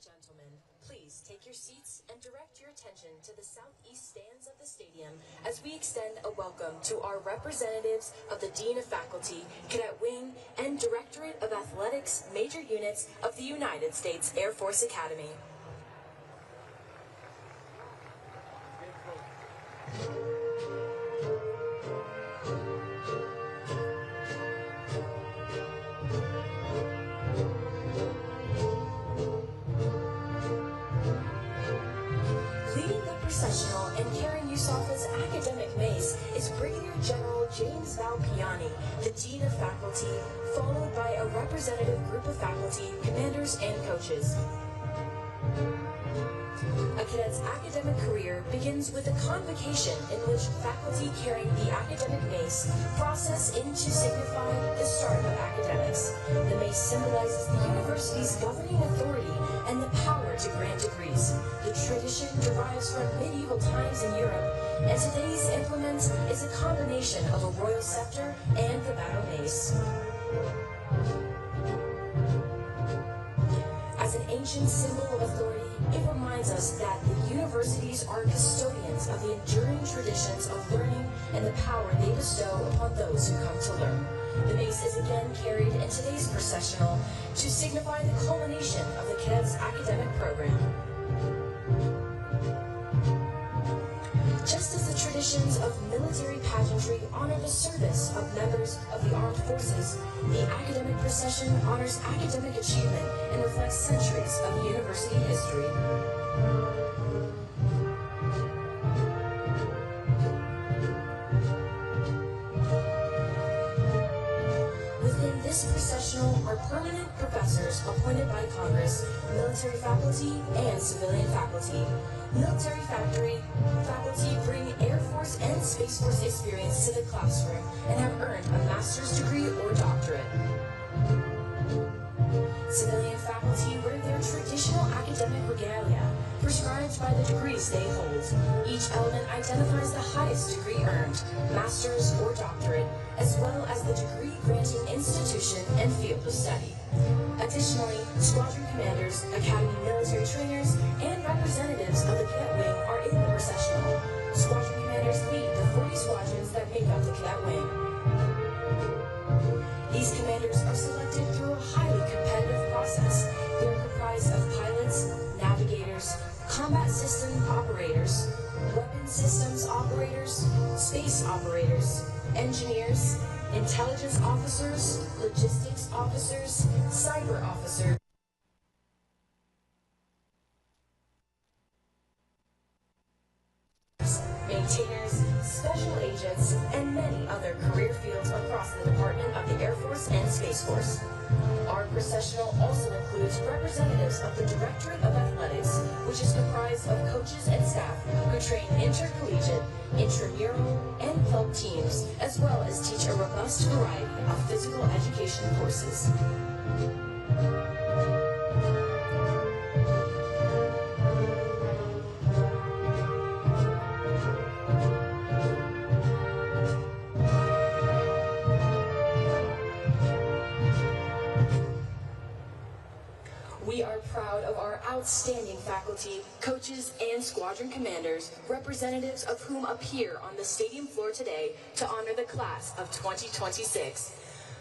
Gentlemen, please take your seats and direct your attention to the southeast stands of the stadium as we extend a welcome to our representatives of the Dean of Faculty, Cadet Wing, and Directorate of Athletics Major Units of the United States Air Force Academy. Processional and carrying USAFA's academic mace is Brigadier General James Valpiani, the Dean of Faculty, followed by a representative group of faculty, commanders, and coaches. A cadet's academic career begins with a convocation in which faculty carrying the academic mace process in to signify the start of academics. The mace symbolizes the university's governing authority and the power to grant degrees. The tradition derives from medieval times in Europe, and today's implement is a combination of a royal scepter and the battle mace. As an ancient symbol of authority, it reminds us that the universities are custodians of the enduring traditions of learning and the power they bestow upon those who come to learn. The mace is again carried in today's processional to signify the culmination of the cadets' academic program. Just as the traditions of military pageantry honor the service of members of the armed forces, the academic procession honors academic achievement and reflects centuries of university history. Within this processional are permanent professors appointed by Congress, military faculty, and civilian faculty. Military faculty bring Air Force and Space Force experience to the classroom and have earned a master's degree or doctorate. Civilian faculty wear their traditional academic regalia, prescribed by the degrees they hold. Each element identifies the highest degree earned, master's or doctorate, as well as the degree-granting institution and field of study. Additionally, squadron commanders, academy military trainers, and representatives of the Cadet Wing are in the processional. Squadron commanders lead the 40 squadrons that make up the Cadet Wing. These commanders are selected through a highly competitive process. They are comprised of pilots, navigators, combat system operators, weapon systems operators, space operators, engineers, intelligence officers, logistics officers, cyber officers, maintainers, special agents, and many other career fields across the Department of the Air Force and Space Force. Our processional also includes representatives of the Directorate of Athletics, which is comprised of coaches and staff who train intercollegiate, intramural, and club teams, as well as teach a robust variety of physical education courses. We are proud of our outstanding faculty, coaches, and squadron commanders, representatives of whom appear on the stadium floor today to honor the class of 2026.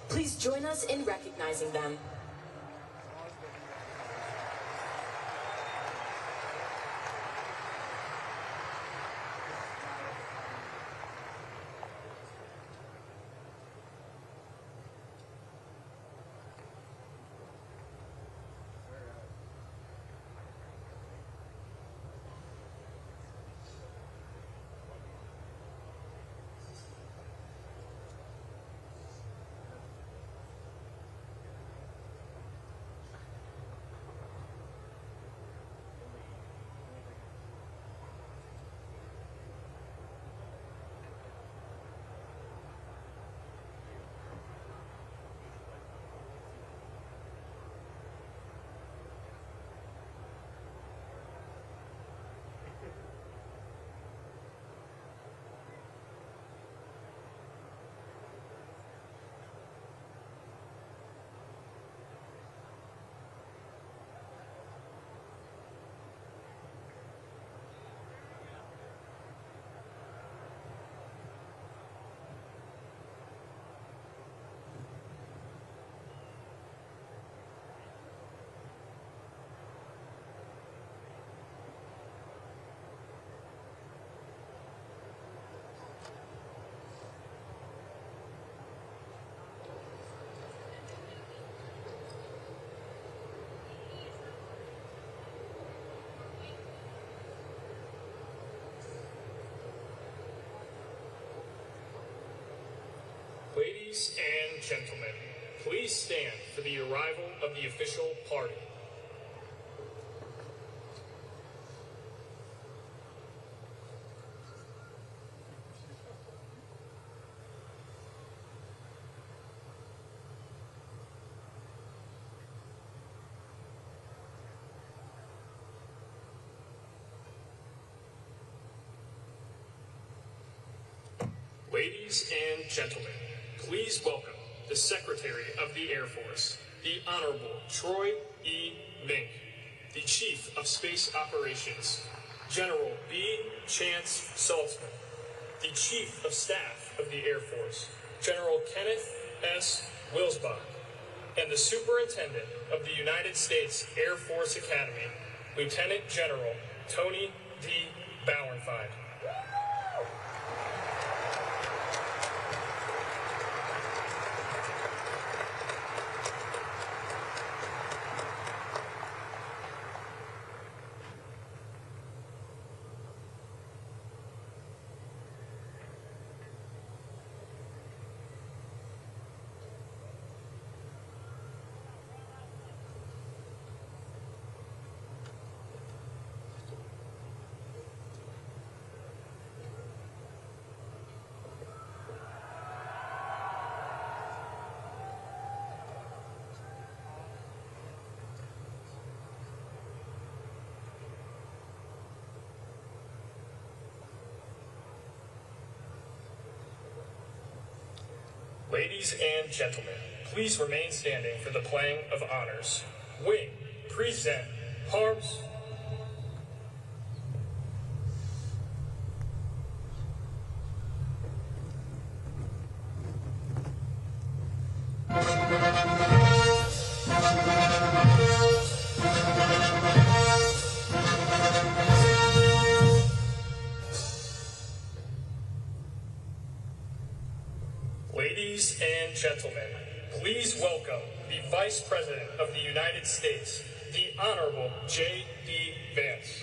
Please join us in recognizing them. Ladies and gentlemen, please stand for the arrival of the official party. Ladies and gentlemen, please welcome the Secretary of the Air Force, the Honorable Troy E. Mink, the Chief of Space Operations, General B. Chance Saltzman, the Chief of Staff of the Air Force, General Kenneth S. Wilsbach, and the Superintendent of the United States Air Force Academy, Lieutenant General Tony D. Bauernfeind. Ladies and gentlemen, please remain standing for the playing of honors. Wing, present, arms. Ladies and gentlemen, please welcome the Vice President of the United States, the Honorable JD Vance.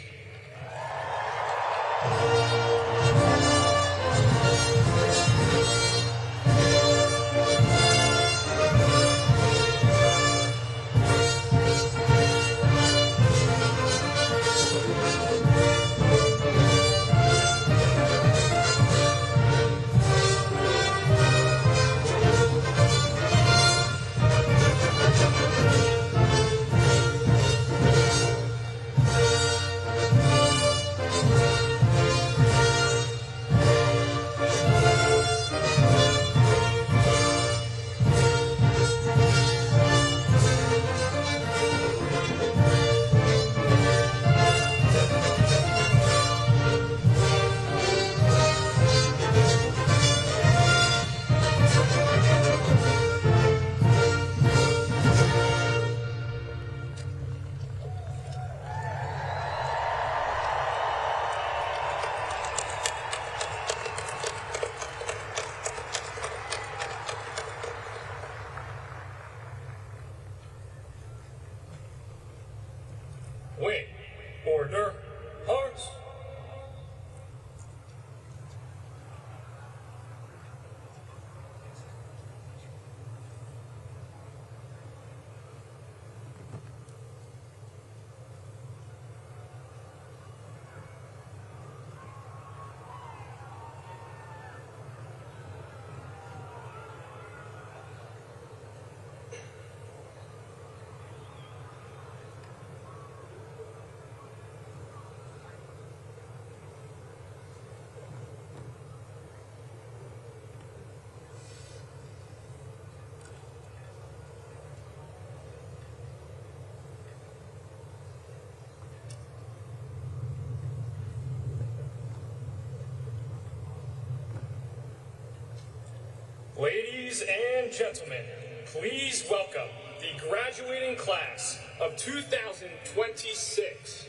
Wing, order, arms. Ladies and gentlemen, please welcome the graduating class of 2026.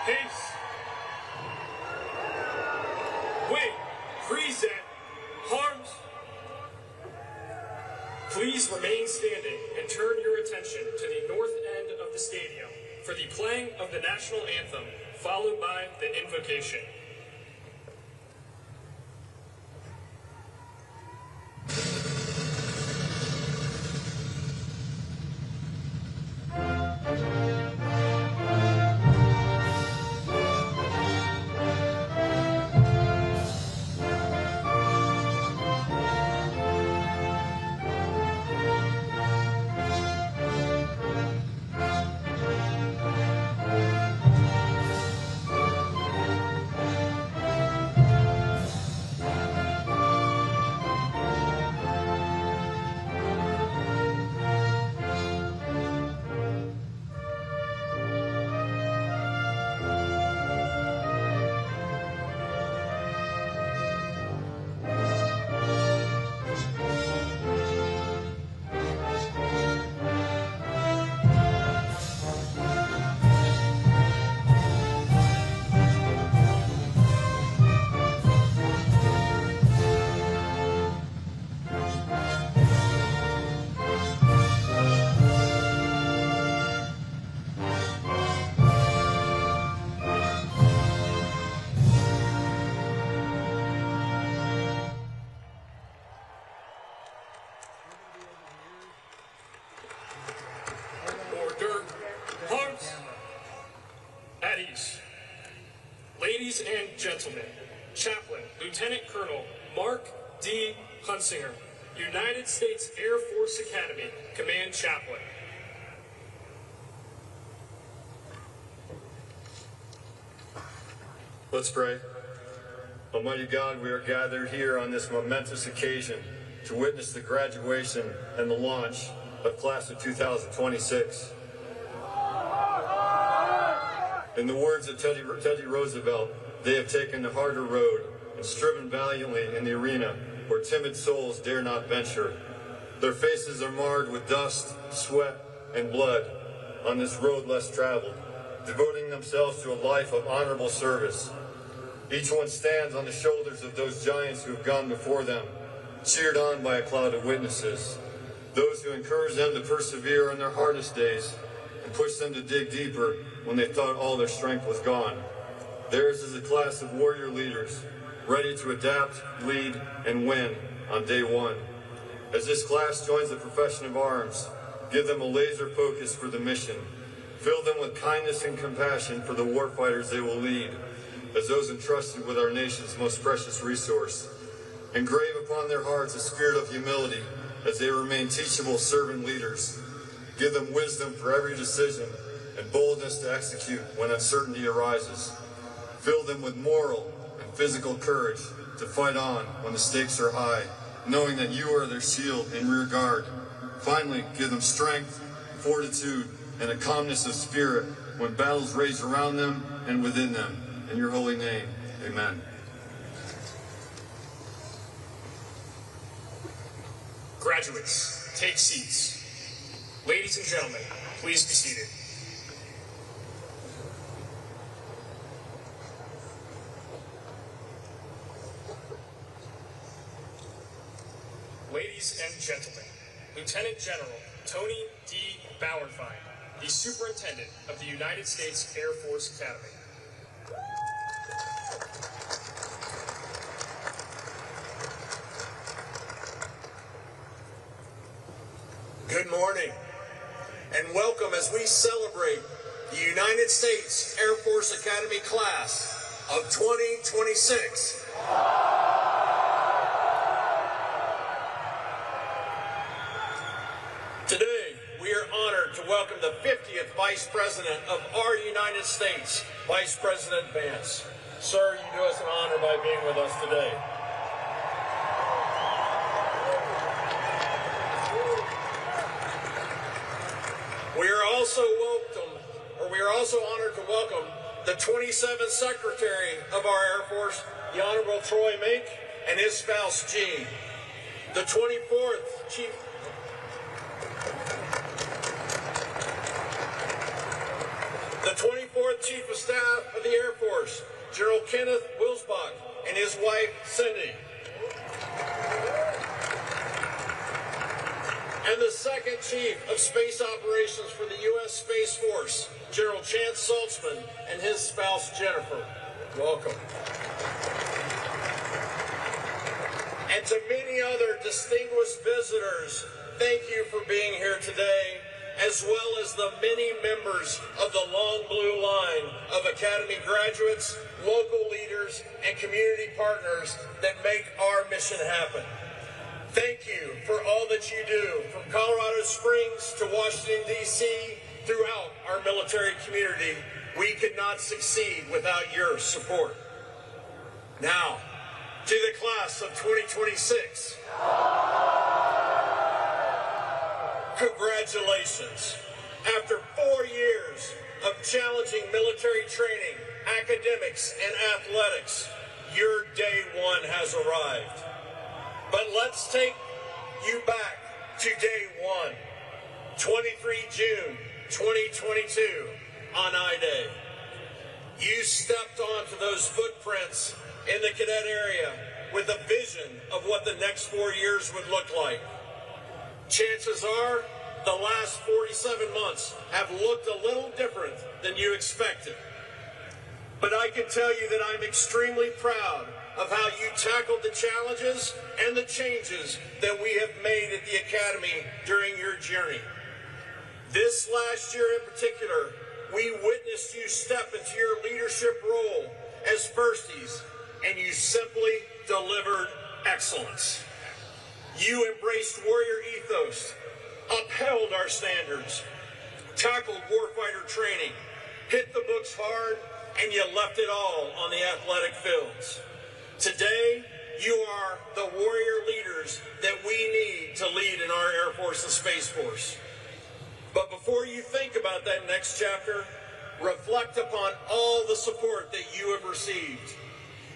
Pace. Wait, freeze that. Harms. Please remain standing and turn your attention to the north end of the stadium for the playing of the national anthem, followed by the invocation. Ladies and gentlemen, Chaplain Lieutenant Colonel Mark D. Hunsinger, United States Air Force Academy Command Chaplain. Let's pray. Almighty God, we are gathered here on this momentous occasion to witness the graduation and the launch of Class of 2026. In the words of Teddy Roosevelt, they have taken the harder road and striven valiantly in the arena where timid souls dare not venture. Their faces are marred with dust, sweat, and blood on this road less traveled, devoting themselves to a life of honorable service. Each one stands on the shoulders of those giants who have gone before them, cheered on by a cloud of witnesses, those who encourage them to persevere in their hardest days and push them to dig deeper when they thought all their strength was gone. Theirs is a class of warrior leaders, ready to adapt, lead, and win on day one. As this class joins the profession of arms, give them a laser focus for the mission. Fill them with kindness and compassion for the warfighters they will lead, as those entrusted with our nation's most precious resource. Engrave upon their hearts a spirit of humility as they remain teachable servant leaders. Give them wisdom for every decision and boldness to execute when uncertainty arises. Fill them with moral and physical courage to fight on when the stakes are high, knowing that you are their shield and rear guard. Finally, give them strength, fortitude, and a calmness of spirit when battles rage around them and within them. In your holy name, amen. Graduates, take seats. Ladies and gentlemen, please be seated. Ladies and gentlemen, Lieutenant General Tony D. Bauernfeind, the Superintendent of the United States Air Force Academy. Good morning, and welcome as we celebrate the United States Air Force Academy class of 2026. Today, we are honored to welcome the 50th Vice President of our United States, Vice President Vance. Sir, you do us an honor by being with us today. We are also honored to welcome the 27th Secretary of our Air Force, the Honorable Troy Mink, and his spouse, Jean. The 24th Fourth Chief of Staff of the Air Force, General Kenneth Wilsbach, and his wife, Cindy. And the Second Chief of Space Operations for the U.S. Space Force, General Chance Saltzman, and his spouse, Jennifer. Welcome. And to many other distinguished visitors, thank you for being here today, as well as the many members of the long blue line of Academy graduates, local leaders, and community partners that make our mission happen. Thank you for all that you do, from Colorado Springs to Washington, D.C., throughout our military community. We could not succeed without your support. Now, to the class of 2026. Congratulations. After 4 years of challenging military training, academics, and athletics, your day one has arrived. But let's take you back to day one, 23 June 2022, on I-Day. You stepped onto those footprints in the cadet area with a vision of what the next 4 years would look like. Chances are the last 47 months have looked a little different than you expected. But I can tell you that I'm extremely proud of how you tackled the challenges and the changes that we have made at the Academy during your journey. This last year in particular, we witnessed you step into your leadership role as firsties, and you simply delivered excellence. You embraced warrior ethos, upheld our standards, tackled warfighter training, hit the books hard, and you left it all on the athletic fields. Today, you are the warrior leaders that we need to lead in our Air Force and Space Force. But before you think about that next chapter, reflect upon all the support that you have received.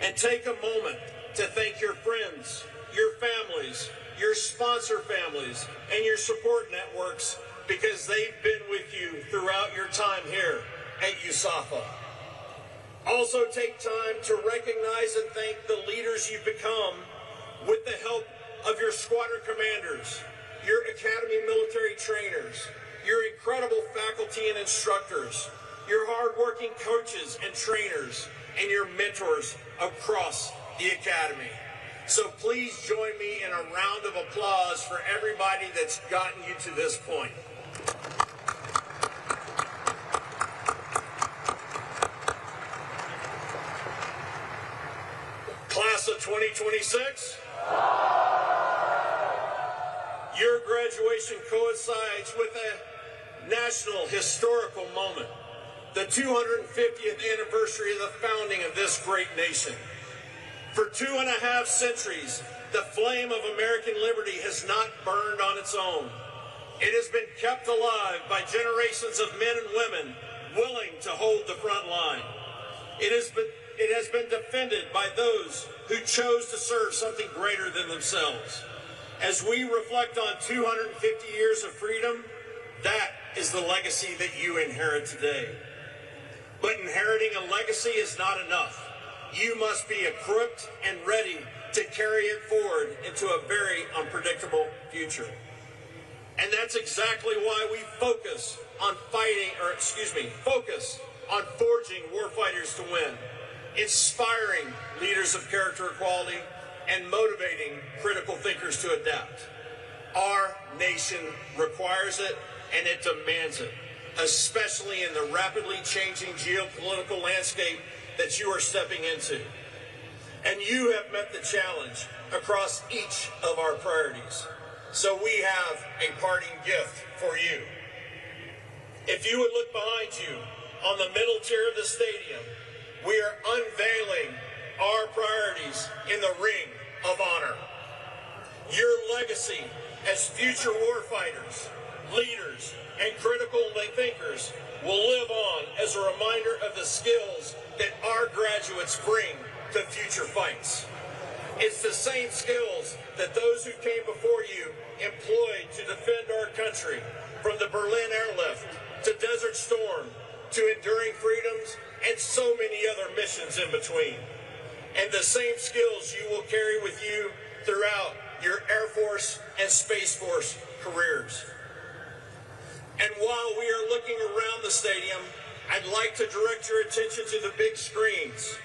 And take a moment to thank your friends, your families, your sponsor families, and your support networks, because they've been with you throughout your time here at USAFA. Also take time to recognize and thank the leaders you've become with the help of your squadron commanders, your Academy military trainers, your incredible faculty and instructors, your hardworking coaches and trainers, and your mentors across the Academy. So please join me in a round of applause for everybody that's gotten you to this point. Class of 2026, your graduation coincides with a national historical moment, the 250th anniversary of the founding of this great nation. For 2.5 centuries, the flame of American liberty has not burned on its own. It has been kept alive by generations of men and women willing to hold the front line. It has been defended by those who chose to serve something greater than themselves. As we reflect on 250 years of freedom, that is the legacy that you inherit today. But inheriting a legacy is not enough. You must be equipped and ready to carry it forward into a very unpredictable future. And that's exactly why we focus on forging warfighters to win, inspiring leaders of character equality, and motivating critical thinkers to adapt. Our nation requires it, and it demands it, especially in the rapidly changing geopolitical landscape that you are stepping into. And you have met the challenge across each of our priorities. So we have a parting gift for you. If you would look behind you on the middle tier of the stadium, we are unveiling our priorities in the Ring of Honor. Your legacy as future warfighters, leaders, and critical thinkers will live on as a reminder of the skills that our graduates bring to future fights. It's the same skills that those who came before you employed to defend our country, from the Berlin airlift to Desert Storm to enduring freedoms, and so many other missions in between. And the same skills you will carry with you throughout your Air Force and Space Force careers. And while we are looking around the stadium, I'd like to direct your attention to the big screens,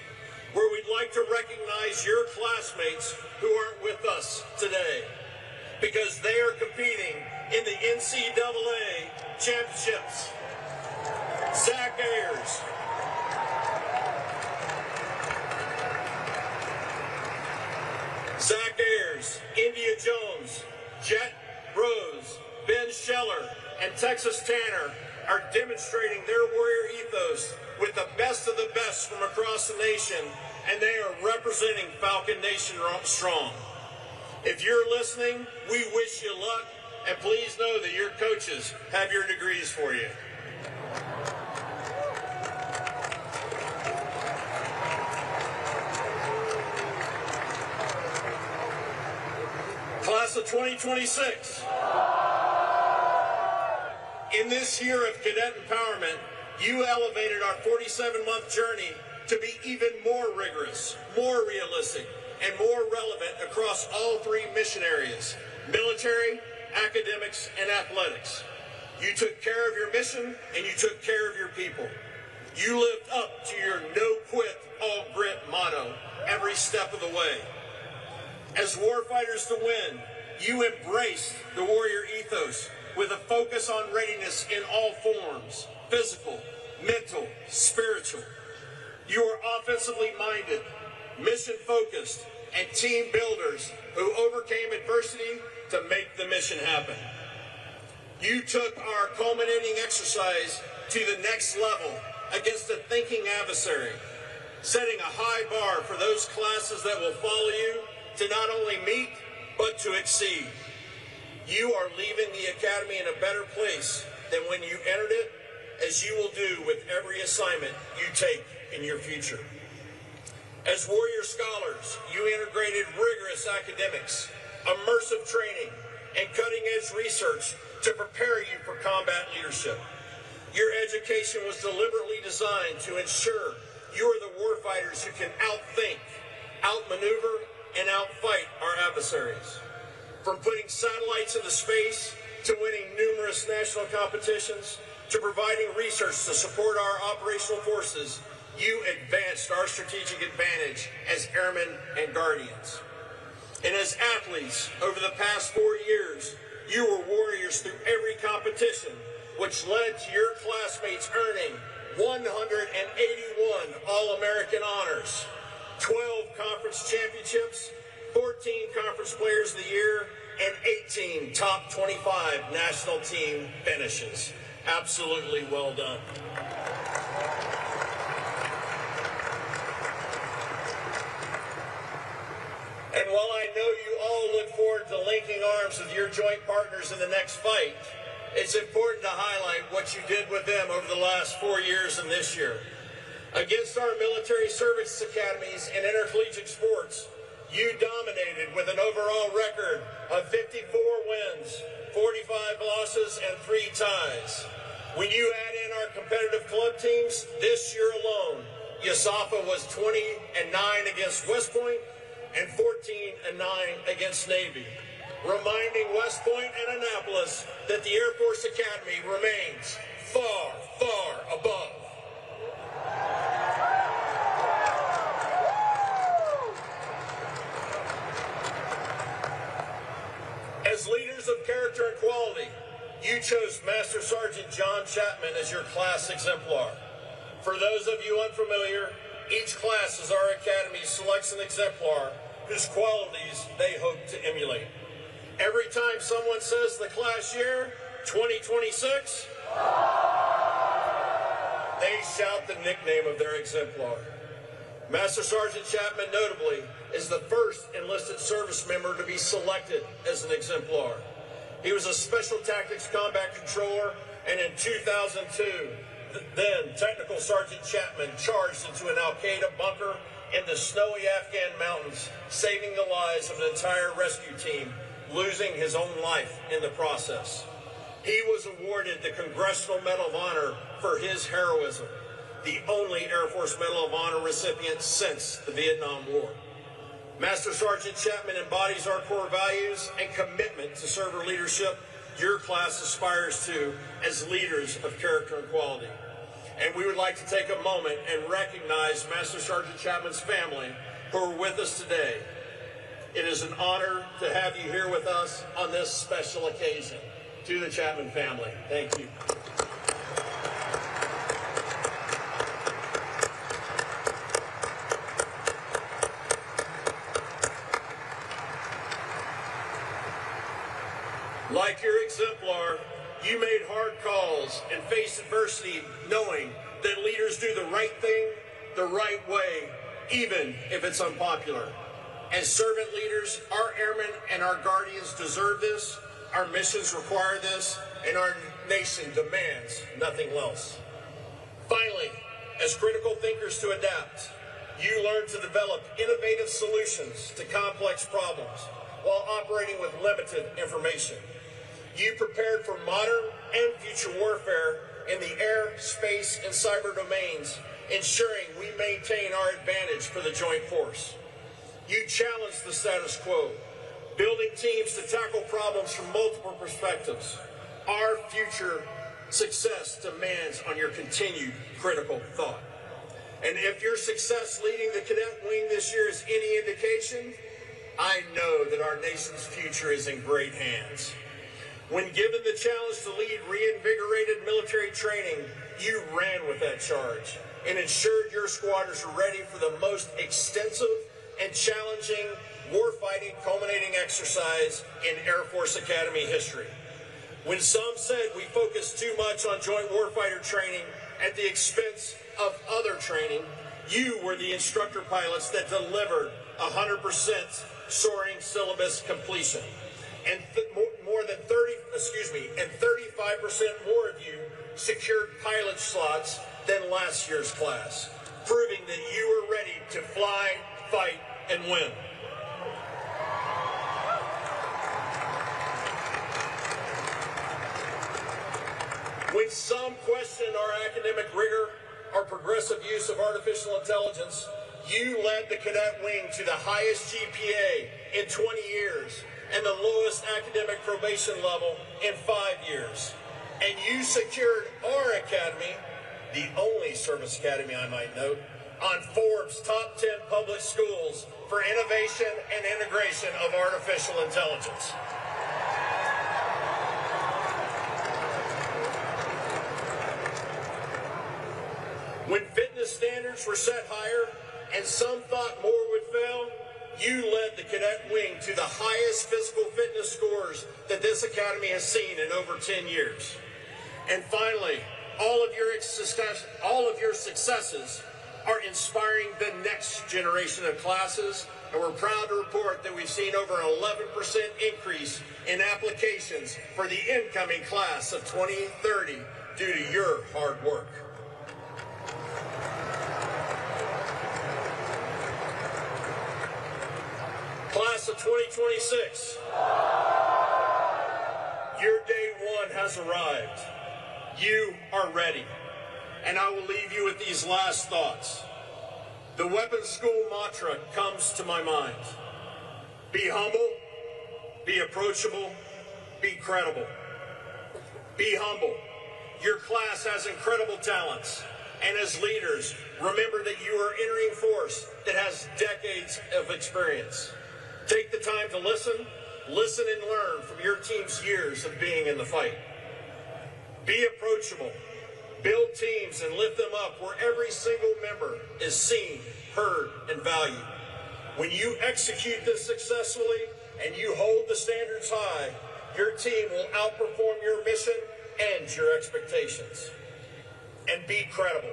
where we'd like to recognize your classmates who aren't with us today, because they are competing in the NCAA championships. Zach Ayers, India Jones, Jet Rose, Ben Scheller, and Texas Tanner are demonstrating their warrior ethos with the best of the best from across the nation, and they are representing Falcon Nation strong. If you're listening, we wish you luck, and please know that your coaches have your degrees for you. Class of 2026. In this year of cadet empowerment, you elevated our 47-month journey to be even more rigorous, more realistic, and more relevant across all three mission areas: military, academics, and athletics. You took care of your mission, and you took care of your people. You lived up to your no quit, all grit motto every step of the way. As warfighters to win, you embraced the warrior ethos with a focus on readiness in all forms: physical, mental, spiritual. You are offensively minded, mission-focused, and team builders who overcame adversity to make the mission happen. You took our culminating exercise to the next level against a thinking adversary, setting a high bar for those classes that will follow you to not only meet, but to exceed. You are leaving the academy in a better place than when you entered it, as you will do with every assignment you take in your future. As warrior scholars, you integrated rigorous academics, immersive training, and cutting-edge research to prepare you for combat leadership. Your education was deliberately designed to ensure you are the warfighters who can outthink, outmaneuver, and outfight our adversaries. From putting satellites into space, to winning numerous national competitions, to providing research to support our operational forces, you advanced our strategic advantage as airmen and guardians. And as athletes, over the past 4 years, you were warriors through every competition, which led to your classmates earning 181 All-American honors, 12 conference championships, 14 Conference Players of the Year, and 18 top 25 national team finishes. Absolutely well done. And while I know you all look forward to linking arms with your joint partners in the next fight, it's important to highlight what you did with them over the last 4 years and this year. Against our military service academies and intercollegiate sports, you dominated with an overall record of 54 wins, 45 losses, and 3 ties. When you add in our competitive club teams, this year alone, USAFA was 20-9 against West Point and 14-9 against Navy, reminding West Point and Annapolis that the Air Force Academy remains far, far above. As leaders of character and quality, you chose Master Sergeant John Chapman as your class exemplar. For those of you unfamiliar, each class as our academy selects an exemplar whose qualities they hope to emulate. Every time someone says the class year, 2026, they shout the nickname of their exemplar. Master Sergeant Chapman, notably, is the first enlisted service member to be selected as an exemplar. He was a Special Tactics Combat Controller, and in 2002, then Technical Sergeant Chapman charged into an Al-Qaeda bunker in the snowy Afghan mountains, saving the lives of an entire rescue team, losing his own life in the process. He was awarded the Congressional Medal of Honor for his heroism, the only Air Force Medal of Honor recipient since the Vietnam War. Master Sergeant Chapman embodies our core values and commitment to server leadership your class aspires to as leaders of character and quality. And we would like to take a moment and recognize Master Sergeant Chapman's family who are with us today. It is an honor to have you here with us on this special occasion. To the Chapman family, thank you. Like your exemplar, you made hard calls and faced adversity knowing that leaders do the right thing the right way, even if it's unpopular. As servant leaders, our airmen and our guardians deserve this, our missions require this, and our nation demands nothing less. Finally, as critical thinkers to adapt, you learn to develop innovative solutions to complex problems while operating with limited information. You prepared for modern and future warfare in the air, space, and cyber domains, ensuring we maintain our advantage for the joint force. You challenged the status quo, building teams to tackle problems from multiple perspectives. Our future success demands on your continued critical thought. And if your success leading the cadet wing this year is any indication, I know that our nation's future is in great hands. When given the challenge to lead reinvigorated military training, you ran with that charge and ensured your squadrons are ready for the most extensive and challenging warfighting culminating exercise in Air Force Academy history. When some said we focused too much on joint warfighter training at the expense of other training, you were the instructor pilots that delivered 100% soaring syllabus completion. And more than 35% more of you secured pilot slots than last year's class, proving that you were ready to fly, fight, and win. When some question our academic rigor or progressive use of artificial intelligence, you led the cadet wing to the highest GPA in 20 years and the lowest academic probation level in 5 years. And you secured our academy, the only service academy I might note, on Forbes' top 10 public schools for innovation and integration of artificial intelligence. When fitness standards were set higher and some thought more would fail, you led the cadet wing to the highest physical fitness scores that this academy has seen in over 10 years. And finally, all of your successes are inspiring the next generation of classes, and we're proud to report that we've seen over an 11% increase in applications for the incoming class of 2030 due to your hard work. Class of 2026, your day one has arrived. You are ready. And I will leave you with these last thoughts. The weapons school mantra comes to my mind. Be humble, be approachable, be credible. Be humble. Your class has incredible talents. And as leaders, remember that you are entering a force that has decades of experience. Take the time to listen and learn from your team's years of being in the fight. Be approachable. Build teams and lift them up where every single member is seen, heard, and valued. When you execute this successfully and you hold the standards high, your team will outperform your mission and your expectations. And be credible.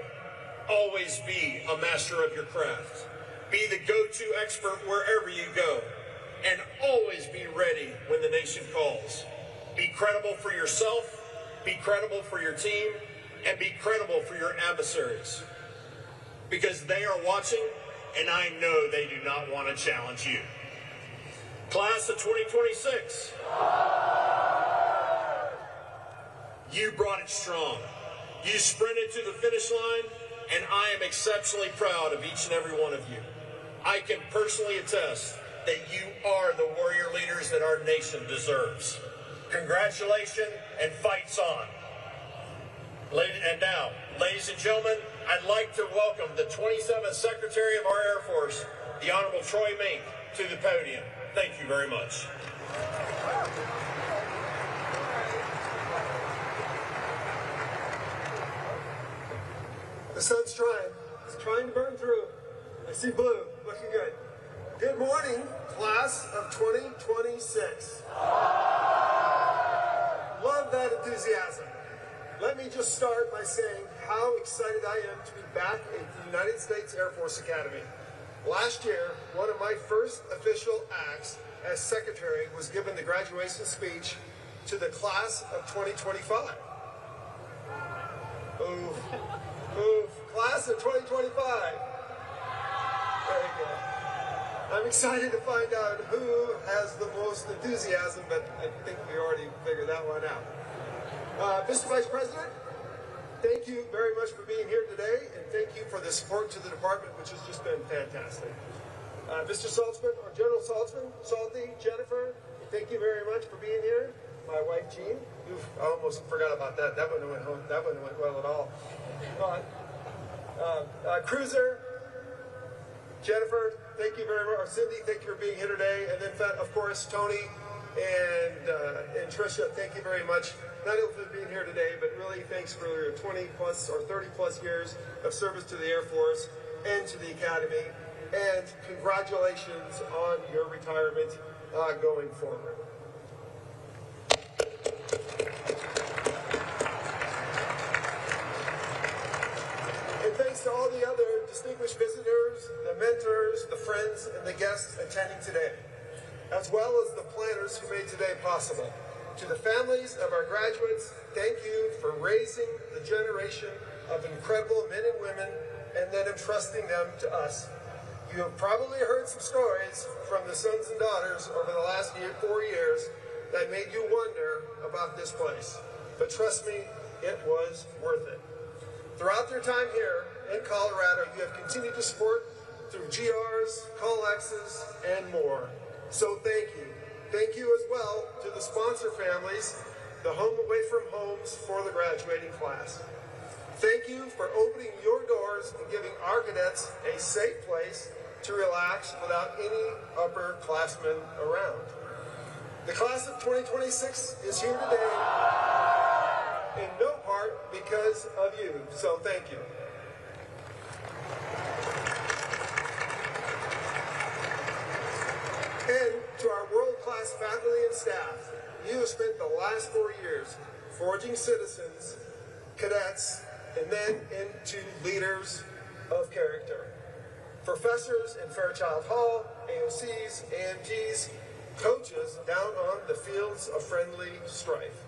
Always be a master of your craft. Be the go-to expert wherever you go. And always be ready when the nation calls. Be credible for yourself, be credible for your team, and be credible for your adversaries. Because they are watching, and I know they do not want to challenge you. Class of 2026, you brought it strong. You sprinted to the finish line, and I am exceptionally proud of each and every one of you. I can personally attest that you are the warrior leaders that our nation deserves. Congratulations, and fight's on. And now, ladies and gentlemen, I'd like to welcome the 27th Secretary of our Air Force, the Honorable Troy Mink, to the podium. Thank you very much. The sun's trying. It's trying to burn through. I see blue. Looking good. Good morning, class of 2026. Love that enthusiasm. Let me just start by saying how excited I am to be back at the United States Air Force Academy. Last year, one of my first official acts as secretary was giving the graduation speech to the class of 2025. Oof. Oof. Class of 2025. Very good. I'm excited to find out who has the most enthusiasm, but I think we already figured that one out. Mr. Vice President, thank you very much for being here today, and thank you for the support to the department, which has just been fantastic. Mr. Saltzman, or General Saltzman, Salty, Jennifer, thank you very much for being here. My wife, Jean, I almost forgot about that. That wouldn't have went home. That wouldn't have went well at all. Cruiser, Jennifer, thank you very much. Cindy, thank you for being here today. And then, of course, Tony and Tricia, thank you very much. Not only for being here today, but really thanks for your 20 plus or 30 plus years of service to the Air Force and to the Academy. And congratulations on your retirement going forward. And thanks to all the other distinguished visitors, the mentors, the friends, and the guests attending today, as well as the planners who made today possible. To the families of our graduates, thank you for raising the generation of incredible men and women and then entrusting them to us. You have probably heard some stories from the sons and daughters over the last 4 years that made you wonder about this place. But trust me, it was worth it. Throughout their time here in Colorado, you have continued to support through GRs, CallXs, and more. So thank you. Thank you as well to the sponsor families, the Home Away from Homes for the graduating class. Thank you for opening your doors and giving our cadets a safe place to relax without any upperclassmen around. The class of 2026 is here today in no part because of you, so thank you. And to our world-class faculty and staff, you have spent the last 4 years forging citizens, cadets, and then into leaders of character. Professors in Fairchild Hall, AOCs, AMGs, coaches down on the fields of friendly strife.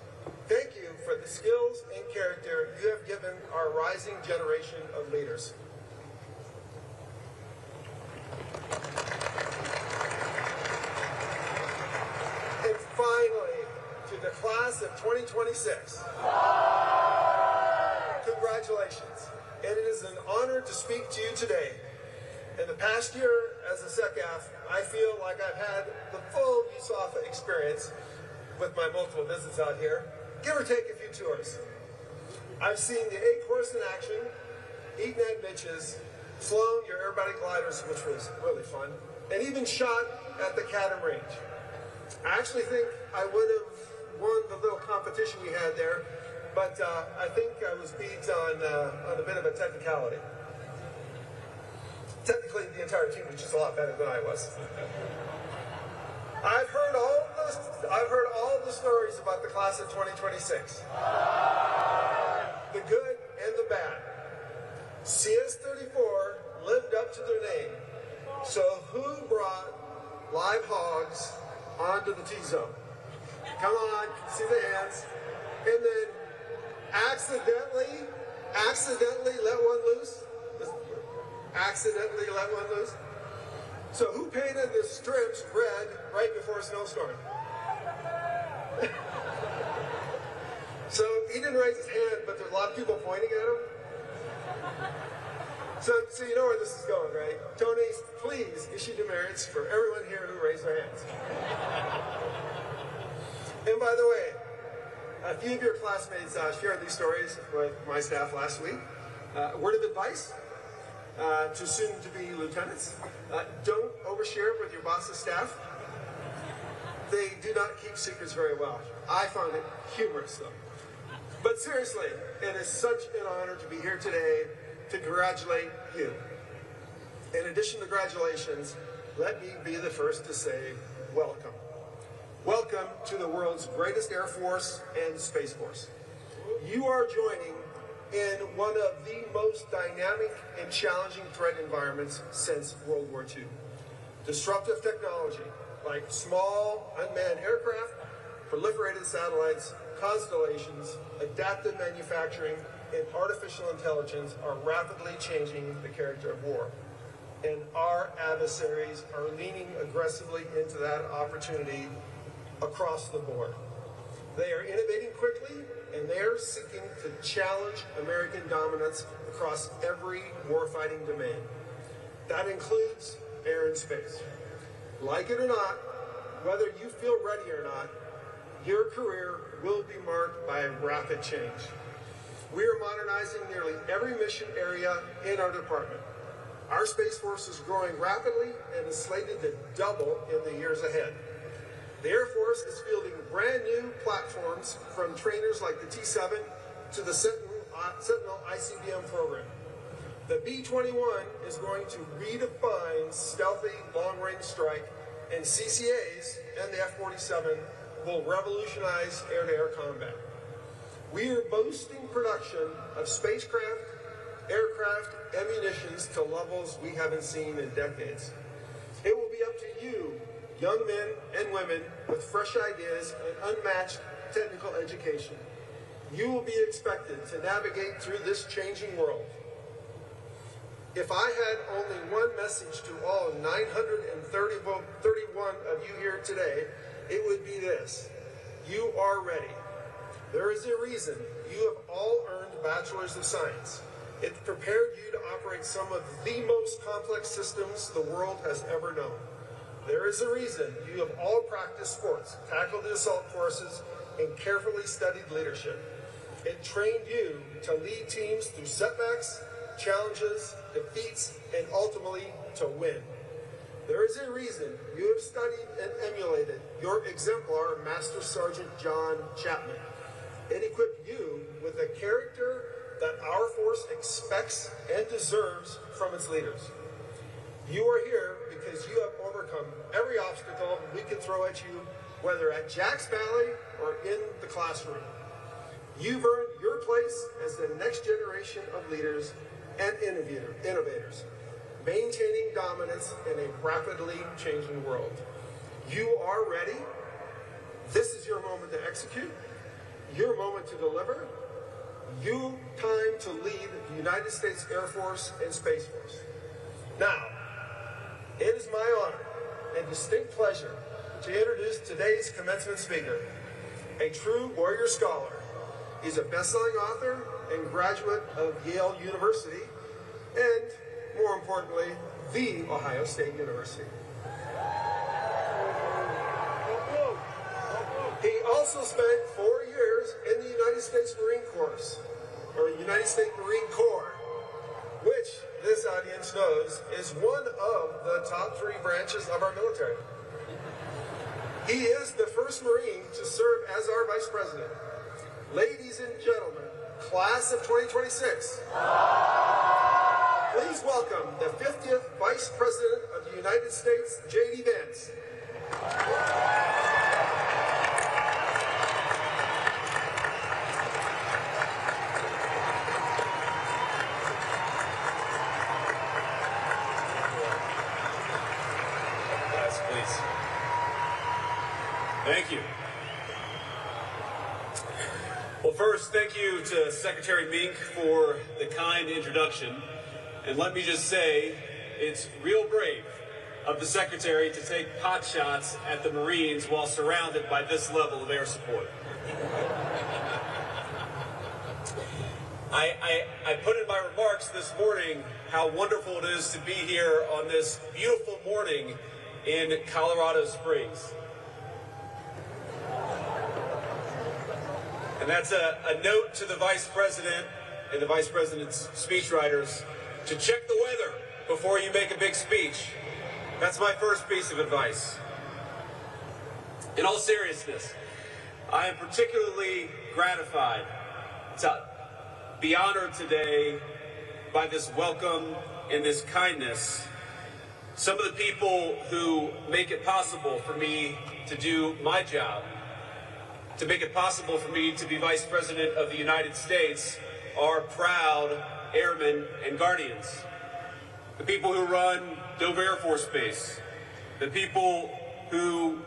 Thank you for the skills and character you have given our rising generation of leaders. And finally, to the class of 2026, congratulations. And it is an honor to speak to you today. In the past year as a SecAF, I feel like I've had the full USAFA experience with my multiple visits out here, give or take a few tours. I've seen the A-Course in action, eaten at Mitch's, flown your aerobatic gliders, which was really fun, and even shot at the Cadam range. I actually think I would have won the little competition we had there, but I think I was beat on a bit of a technicality. Technically, the entire team was just a lot better than I was. I've heard all the stories about the class of 2026. The good and the bad. CS-34 lived up to their name. So who brought live hogs onto the T-zone? Come on, see the hands. And then accidentally let one loose? Accidentally let one loose? So who painted the strips red right before a snowstorm? So he didn't raise his hand, but there's a lot of people pointing at him. So you know where this is going, right? Tony, please issue demerits for everyone here who raised their hands. And by the way, a few of your classmates shared these stories with my staff last week. A word of advice to soon-to-be lieutenants: don't overshare with your boss's staff. They do not keep secrets very well. I found it humorous, though. But seriously, it is such an honor to be here today to congratulate you. In addition to congratulations, let me be the first to say welcome. Welcome to the world's greatest Air Force and Space Force. You are joining in one of the most dynamic and challenging threat environments since World War II. Disruptive technology like small unmanned aircraft, proliferated satellites, constellations, adaptive manufacturing, and artificial intelligence are rapidly changing the character of war. And our adversaries are leaning aggressively into that opportunity across the board. They are innovating quickly, and they are seeking to challenge American dominance across every warfighting domain. That includes air and space. Like it or not, whether you feel ready or not, your career will be marked by rapid change. We are modernizing nearly every mission area in our department. Our Space Force is growing rapidly and is slated to double in the years ahead. The Air Force is fielding brand new platforms, from trainers like the T-7 to the Sentinel ICBM program. The B-21 is going to redefine stealthy long-range strike, and CCAs and the F-47 will revolutionize air-to-air combat. We are boosting production of spacecraft, aircraft, and munitions to levels we haven't seen in decades. It will be up to you, young men and women with fresh ideas and unmatched technical education. You will be expected to navigate through this changing world. If I had only one message to all 931 of you here today, it would be this: you are ready. There is a reason you have all earned Bachelors of Science. It prepared you to operate some of the most complex systems the world has ever known. There is a reason you have all practiced sports, tackled the assault courses, and carefully studied leadership. It trained you to lead teams through setbacks, challenges, defeats, and ultimately to win. There is a reason you have studied and emulated your exemplar Master Sergeant John Chapman. It equipped you with a character that our force expects and deserves from its leaders. You are here because you have overcome every obstacle we can throw at you, whether at Jack's Valley or in the classroom. You've earned your place as the next generation of leaders and innovators, maintaining dominance in a rapidly changing world. You are ready. This is your moment to execute, your moment to deliver, your time to lead the United States Air Force and Space Force. Now, it is my honor and distinct pleasure to introduce today's commencement speaker, a true warrior scholar. He's a best-selling author and graduate of Yale University, and more importantly, the Ohio State University. He also spent 4 years in the United States Marine Corps, or United States Marine Corps, which this audience knows is one of the top 3 branches of our military. He is the first Marine to serve as our Vice President. Ladies and gentlemen, class of 2026, please welcome the 50th Vice President of the United States, JD Vance. Yes, please. Thank you. Well, first, thank you to Secretary Mink for the kind introduction. And let me just say, it's real brave of the Secretary to take pot shots at the Marines while surrounded by this level of air support. I put in my remarks this morning how wonderful it is to be here on this beautiful morning in Colorado Springs. And that's a note to the Vice President and the Vice President's speechwriters to check the weather before you make a big speech. That's my first piece of advice. In all seriousness, I am particularly gratified to be honored today by this welcome and this kindness. Some of the people who make it possible for me to do my job, to make it possible for me to be Vice President of the United States, are proud airmen and guardians. The people who run Dover Air Force Base, the people who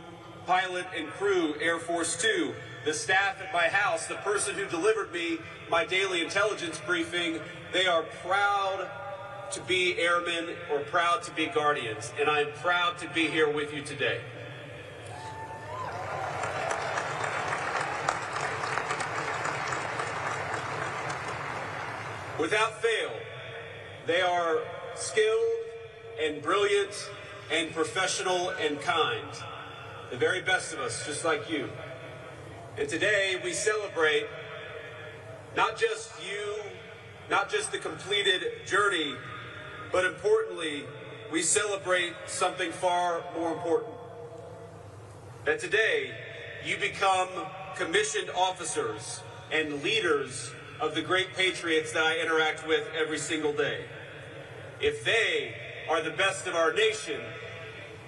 pilot and crew Air Force 2, the staff at my house, the person who delivered me my daily intelligence briefing, they are proud to be airmen or proud to be guardians, and I am proud to be here with you today. Without fail, they are skilled and brilliant and professional and kind. The very best of us, just like you. And today we celebrate not just you, not just the completed journey, but importantly, we celebrate something far more important. That today you become commissioned officers and leaders of the great patriots that I interact with every single day. If they are the best of our nation,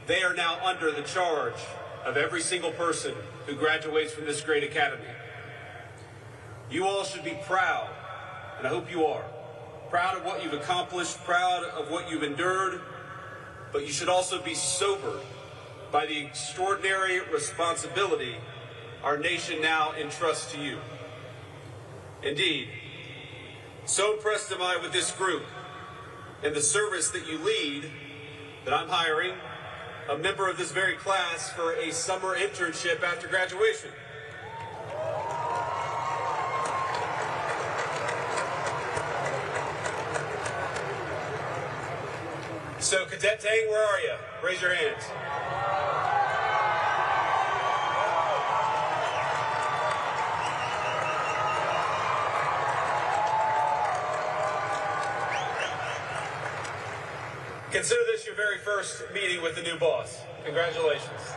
they are now under the charge of every single person who graduates from this great academy. You all should be proud, and I hope you are, proud of what you've accomplished, proud of what you've endured, but you should also be sobered by the extraordinary responsibility our nation now entrusts to you. Indeed, so impressed am I with this group and the service that you lead that I'm hiring a member of this very class for a summer internship after graduation. So, Cadet Tang, where are you? Raise your hands. Consider this your very first meeting with the new boss. Congratulations.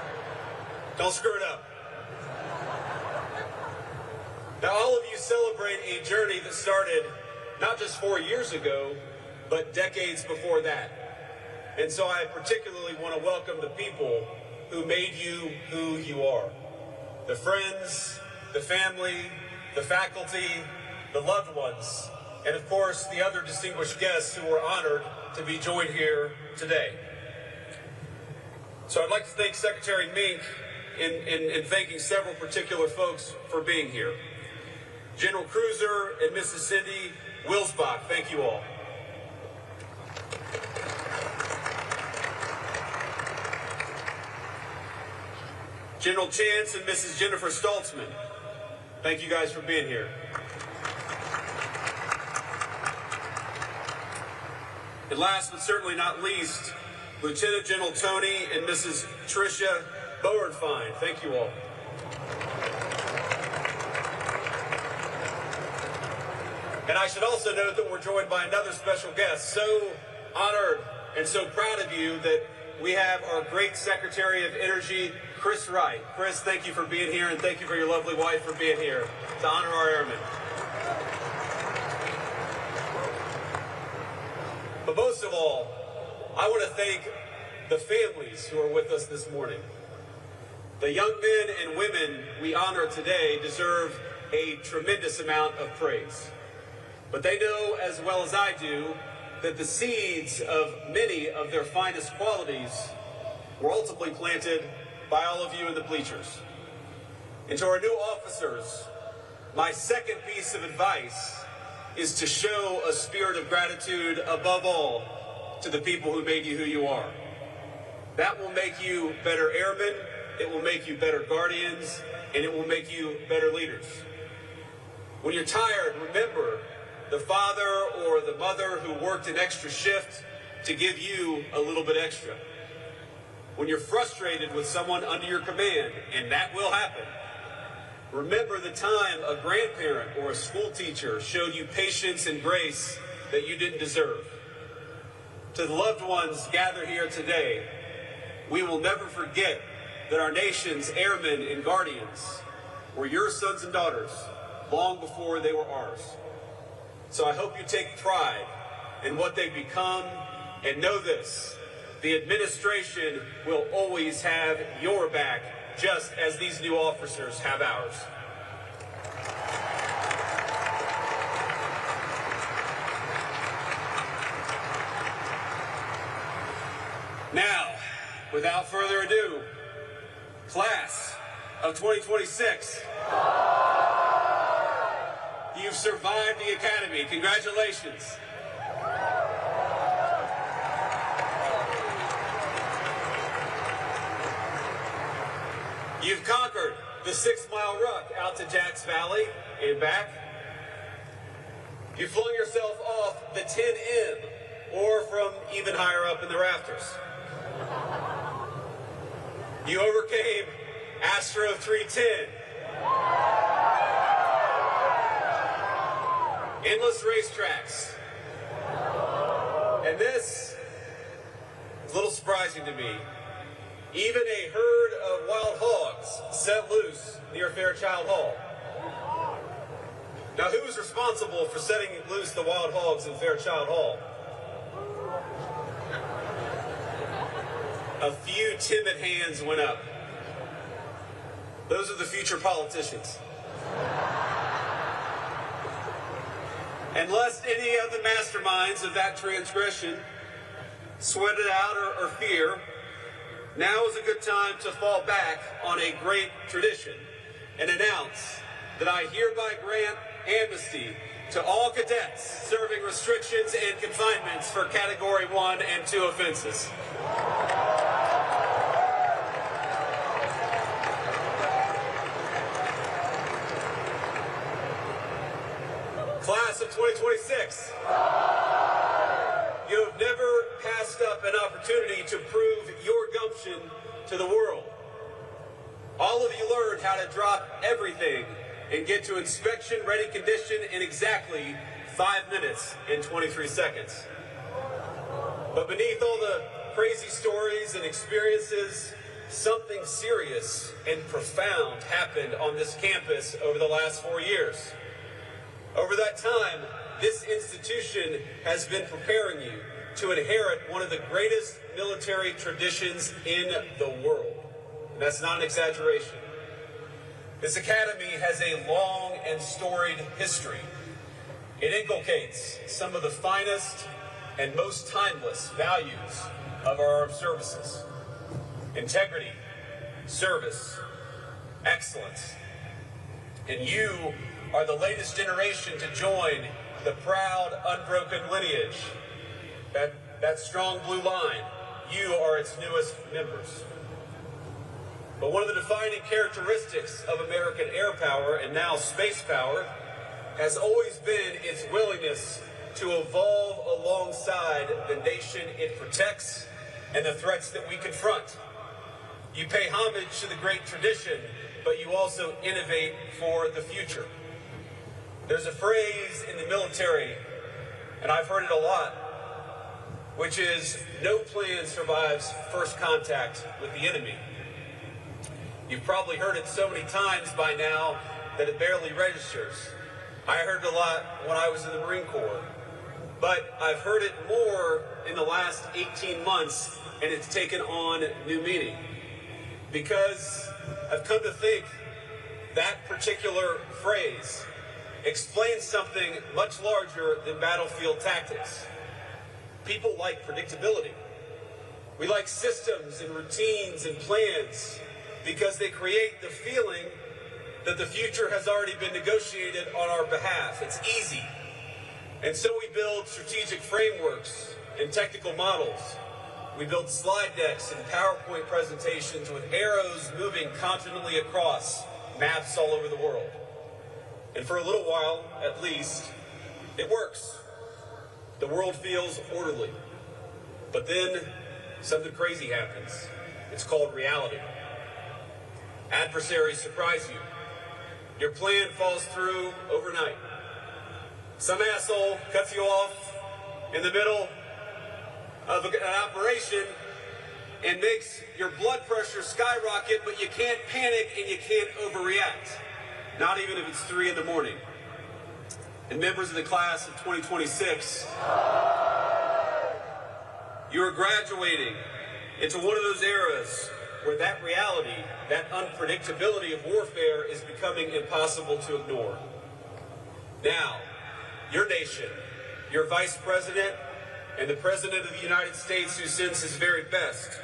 Don't screw it up. Now, all of you celebrate a journey that started not just 4 years ago, but decades before that. And so I particularly want to welcome the people who made you who you are. The friends, the family, the faculty, the loved ones, and of course the other distinguished guests who were honored to be joined here today. So I'd like to thank Secretary Mink in thanking several particular folks for being here. General Cruiser and Mrs. Cindy Wilsbach, thank you all. General Chance and Mrs. Jennifer Stoltzman, thank you guys for being here. And last but certainly not least, Lieutenant General Tony and Mrs. Tricia Bowenfine, thank you all. And I should also note that we're joined by another special guest. So honored and so proud of you that we have our great Secretary of Energy, Chris Wright. Chris, thank you for being here, and thank you for your lovely wife for being here to honor our airmen. But most of all, I want to thank the families who are with us this morning. The young men and women we honor today deserve a tremendous amount of praise. But they know as well as I do that the seeds of many of their finest qualities were ultimately planted by all of you in the bleachers. And to our new officers, my second piece of advice is to show a spirit of gratitude above all to the people who made you who you are. That will make you better airmen, it will make you better guardians, and it will make you better leaders. When you're tired, remember the father or the mother who worked an extra shift to give you a little bit extra. When you're frustrated with someone under your command, and that will happen, remember the time a grandparent or a school teacher showed you patience and grace that you didn't deserve. To the loved ones gathered here today, we will never forget that our nation's airmen and guardians were your sons and daughters long before they were ours. So I hope you take pride in what they've become, and know this: the administration will always have your back, just as these new officers have ours. Now, without further ado, class of 2026, you've survived the academy. Congratulations. You've conquered the 6-mile ruck out to Jacks Valley and back. You flung yourself off the 10M or from even higher up in the rafters. You overcame Astro 310. Endless racetracks. And this is a little surprising to me. Even a herd of wild hogs set loose near Fairchild Hall. Now, who was responsible for setting loose the wild hogs in Fairchild Hall? A few timid hands went up. Those are the future politicians. And lest any of the masterminds of that transgression sweat it out or fear, now is a good time to fall back on a great tradition and announce that I hereby grant amnesty to all cadets serving restrictions and confinements for Category 1 and 2 offenses. Class of 2026, you have never passed up an opportunity to prove your gumption to the world. All of you learned how to drop everything and get to inspection-ready condition in exactly 5 minutes and 23 seconds. But beneath all the crazy stories and experiences, something serious and profound happened on this campus over the last 4 years. Over that time, this institution has been preparing you to inherit one of the greatest military traditions in the world. And that's not an exaggeration. This academy has a long and storied history. It inculcates some of the finest and most timeless values of our armed services: integrity, service, excellence. And you are the latest generation to join the proud, unbroken lineage. That strong blue line, you are its newest members. But one of the defining characteristics of American air power, and now space power, has always been its willingness to evolve alongside the nation it protects and the threats that we confront. You pay homage to the great tradition, but you also innovate for the future. There's a phrase in the military, and I've heard it a lot, which is, no plan survives first contact with the enemy. You've probably heard it so many times by now that it barely registers. I heard it a lot when I was in the Marine Corps, but I've heard it more in the last 18 months, and it's taken on new meaning. Because I've come to think that particular phrase explains something much larger than battlefield tactics. People like predictability. We like systems and routines and plans because they create the feeling that the future has already been negotiated on our behalf. It's easy. And so we build strategic frameworks and technical models. We build slide decks and PowerPoint presentations with arrows moving confidently across maps all over the world. And for a little while, at least, It works. The world feels orderly. But then something crazy happens. It's called reality. Adversaries surprise you. Your plan falls through overnight. Some asshole cuts you off in the middle of an operation and makes your blood pressure skyrocket, but you can't panic and you can't overreact. Not even if it's 3 in the morning. And members of the class of 2026, you are graduating into one of those eras where that reality, that unpredictability of warfare is becoming impossible to ignore. Now, your nation, your vice president, and the president of the United States who sends his very best,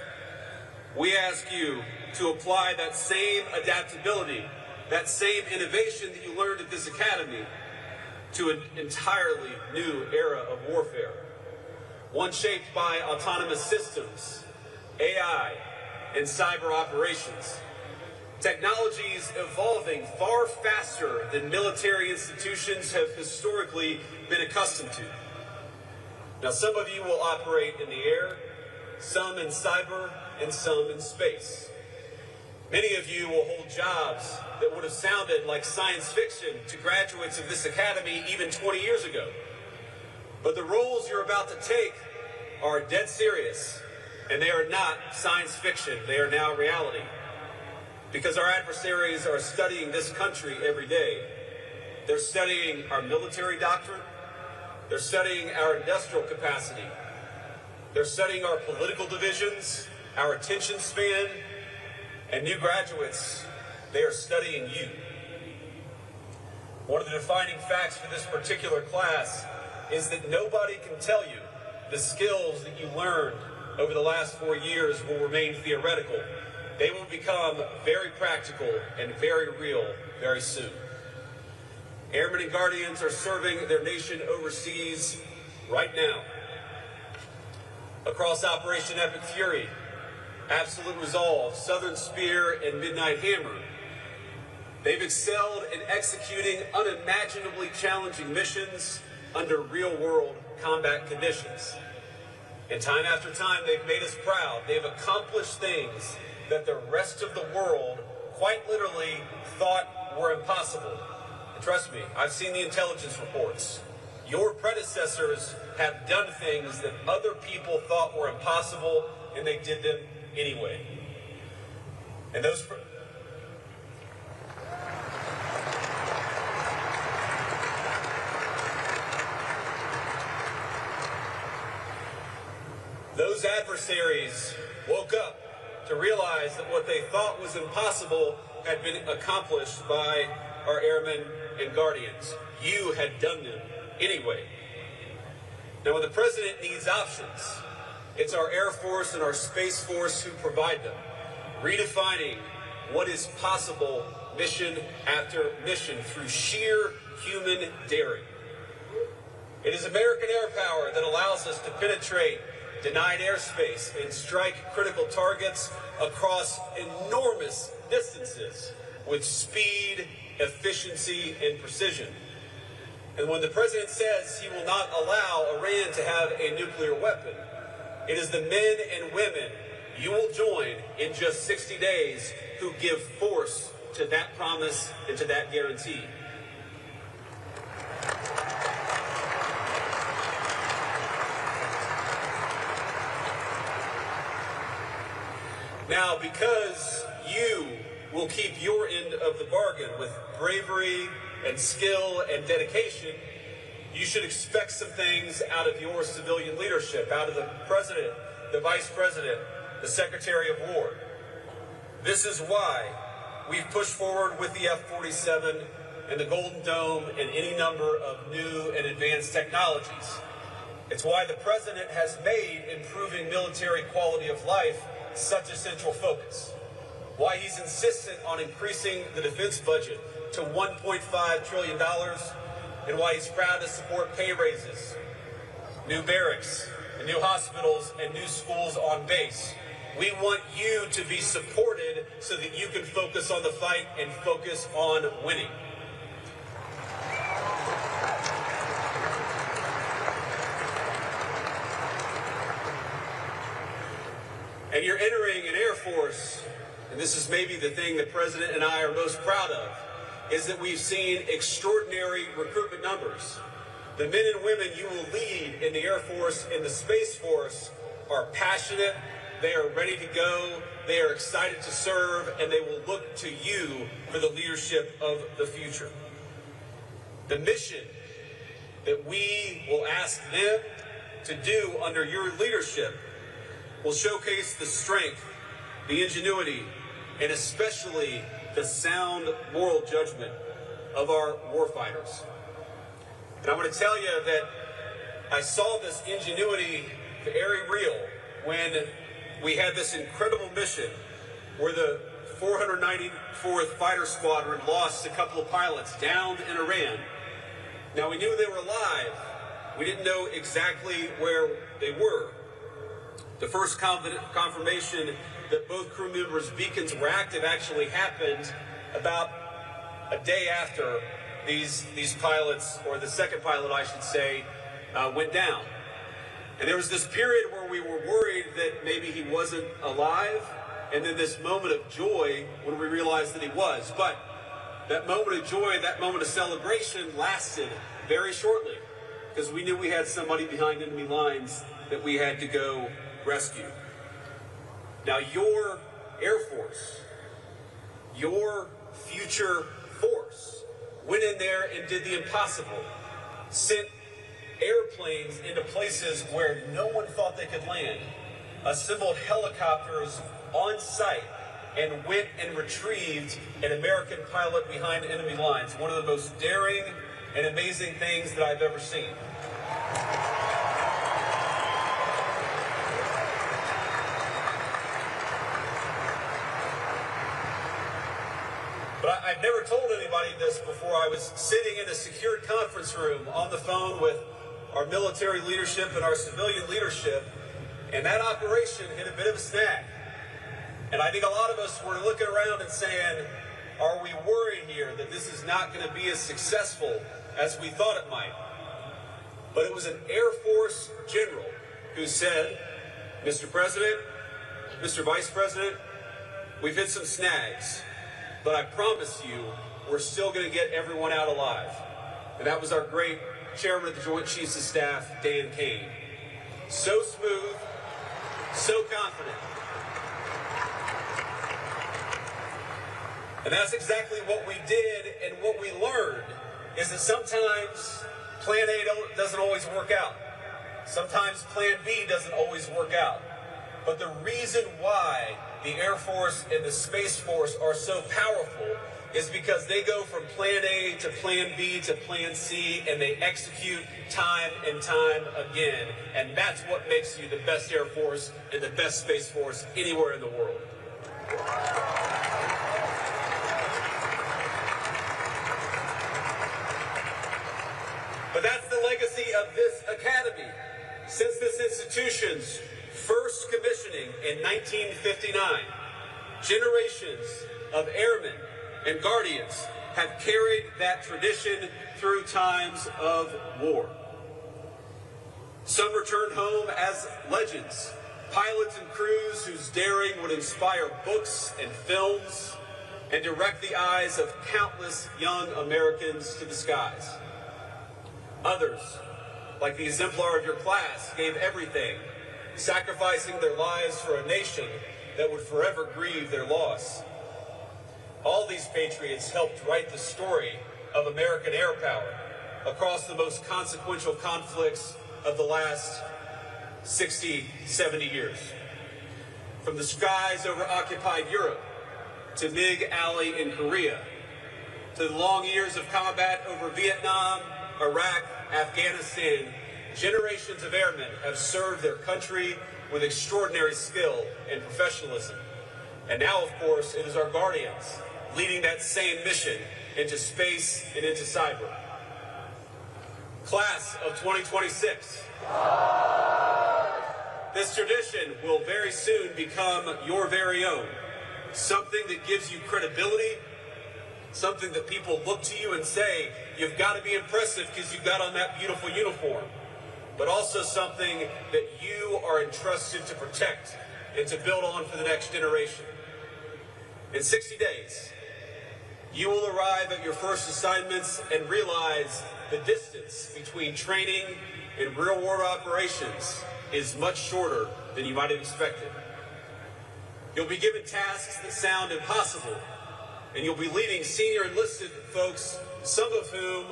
we ask you to apply that same adaptability, that same innovation that you learned at this academy to an entirely new era of warfare. One shaped by autonomous systems, AI, and cyber operations. Technologies evolving far faster than military institutions have historically been accustomed to. Now, some of you will operate in the air, some in cyber, and some in space. Many of you will hold jobs that would have sounded like science fiction to graduates of this academy even 20 years ago. But the roles you're about to take are dead serious, and they are not science fiction. They are now reality. Because our adversaries are studying this country every day. They're studying our military doctrine. They're studying our industrial capacity. They're studying our political divisions, our attention span, and new graduates, they are studying you. One of the defining facts for this particular class is that nobody can tell you the skills that you learned over the last 4 years will remain theoretical. They will become very practical and very real very soon. Airmen and Guardians are serving their nation overseas right now. Across Operation Epic Fury, Absolute Resolve, Southern Spear, and Midnight Hammer, they've excelled in executing unimaginably challenging missions under real-world combat conditions. And time after time, they've made us proud. They've accomplished things that the rest of the world quite literally thought were impossible. And trust me, I've seen the intelligence reports. Your predecessors have done things that other people thought were impossible, and they did them anyway. And those adversaries woke up to realize that what they thought was impossible had been accomplished by our airmen and guardians. You had done them anyway. Now, when the president needs options, it's our Air Force and our Space Force who provide them, redefining what is possible mission after mission through sheer human daring. It is American air power that allows us to penetrate denied airspace and strike critical targets across enormous distances with speed, efficiency, and precision. And when the president says he will not allow Iran to have a nuclear weapon, it is the men and women you will join in just 60 days who give force to that promise and to that guarantee. Now, because you will keep your end of the bargain with bravery and skill and dedication, you should expect some things out of your civilian leadership, out of the president, the vice president, the secretary of war. This is why we've pushed forward with the F-47 and the Golden Dome and any number of new and advanced technologies. It's why the president has made improving military quality of life such a central focus. Why he's insistent on increasing the defense budget to $1.5 trillion, and why he's proud to support pay raises, new barracks, and new hospitals, and new schools on base. We want you to be supported so that you can focus on the fight and focus on winning. And you're entering an Air Force, and this is maybe the thing the President and I are most proud of, is that we've seen extraordinary recruitment numbers. The men and women you will lead in the Air Force, in the Space Force, are passionate, they are ready to go, they are excited to serve, and they will look to you for the leadership of the future. The mission that we will ask them to do under your leadership will showcase the strength, the ingenuity, and especially the sound moral judgment of our warfighters. And I want to tell you that I saw this ingenuity very real when we had this incredible mission where the 494th Fighter Squadron lost a couple of pilots downed in Iran. Now, we knew they were alive. We didn't know exactly where they were. The first confirmation that both crew members' beacons were active actually happened about a day after these pilots, or the second pilot, I should say, went down. And there was this period where we were worried that maybe he wasn't alive, and then this moment of joy when we realized that he was. But that moment of joy, that moment of celebration lasted very shortly, because we knew we had somebody behind enemy lines that we had to go rescue. Now, your Air Force, your future force, went in there and did the impossible, sent airplanes into places where no one thought they could land, assembled helicopters on site, and went and retrieved an American pilot behind enemy lines. One of the most daring and amazing things that I've ever seen. But I've never told anybody this before. I was sitting in a secured conference room on the phone with our military leadership and our civilian leadership, and that operation hit a bit of a snag. And I think a lot of us were looking around and saying, are we worried here that this is not going to be as successful as we thought it might? But it was an Air Force general who said, Mr. President, Mr. Vice President, we've hit some snags, but I promise you, we're still going to get everyone out alive. And that was our great Chairman of the Joint Chiefs of Staff, Dan Kane. So smooth, so confident. And that's exactly what we did, and what we learned is that sometimes Plan A doesn't always work out. Sometimes Plan B doesn't always work out. But the reason why the Air Force and the Space Force are so powerful is because they go from Plan A to Plan B to Plan C, and they execute time and time again. And that's what makes you the best Air Force and the best Space Force anywhere in the world. But that's the legacy of this academy. Since this institution's first commissioning in 1959, generations of airmen and guardians have carried that tradition through times of war. Some returned home as legends, pilots and crews whose daring would inspire books and films and direct the eyes of countless young Americans to the skies. Others, like the exemplar of your class, gave everything, sacrificing their lives for a nation that would forever grieve their loss. All these patriots helped write the story of American air power across the most consequential conflicts of the last 60, 70 years. From the skies over occupied Europe, to MiG Alley in Korea, to the long years of combat over Vietnam, Iraq, Afghanistan, generations of airmen have served their country with extraordinary skill and professionalism. And now, of course, it is our guardians leading that same mission into space and into cyber. Class of 2026. This tradition will very soon become your very own. Something that gives you credibility, something that people look to you and say, you've got to be impressive because you've got on that beautiful uniform. But also something that you are entrusted to protect and to build on for the next generation. In 60 days, you will arrive at your first assignments and realize the distance between training and real-world operations is much shorter than you might have expected. You'll be given tasks that sound impossible, and you'll be leading senior enlisted folks, some of whom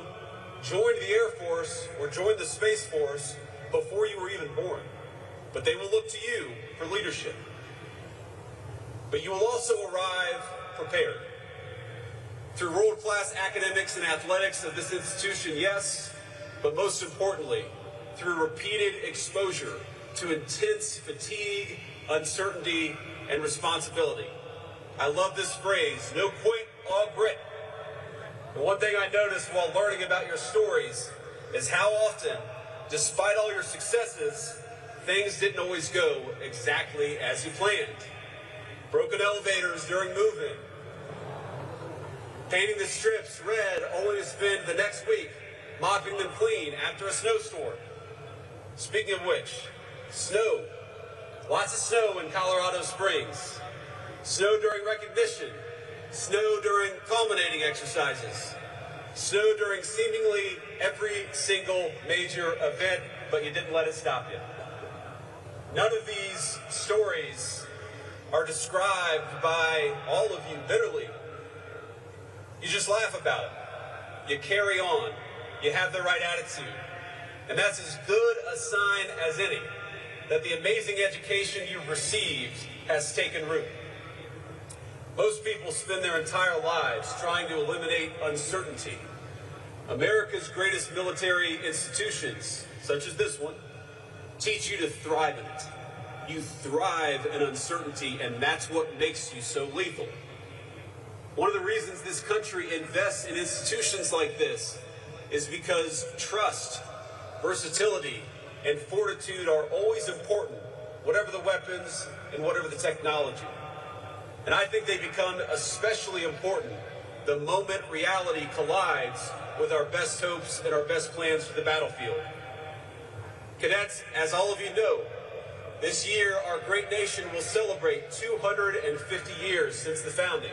joined the Air Force or joined the Space Force before you were even born. But they will look to you for leadership. But you will also arrive prepared. Through world-class academics and athletics of this institution, yes, but most importantly, through repeated exposure to intense fatigue, uncertainty, and responsibility. I love this phrase, no quit, all grit. And one thing I noticed while learning about your stories is how often, despite all your successes, things didn't always go exactly as you planned. Broken elevators during move-in, painting the strips red only to spend the next week mopping them clean after a snowstorm. Speaking of which, snow. Lots of snow in Colorado Springs. Snow during recognition. Snow during culminating exercises. Snow during seemingly every single major event, but you didn't let it stop you. None of these stories are described by all of you bitterly. You just laugh about it. You carry on. You have the right attitude. And that's as good a sign as any that the amazing education you've received has taken root. Most people spend their entire lives trying to eliminate uncertainty. America's greatest military institutions, such as this one, teach you to thrive in it. You thrive in uncertainty, and that's what makes you so lethal. One of the reasons this country invests in institutions like this is because trust, versatility, and fortitude are always important, whatever the weapons and whatever the technology. And I think they become especially important the moment reality collides with our best hopes and our best plans for the battlefield. Cadets, as all of you know, this year our great nation will celebrate 250 years since the founding.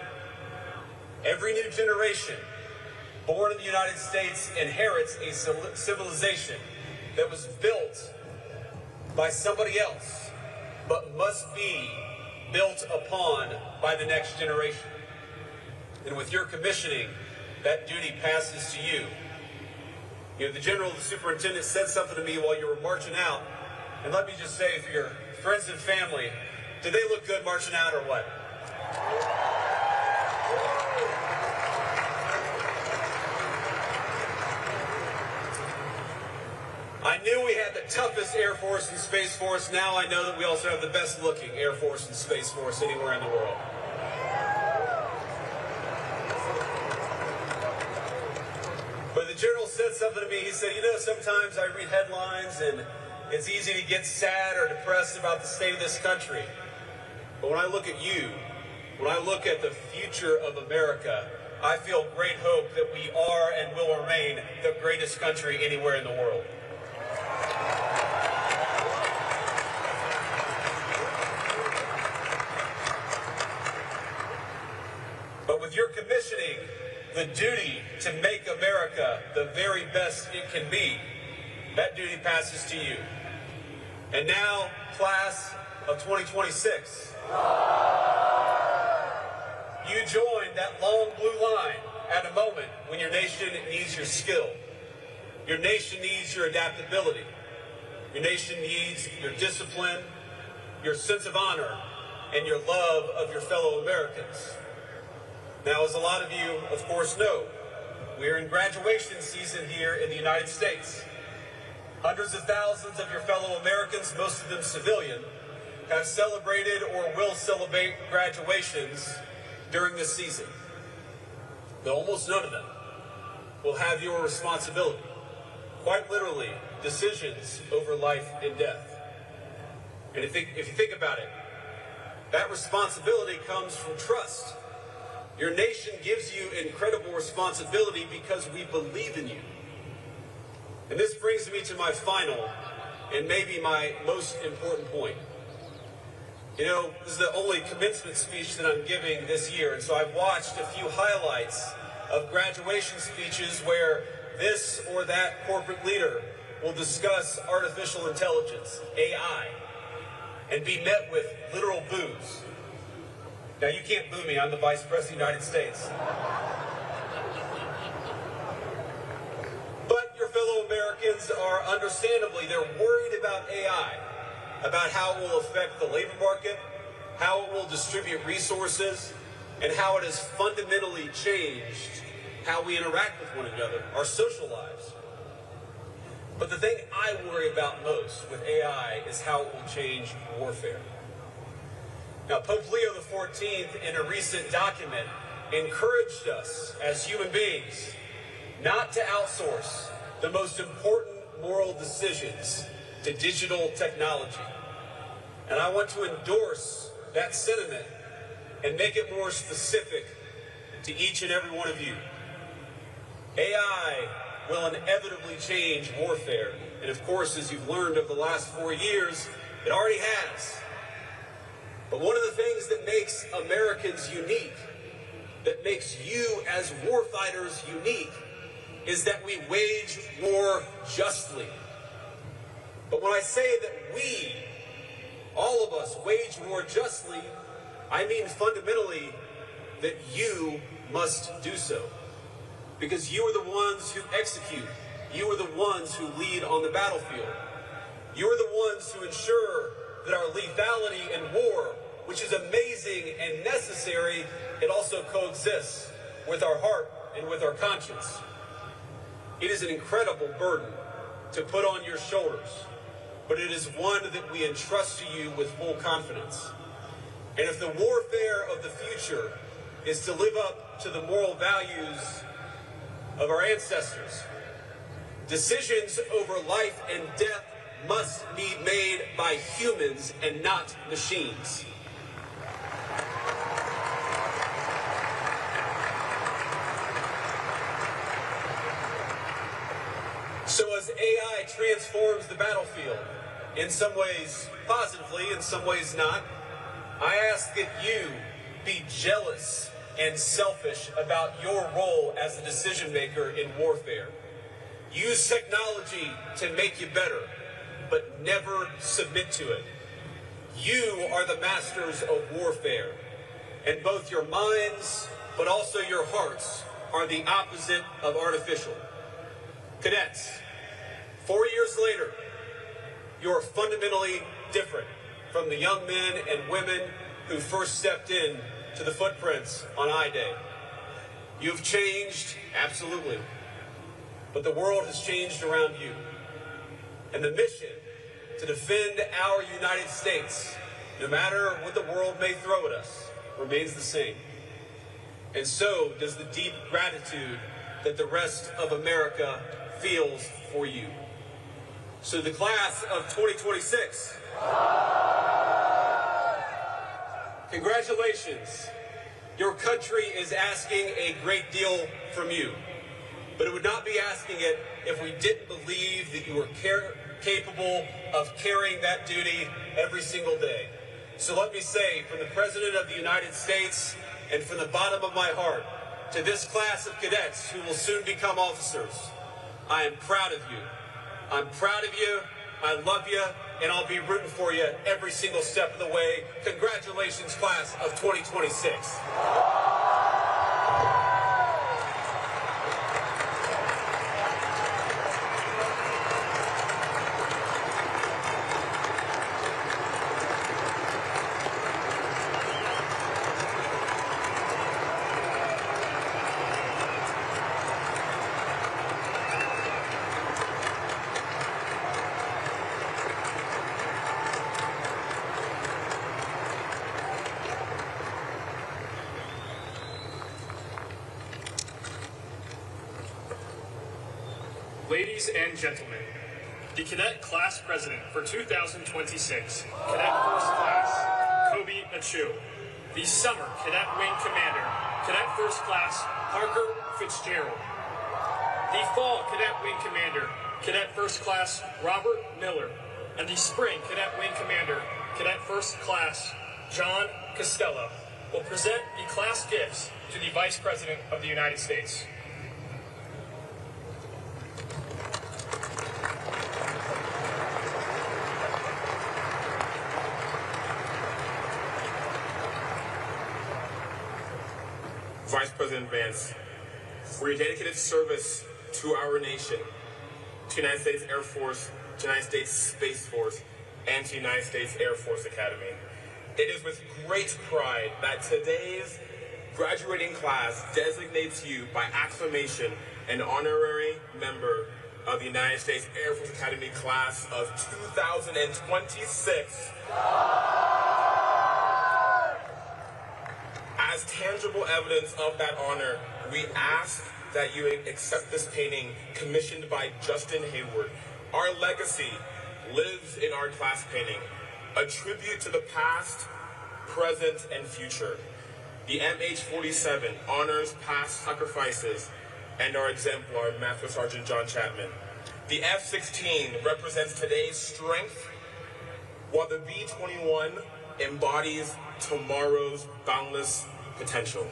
Every new generation born in the United States inherits a civilization that was built by somebody else, but must be built upon by the next generation. And with your commissioning, that duty passes to you. You know, the general, the superintendent said something to me while you were marching out, and let me just say, for your friends and family, did they look good marching out or what? I knew we had the toughest Air Force and Space Force. Now I know that we also have the best looking Air Force and Space Force anywhere in the world. But the general said something to me. He said, you know, sometimes I read headlines and it's easy to get sad or depressed about the state of this country. But when I look at you, when I look at the future of America, I feel great hope that we are and will remain the greatest country anywhere in the world. But with your commissioning, the duty to make America the very best it can be, that duty passes to you. And now, class of 2026, you join that long blue line at a moment when your nation needs your skill. Your nation needs your adaptability. Your nation needs your discipline, your sense of honor, and your love of your fellow Americans. Now, as a lot of you, of course, know, we are in graduation season here in the United States. Hundreds of thousands of your fellow Americans, most of them civilian, have celebrated or will celebrate graduations during this season. But almost none of them will have your responsibility. Quite literally, decisions over life and death. And if you think about it, that responsibility comes from trust. Your nation gives you incredible responsibility because we believe in you. And this brings me to my final and maybe my most important point. You know, this is the only commencement speech that I'm giving this year, and so I've watched a few highlights of graduation speeches where this or that corporate leader will discuss artificial intelligence, AI, and be met with literal boos. Now, you can't boo me. I'm the Vice President of the United States. But your fellow Americans are understandably, they're worried about AI, about how it will affect the labor market, how it will distribute resources, and how it has fundamentally changed how we interact with one another, our social lives. But the thing I worry about most with AI is how it will change warfare. Now, Pope Leo XIV, in a recent document, encouraged us as human beings not to outsource the most important moral decisions to digital technology. And I want to endorse that sentiment and make it more specific to each and every one of you. AI will inevitably change warfare. And of course, as you've learned over the last 4 years, it already has. But one of the things that makes Americans unique, that makes you as warfighters unique, is that we wage war justly. But when I say that we, all of us, wage war justly, I mean fundamentally that you must do so. Because you are the ones who execute. You are the ones who lead on the battlefield. You are the ones who ensure that our lethality in war, which is amazing and necessary, it also coexists with our heart and with our conscience. It is an incredible burden to put on your shoulders, but it is one that we entrust to you with full confidence. And if the warfare of the future is to live up to the moral values of our ancestors, decisions over life and death must be made by humans and not machines. So as AI transforms the battlefield, in some ways positively, in some ways not, I ask that you be jealous and selfish about your role as a decision maker in warfare. Use technology to make you better, but never submit to it. You are the masters of warfare, and both your minds, but also your hearts, are the opposite of artificial. Cadets, 4 years later, you are fundamentally different from the young men and women who first stepped in to the footprints on I-Day. You've changed, absolutely, but the world has changed around you. And the mission to defend our United States, no matter what the world may throw at us, remains the same. And so does the deep gratitude that the rest of America feels for you. So the class of 2026, congratulations. Your country is asking a great deal from you, but it would not be asking it if we didn't believe that you were capable of carrying that duty every single day. So let me say, from the President of the United States and from the bottom of my heart, to this class of cadets who will soon become officers, I am proud of you. I'm proud of you. I love you, and I'll be rooting for you every single step of the way. Congratulations, class of 2026. Ladies and gentlemen, the Cadet Class President for 2026, Cadet First Class, Kobe Achu. The Summer Cadet Wing Commander, Cadet First Class, Parker Fitzgerald. The Fall Cadet Wing Commander, Cadet First Class, Robert Miller. And the Spring Cadet Wing Commander, Cadet First Class, John Costello, will present the class gifts to the Vice President of the United States. Vice President Vance, for your dedicated service to our nation, to the United States Air Force, to the United States Space Force, and to the United States Air Force Academy. It is with great pride that today's graduating class designates you by acclamation an honorary member of the United States Air Force Academy class of 2026. As tangible evidence of that honor, we ask that you accept this painting commissioned by Justin Hayward. Our legacy lives in our class painting, a tribute to the past, present, and future. The MH-47 honors past sacrifices and our exemplar, Master Sergeant John Chapman. The F-16 represents today's strength, while the B-21 embodies tomorrow's boundless potential.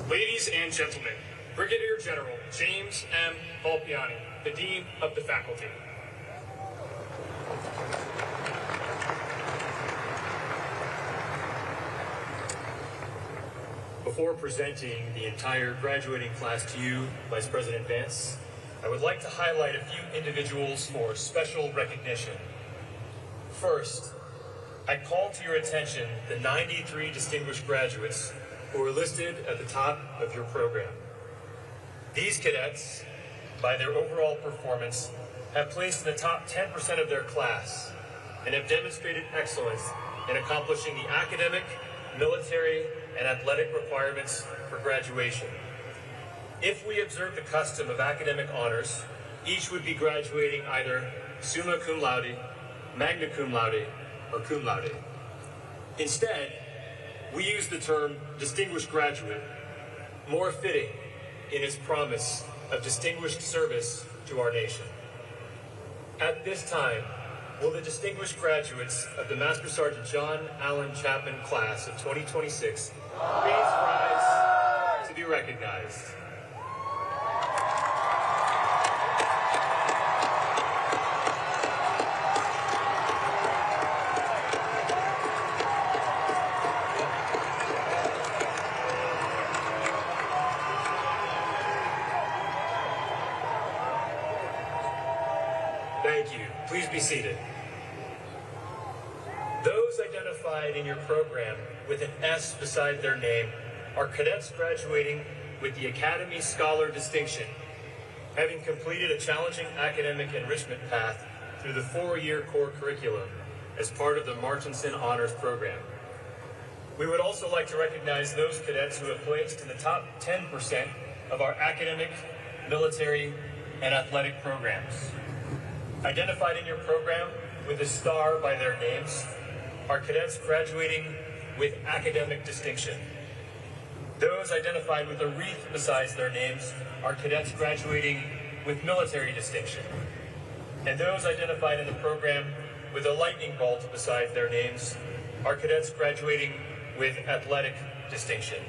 Ladies and gentlemen, Brigadier General James M. Volpiani, the Dean of the Faculty. Before presenting the entire graduating class to you, Vice President Vance, I would like to highlight a few individuals for special recognition. First, I call to your attention the 93 distinguished graduates who are listed at the top of your program. These cadets, by their overall performance, have placed in the top 10% of their class and have demonstrated excellence in accomplishing the academic, military, and athletic requirements for graduation. If we observe the custom of academic honors, each would be graduating either summa cum laude, magna cum laude, or cum laude. Instead, we use the term distinguished graduate, more fitting in its promise of distinguished service to our nation. At this time, will the distinguished graduates of the Master Sergeant John Allen Chapman class of 2026 please rise to be recognized? Thank you. Please be seated. Those identified in your program with an S beside their name are cadets graduating with the Academy Scholar Distinction, having completed a challenging academic enrichment path through the 4-year core curriculum as part of the Martinson Honors Program. We would also like to recognize those cadets who have placed in the top 10% of our academic, military, and athletic programs. Identified in your program with a star by their names are cadets graduating with academic distinction. Those identified with a wreath besides their names are cadets graduating with military distinction. And those identified in the program with a lightning bolt beside their names are cadets graduating with athletic distinction.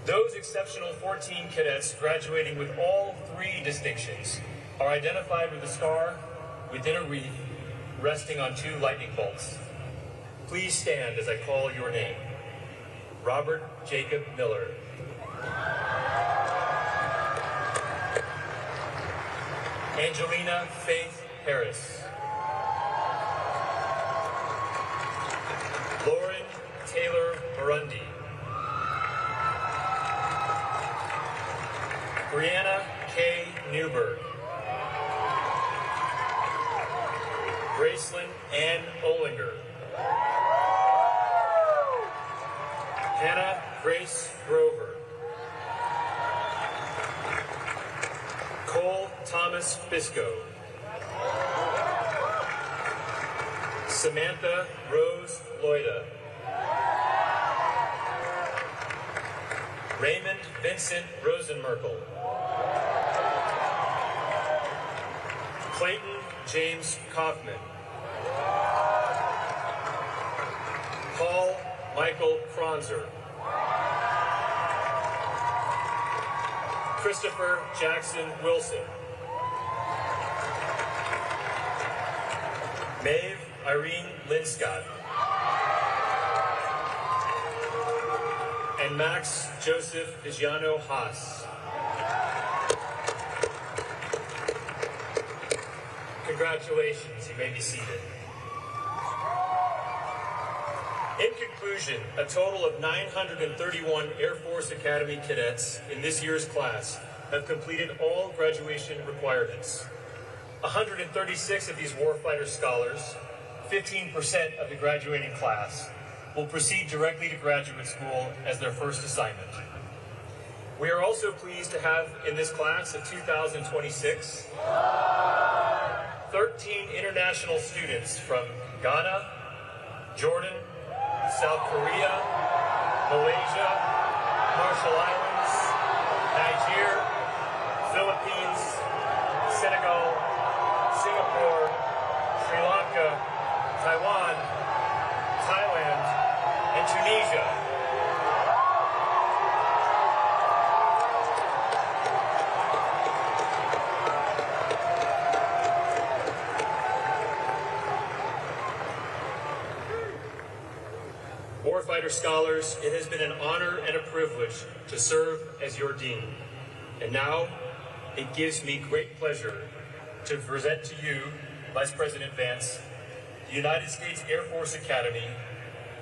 Those exceptional 14 cadets graduating with all 3 distinctions are identified with a star within a wreath resting on 2 lightning bolts. Please stand as I call your name. Robert Jacob Miller. Angelina Faith Harris. Lauren Taylor Burundi. Brianna K. Newberg. Gracelyn Ann Olinger. Hannah Grace Grover. Cole Thomas Bisco. Samantha Rose Loida. Raymond Vincent Rosenmerkel. Clayton James Kaufman. Paul Michael Kronzer. Christopher Jackson Wilson. Maeve Irene Linscott. And Max Joseph Vigiano Haas. Congratulations, you may be seated. In conclusion, a total of 931 Air Force Academy cadets in this year's class have completed all graduation requirements. 136 of these warfighter scholars, 15% of the graduating class, will proceed directly to graduate school as their first assignment. We are also pleased to have in this class of 2026, 13 international students from Ghana, Jordan, South Korea, Malaysia, Marshall Islands, Niger, Philippines, Senegal, Singapore, Sri Lanka, Taiwan, Thailand, and Tunisia. Warfighter scholars, it has been an honor and a privilege to serve as your dean. And now, it gives me great pleasure to present to you, Vice President Vance, the United States Air Force Academy,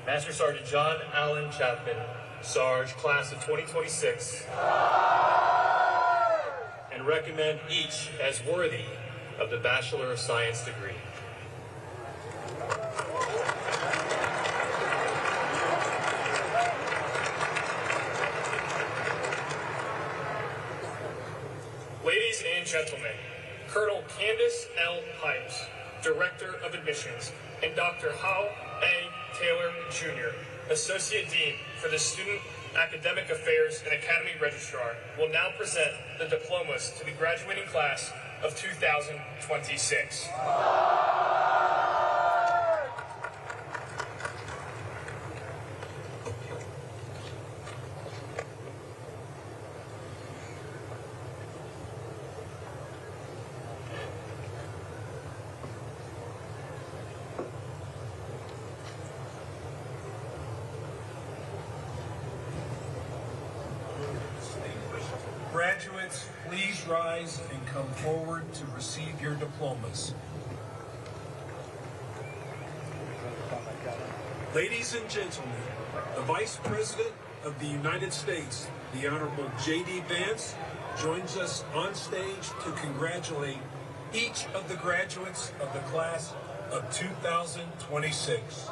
Master Sergeant John Allen Chapman, Sarge, Class of 2026, and recommend each as worthy of the Bachelor of Science degree. Ladies and gentlemen, Colonel Candace L. Pipes, Director of Admissions, and Dr. Hal A. Taylor, Jr., Associate Dean for the Student Academic Affairs and Academy Registrar, will now present the diplomas to the graduating class of 2026. Graduates, please rise and come forward to receive your diplomas. Ladies and gentlemen, the Vice President of the United States, the Honorable JD Vance, joins us on stage to congratulate each of the graduates of the class of 2026.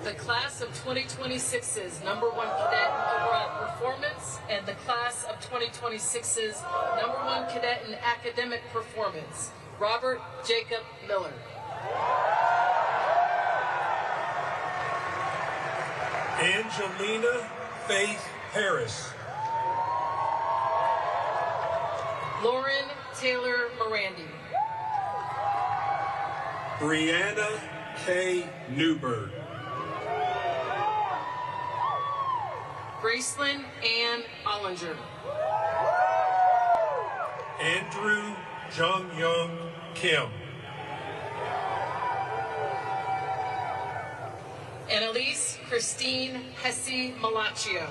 The class of 2026's #1 cadet in overall performance and the class of 2026's #1 cadet in academic performance, Robert Jacob Miller. Angelina Faith Harris. Lauren Taylor Morandi. Brianna K. Newberg. Gracelyn Ann Ollinger. Andrew Jung Young Kim. Annalise Christine Hesse Malaccio.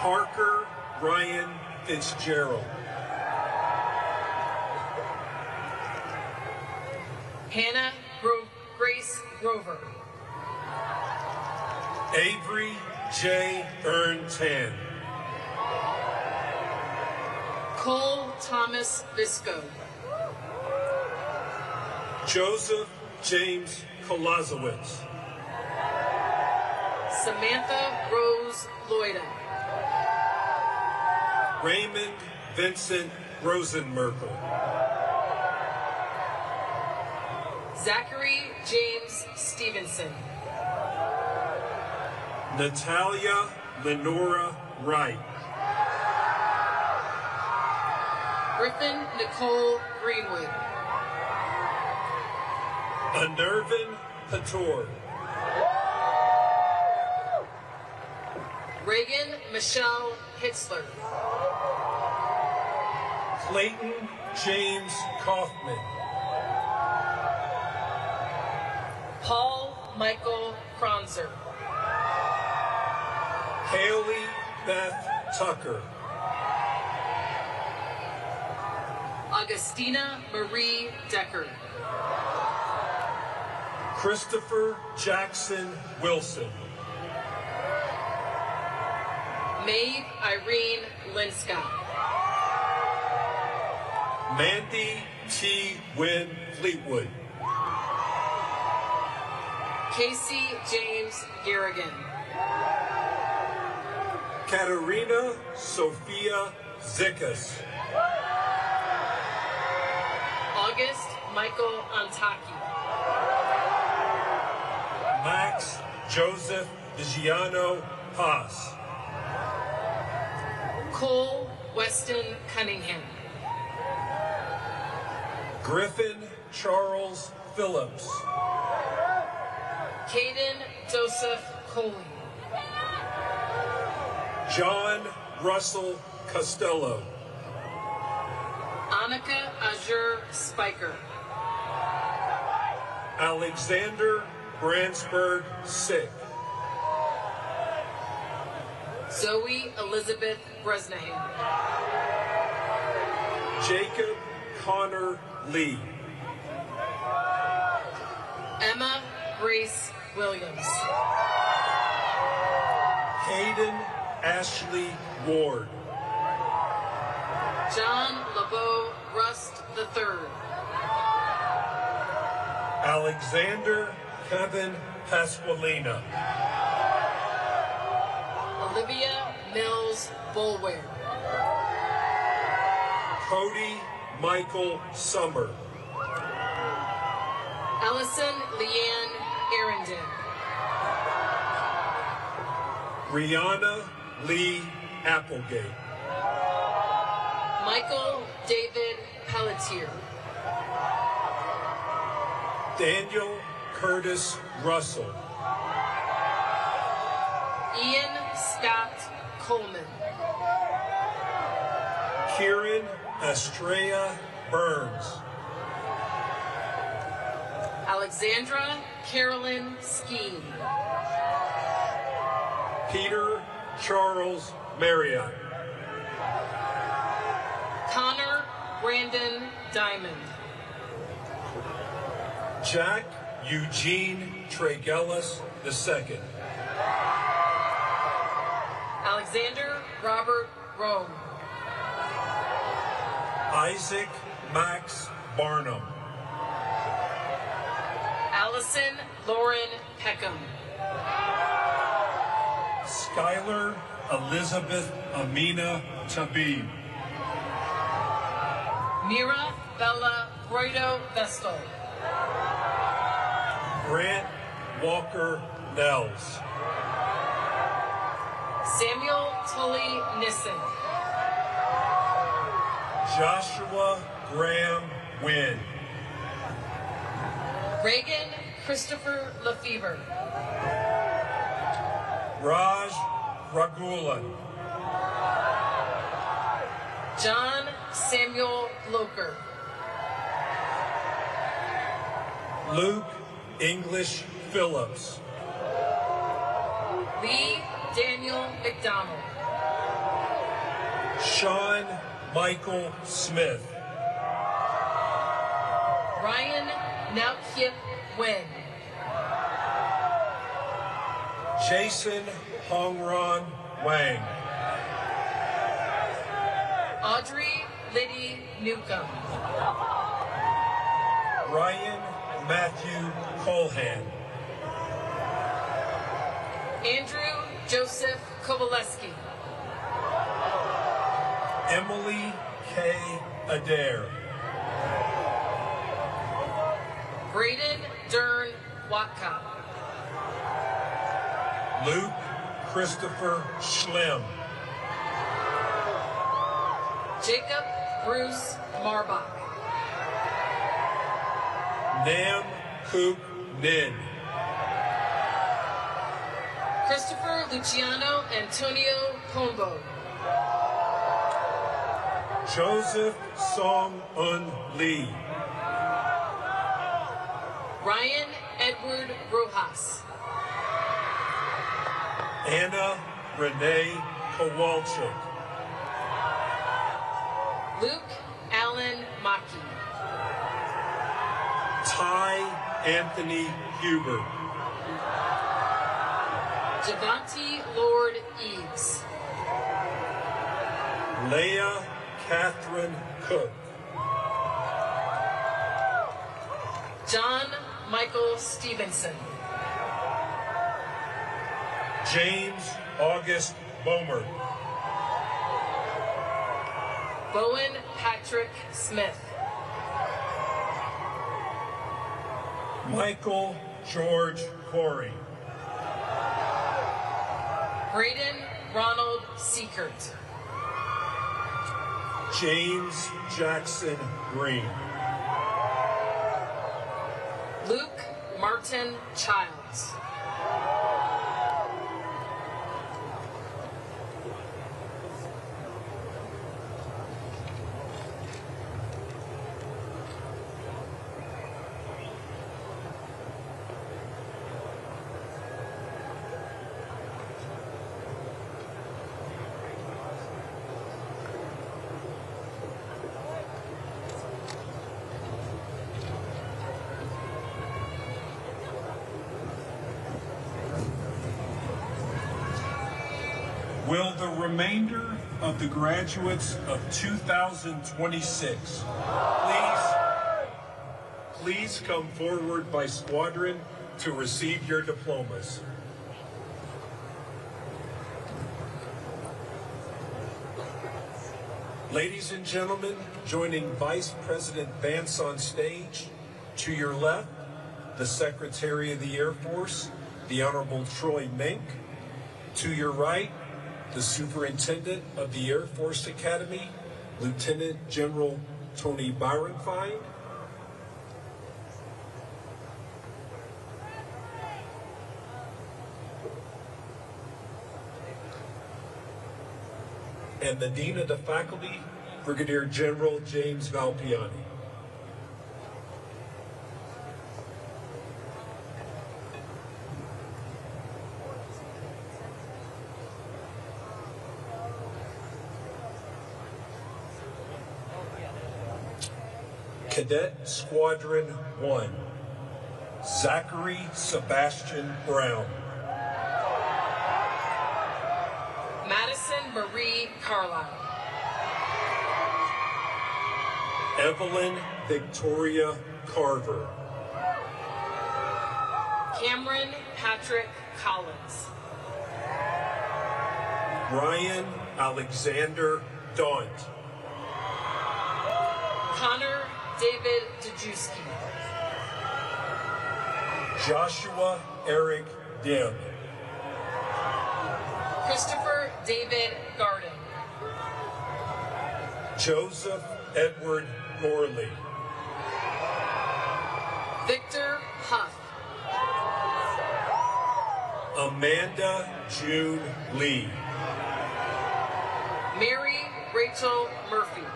Parker Ryan Fitzgerald. Hannah Grace Grover. Avery J. Ern-Tan. Cole Thomas Visco. Joseph James Kolazowitz. Samantha Rose Loida. Raymond Vincent Rosenmerkel. Zachary James Stevenson. Natalia Lenora Wright. Griffin Nicole Greenwood. Anirvan Pator. Reagan Michelle Hitzler. Clayton James Kaufman. Paul Michael Kronzer. Haley Beth Tucker. Augustina Marie Decker. Christopher Jackson Wilson. Maeve Irene Linscott. Mandy T. Wynn Fleetwood. Casey James Garrigan. Katerina Sophia Zickas. August Michael Antaki. Max Joseph Vigiano Haas. Cole Weston Cunningham. Griffin Charles Phillips. Caden Joseph Coley. John Russell Costello. Annika Azure Spiker. Alexander Brandsburg Sick. Zoe Elizabeth Bresnahan. Jacob Connor Lee. Emma Grace Williams. Hayden Ashley Ward. John LeBeau Rust III. Alexander Kevin Pasqualina. Olivia Mills Bulware. Cody Michael Summer. Allison Leanne Arendon. Brianna Lee Applegate. Michael David Pelletier. Daniel Curtis Russell. Ian Scott Coleman. Kieran Estrella Burns. Alexandra Carolyn Skeen. Peter Charles Marriott. Connor Brandon Diamond. Jack Eugene Tregellis II. Alexander Robert Rome. Isaac Max Barnum. Allison Lauren Peckham. Skylar Elizabeth Amina Tabib. Mira Bella Broido Vestal. Grant Walker Nels. Samuel Tully Nissen. Joshua Graham Wynn. Reagan Christopher Lefevre. Raj Ragulan. John Samuel Loker. Luke English Phillips. Lee Daniel McDonald. Sean Michael Smith. Ryan Naukyip Wen. Jason Hongron Wang. Audrey Liddy Newcomb. Ryan Matthew Colhan. Andrew Joseph Kowaleski. Emily K. Adair. Braden Dern Watkop. Luke Christopher Schlimm. Jacob Bruce Marbach. Nam Kook Nin. Christopher Luciano Antonio Pombo. Joseph Song Un Lee. Ryan Edward Rojas. Anna Renee Kowalczyk. Luke Allen Maki. Ty Anthony Huber. Javante Lord Eves. Leah Catherine Cook. John Michael Stevenson. James August Bomer. Bowen Patrick Smith. Michael George Corey. Braden Ronald Seekert. James Jackson Green. Luke Martin Childs. Will the remainder of the graduates of 2026 please come forward by squadron to receive your diplomas? Ladies and gentlemen, joining Vice President Vance on stage, to your left, the Secretary of the Air Force, the Honorable Troy Mink. To your right, the Superintendent of the Air Force Academy, Lieutenant General Tony Byronfine. And the Dean of the Faculty, Brigadier General James Valpiani. Cadet Squadron 1, Zachary Sebastian Brown. Madison Marie Carlisle. Evelyn Victoria Carver. Cameron Patrick Collins. Ryan Alexander Daunt. Connor David Dejewski. Joshua Eric Dim. Christopher David Garden. Joseph Edward Gorley. Victor Huff. Amanda June Lee. Mary Rachel Murphy.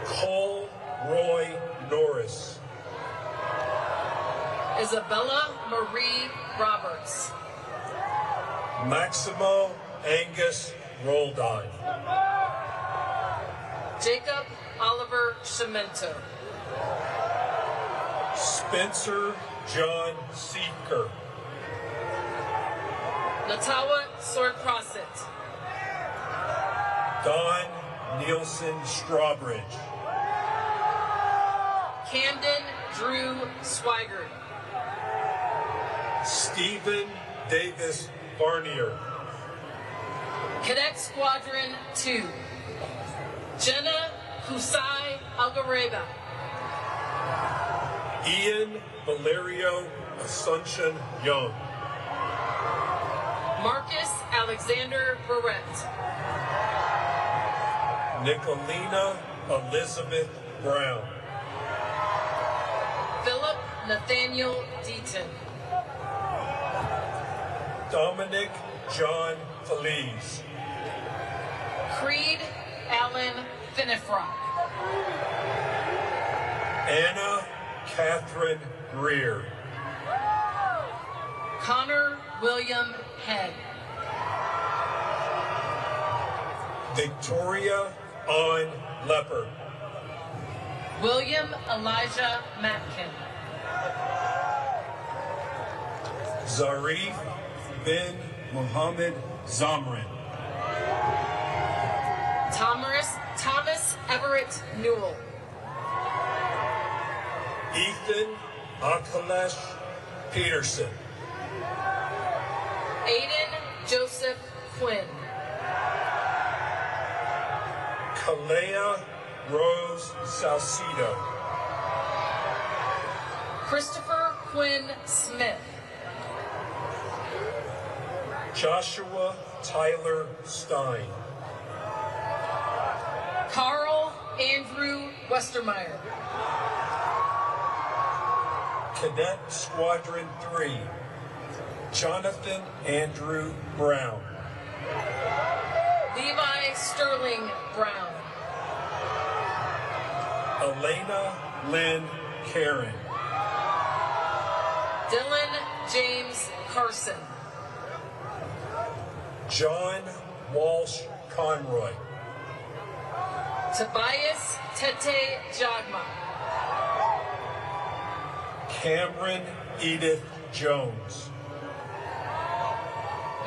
Cole Roy Norris. Isabella Marie Roberts. Maximo Angus Roldan. Jacob Oliver Cimento. Spencer John Seeker. Natawa Sword Prosit. Don Nielsen Strawbridge. Camden Drew Swigert. Stephen Davis Barnier. Cadet Squadron 2. Jenna Kusai Algareba. Ian Valerio Asuncion Young. Marcus Alexander Barrett. Nicolina Elizabeth Brown. Philip Nathaniel Deaton. Dominic John Feliz. Creed Allen Finnefrock. Anna Catherine Greer. Connor William Head. Victoria Ann Leopard. William Elijah Matkin. Zarif bin Muhammad Zamrin. Thomas Everett Newell. Ethan Akalesh Peterson. Aiden Joseph Quinn. Kalea Rose Salcido. Christopher Quinn Smith. Joshua Tyler Stein. Carl Andrew Westermeyer. Cadet Squadron 3. Jonathan Andrew Brown. Levi Sterling Brown. Elena Lynn Karen. Dylan James Carson. John Walsh Conroy. Tobias Tete Jagma. Cameron Edith Jones.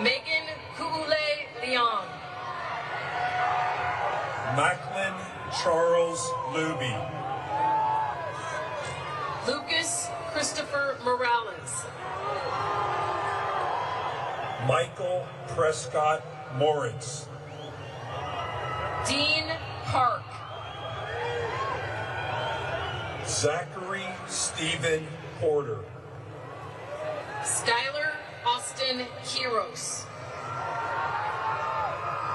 Megan Kuule Leon. Macklin Charles Luby. Lucas Christopher Morales. Michael Prescott Moritz. Dean Park. Zachary Stephen Porter. Skylar Austin Kiros.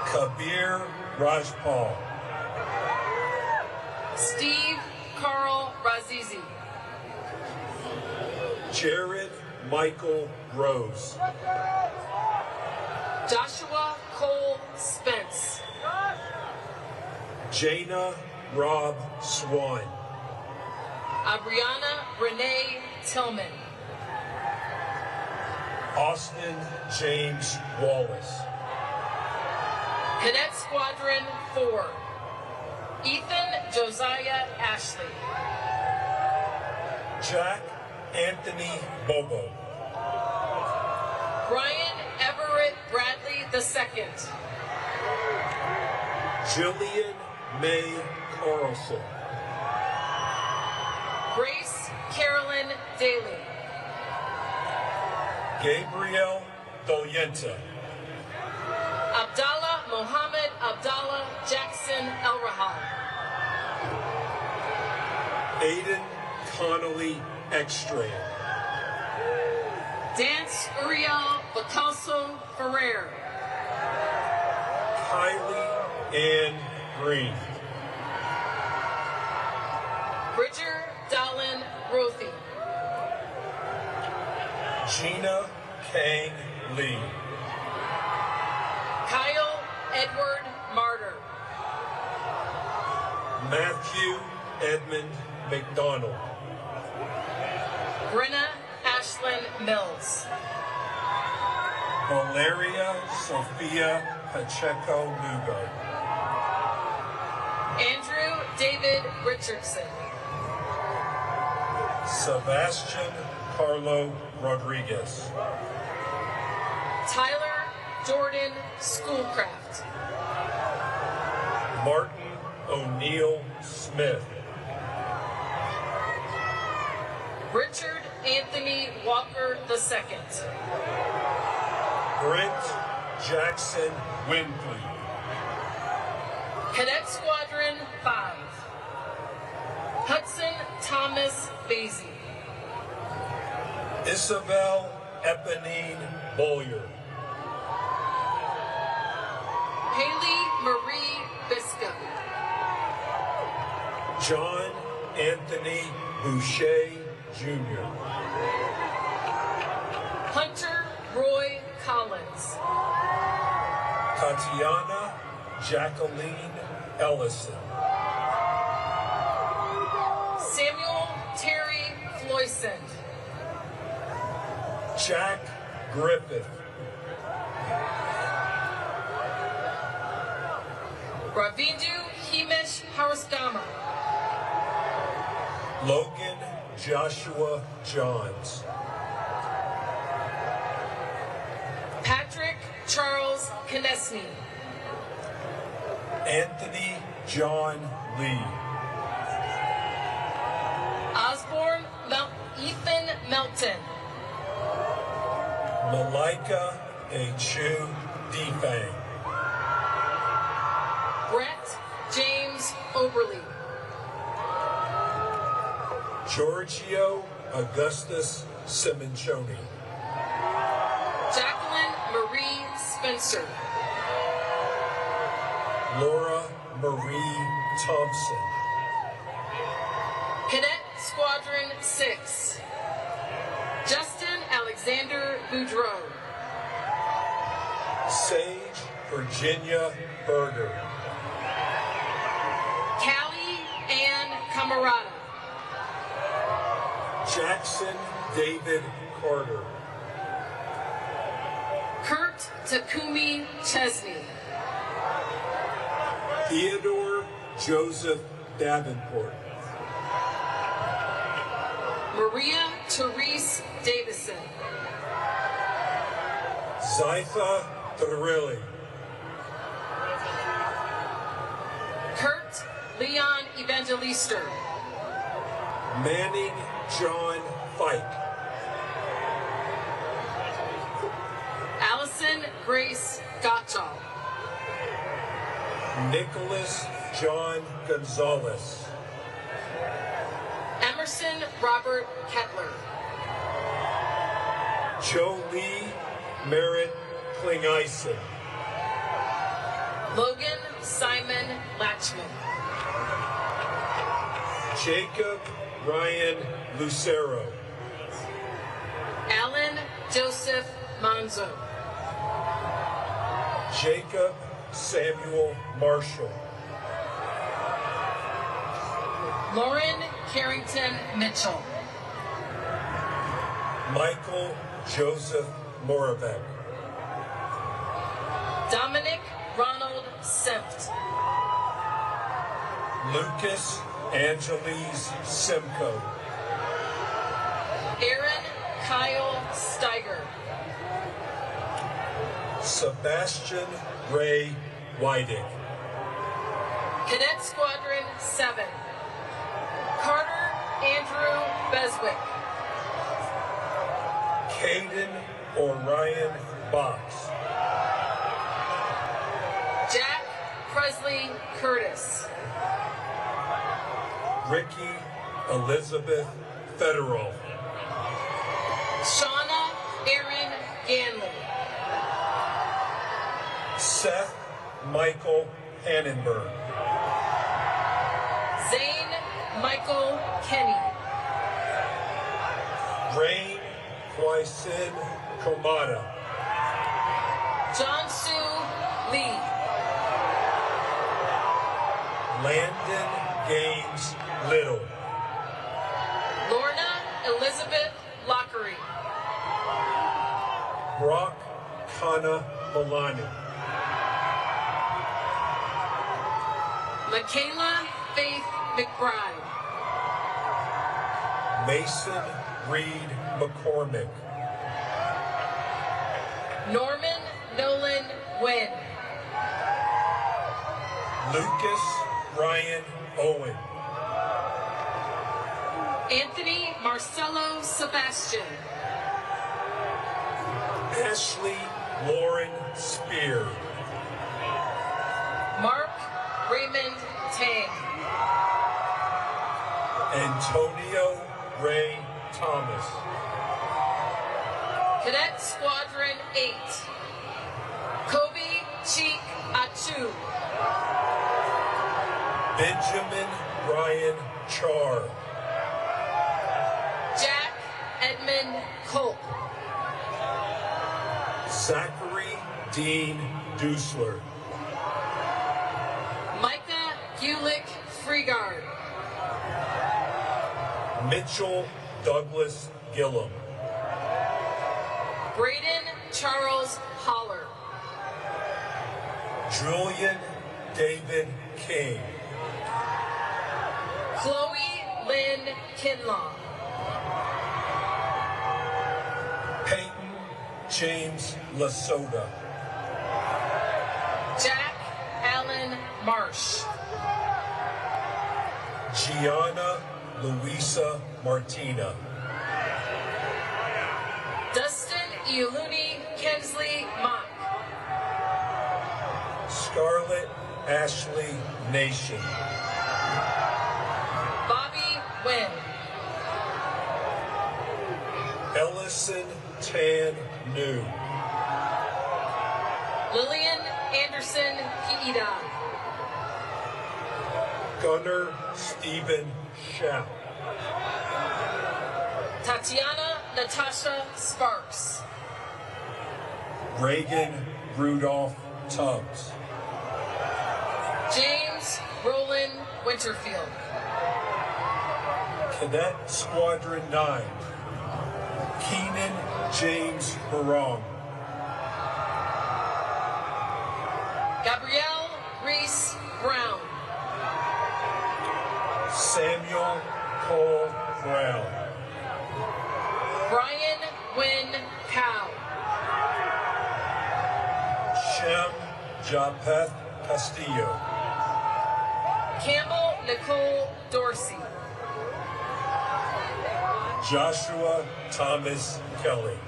Kabir Rajpal. Steve Carl Razizi. Jared Michael Rose. Joshua Cole Spence. Jana Rob Swan. Abriana Renee Tillman. Austin James Wallace. Cadet Squadron 4. Ethan Josiah Ashley. Jack Anthony Bobo. Brian Everett Bradley II. Jillian May Carlson. Grace Carolyn Daly. Gabriel Doyenta. Abdallah Mohammed Abdallah Jackson El Rahal. Aiden Connolly Ekstrand. Dance Uriel Bacalso Ferrer. Kylie Ann Green. Bridger Dallin Rothy. Gina Kang Lee. Kyle Edward Martyr. Matthew Edmund McDonald. Brenna Ashlyn Mills. Valeria Sophia Pacheco Lugo. Andrew David Richardson. Sebastian Carlo Rodriguez. Tyler Jordan Schoolcraft. Martin O'Neill Smith. Richard Anthony Walker II. Brent Jackson Winfrey. Cadet Squadron 5. Hudson Thomas Basie. Isabel Eponine Bollier. Haley Marie Biscup. John Anthony Boucher Jr. Hunter Roy Collins. Tatiana Jacqueline Ellison. Samuel Terry Floysand. Jack Griffith. Ravindu Himesh Haraskama. Logan Joshua Johns. Patrick Charles Konechny. Anthony John Lee. Osborne Ethan Melton. Malika Achu Defang. Brett James Oberly. Giorgio Augustus Simoncioni. Jacqueline Marie Spencer. Laura Marie Thompson. Cadet Squadron 6. Justin Alexander Boudreau. Sage Virginia Berger. Callie Ann Camarada. Jackson David Carter. Kurt Takumi Chesney. Theodore Joseph Davenport. Maria Therese Davison. Zytha Thrilly. Kurt Leon Evangelister. Manning John Fike. Allison Grace Gottschall. Nicholas John Gonzalez. Emerson Robert Kettler. Jolie Merritt Klingeisen. Logan Simon Latchman. Jacob Ryan Lucero. Alan Joseph Manzo. Jacob Samuel Marshall. Lauren Carrington Mitchell. Michael Joseph Moravec. Dominic Ronald Sempt. Lucas Angeles Simcoe. Aaron Kyle Steiger. Sebastian Ray Whiting. Cadet Squadron 7. Carter Andrew Beswick. Caden Orion Box. Jack Presley Curtis. Ricky Elizabeth Federal. Shauna Aaron Ganley. Seth Michael Hannenberg. Zane Michael Kenny. Rain Kwaisin Komada. John Sue Lee. Landon Gaines Little. Lorna Elizabeth Lockery. Brock Kana Malani. Michaela Faith McBride. Mason Reed McCormick. Norman Nolan Wynn. Lucas Ryan Owen. Anthony Marcelo Sebastian. Ashley Lauren Spear. Mark Raymond Tang. Antonio Ray Thomas. Cadet Squadron 8. Kobe Cheek Achu. Benjamin Ryan Char. Jack Edmund Culp. Zachary Dean Dusler. Micah Gulick Freegard. Mitchell Douglas Gillum. Braden Charles Holler. Julian David King. Chloe Lynn Kinlaw. Peyton James Lasota. Jack Allen Marsh. Gianna Luisa Martina. Dustin Iuluni Kensley Mock. Scarlett Ashley Nation. Bobby Wynn. Ellison Tan New. Lillian Anderson Kiida. Gunnar Stephen Schapp. Tatiana Natasha Sparks. Reagan Rudolph Tubbs. James Roland Winterfield. Cadet Squadron 9. Keenan James Barong. Gabrielle Reese Brown. Samuel Cole Brown. Brian Wynn Cow. Shem Japeth Castillo. Campbell Nicole Dorsey. Joshua Thomas Kelly.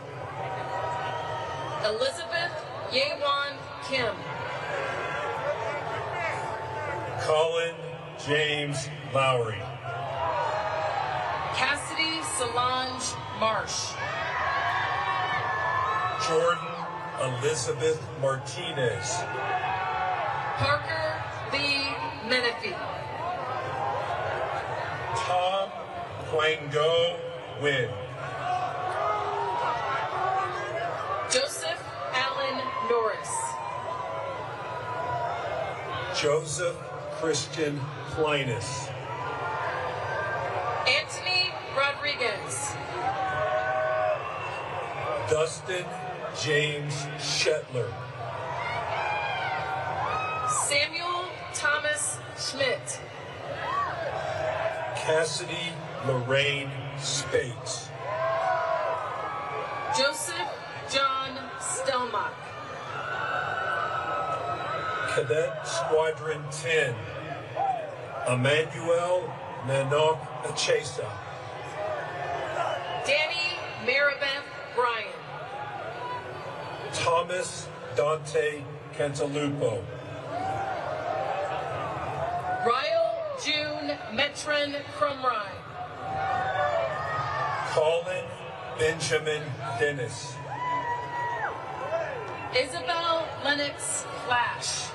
Elizabeth Yewan Kim. Colin James Lowry. Cassidy Solange Marsh. Jordan Elizabeth Martinez. Parker Lee Menifee. Tom Quango Wynn. Joseph Allen Norris. Joseph Christian Plinus. Anthony Rodriguez. Dustin James Shetler. Samuel Thomas Schmidt. Cassidy Lorraine Spates. Joseph John Stelmach. Cadet Squadron 10. Emmanuel Nanok Achesa. Danny Maribeth Bryan. Thomas Dante Cantalupo. Ryle June Metron Crumrine. Colin Benjamin Dennis. Isabel Lennox Flash.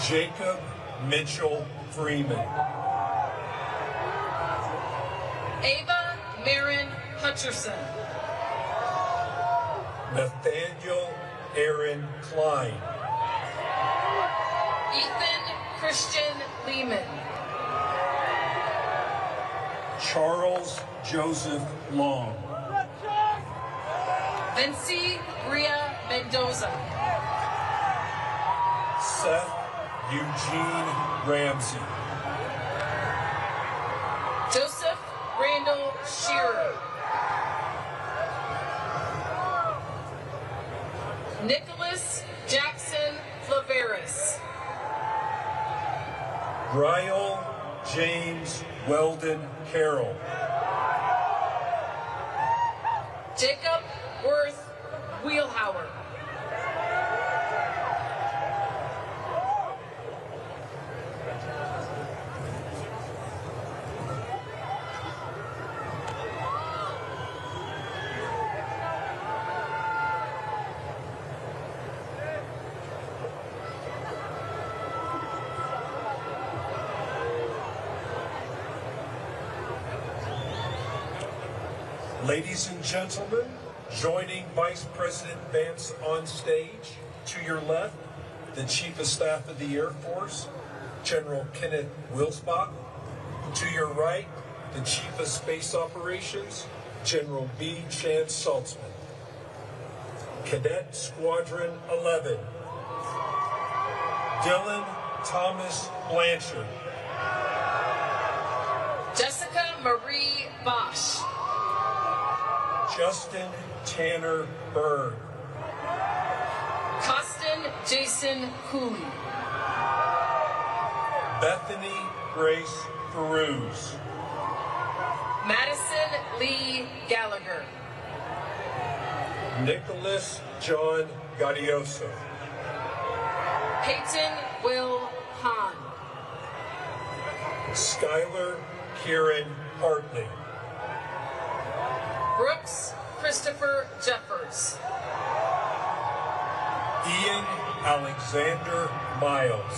Jacob Mitchell Freeman. Ava Marin Hutcherson. Nathaniel Aaron Klein. Ethan Christian Lehman. Charles Joseph Long. Vinci Bria Mendoza. Seth Eugene Ramsey. Joseph Randall Shearer. Nicholas Jackson Flaveris. Ryle James Weldon Carroll. Jacob Worth Wheelhauer. Ladies and gentlemen, joining Vice President Vance on stage, to your left, the Chief of Staff of the Air Force, General Kenneth Wilsbach. To your right, the Chief of Space Operations, General B. Chan Saltzman. Cadet Squadron 11, Dylan Thomas Blanchard. Jessica Marie Bosch. Justin Tanner Byrne. Costin Jason Cooley. Bethany Grace Peruse. Madison Lee Gallagher. Nicholas John Gaudioso. Peyton Will Hahn. Skylar Kieran Hartley. Brooks Christopher Jeffers. Ian Alexander Miles.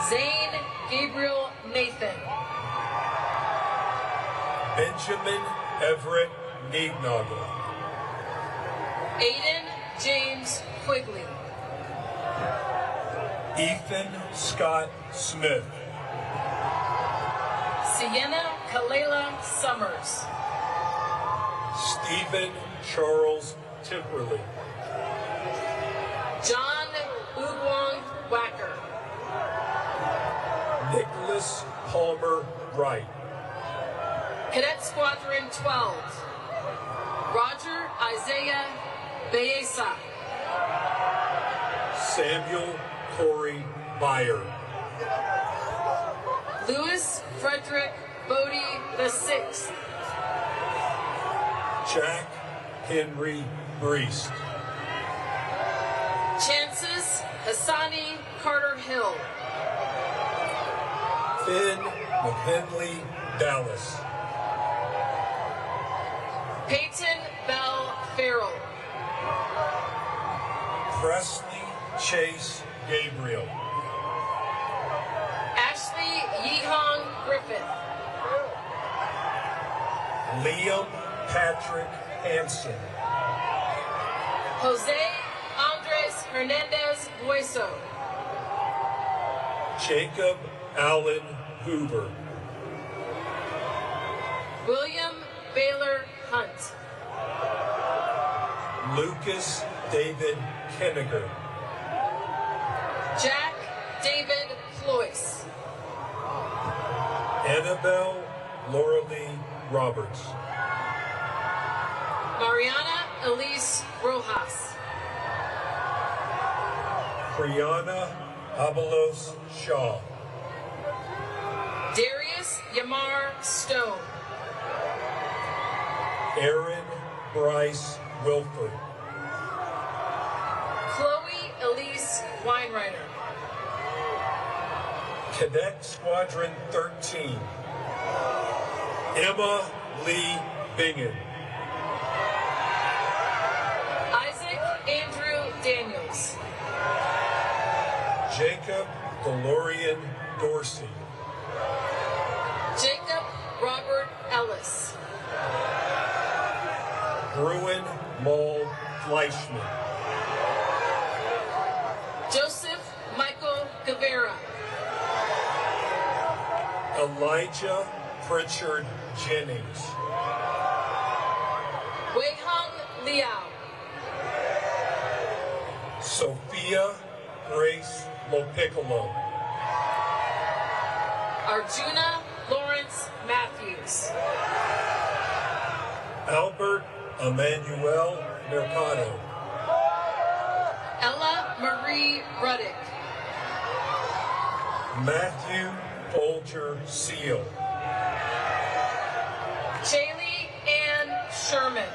Zane Gabriel Nathan. Benjamin Everett Neednagel. Aiden James Quigley. Ethan Scott Smith. Sienna Kalela Summers. Stephen Charles Timperley. John Ugwong Wacker. Nicholas Palmer Wright. Cadet Squadron 12. Roger Isaiah Beesa. Samuel Corey Meyer. Louis Frederick Bodie VI. Jack Henry Breest. Chances Hassani Carter Hill. Finn McHenley Dallas. Peyton Bell Farrell. Presley Chase Gabriel. Ashley Yehong Griffith. Liam Patrick Hansen. Jose Andres Hernandez Bueso. Jacob Allen Hoover. William Baylor Hunt. Lucas David Kenniger. Jack David Cloyce. Annabelle Laura Lee Roberts. Mariana Elise Rojas. Brianna Abalos Shaw. Darius Yamar Stone. Aaron Bryce Wilford. Chloe Elise Weinreiner. Cadet Squadron 13. Emma Lee Bingen. Isaac Andrew Daniels. Jacob DeLorean Dorsey. Jacob Robert Ellis. Bruin Mull Fleischman. Joseph Michael Guevara. Elijah Pritchard Jennings. Weihong Liao. Sophia Grace Lopiccolo. Arjuna Lawrence Matthews. Albert Emmanuel Mercado. Ella Marie Ruddick. Matthew Folger Seal. Shaylee Ann Sherman.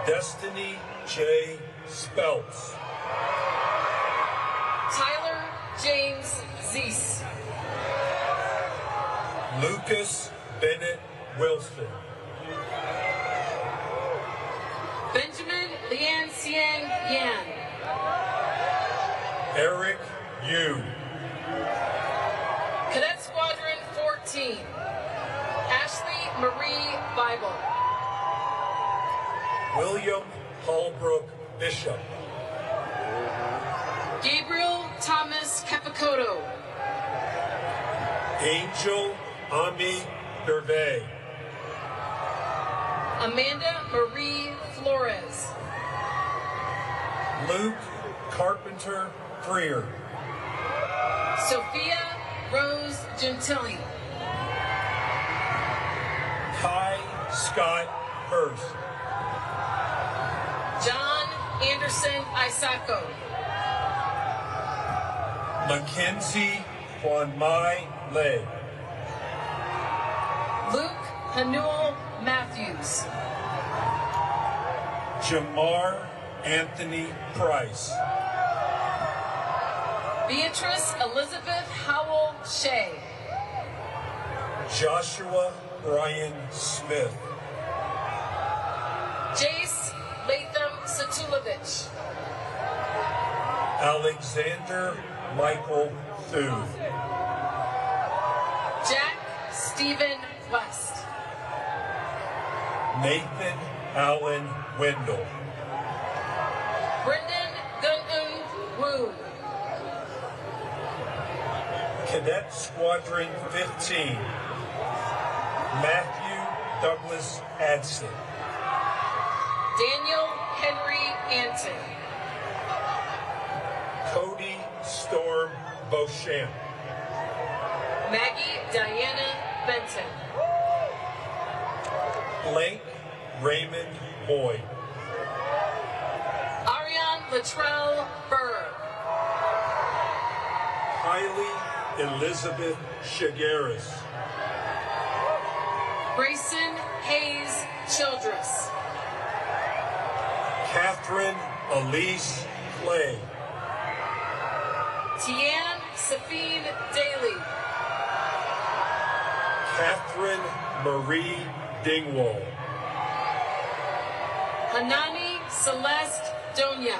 Destiny J. Speltz. Tyler James Zeese. Lucas Bennett Wilson. Benjamin Lian Xiang Yan. Eric Yu. Cadet Squadron 14. Ashley Marie Bible. William Holbrook Bishop. Gabriel Thomas Capicoto. Angel Ami Dervay. Amanda Marie Flores. Luke Carpenter Freer. Sophia Rose Gentili. Kai Scott Hurst. John Anderson Isako. Mackenzie Kwanmai Lei. Luke Hanuel Matthews. Jamar Anthony Price. Beatrice Elizabeth Howell Shea. Joshua Brian Smith. Jace Latham Satulovich. Alexander Michael Thuth. Jack Stephen West. Nathan Allen Wendell. Brendan Gungun Wu. Cadet Squadron 15. Matthew Douglas Adson. Daniel Henry Anton. Cody Storm Beauchamp. Maggie Diana Benton. Blake Raymond Boyd. Ariane Latrell Burr. Kylie Elizabeth Shigaris. Grayson Hayes Childress. Catherine Elise Clay. Tian Safine Daly. Catherine Marie Dingwall. Hanani Celeste Donia.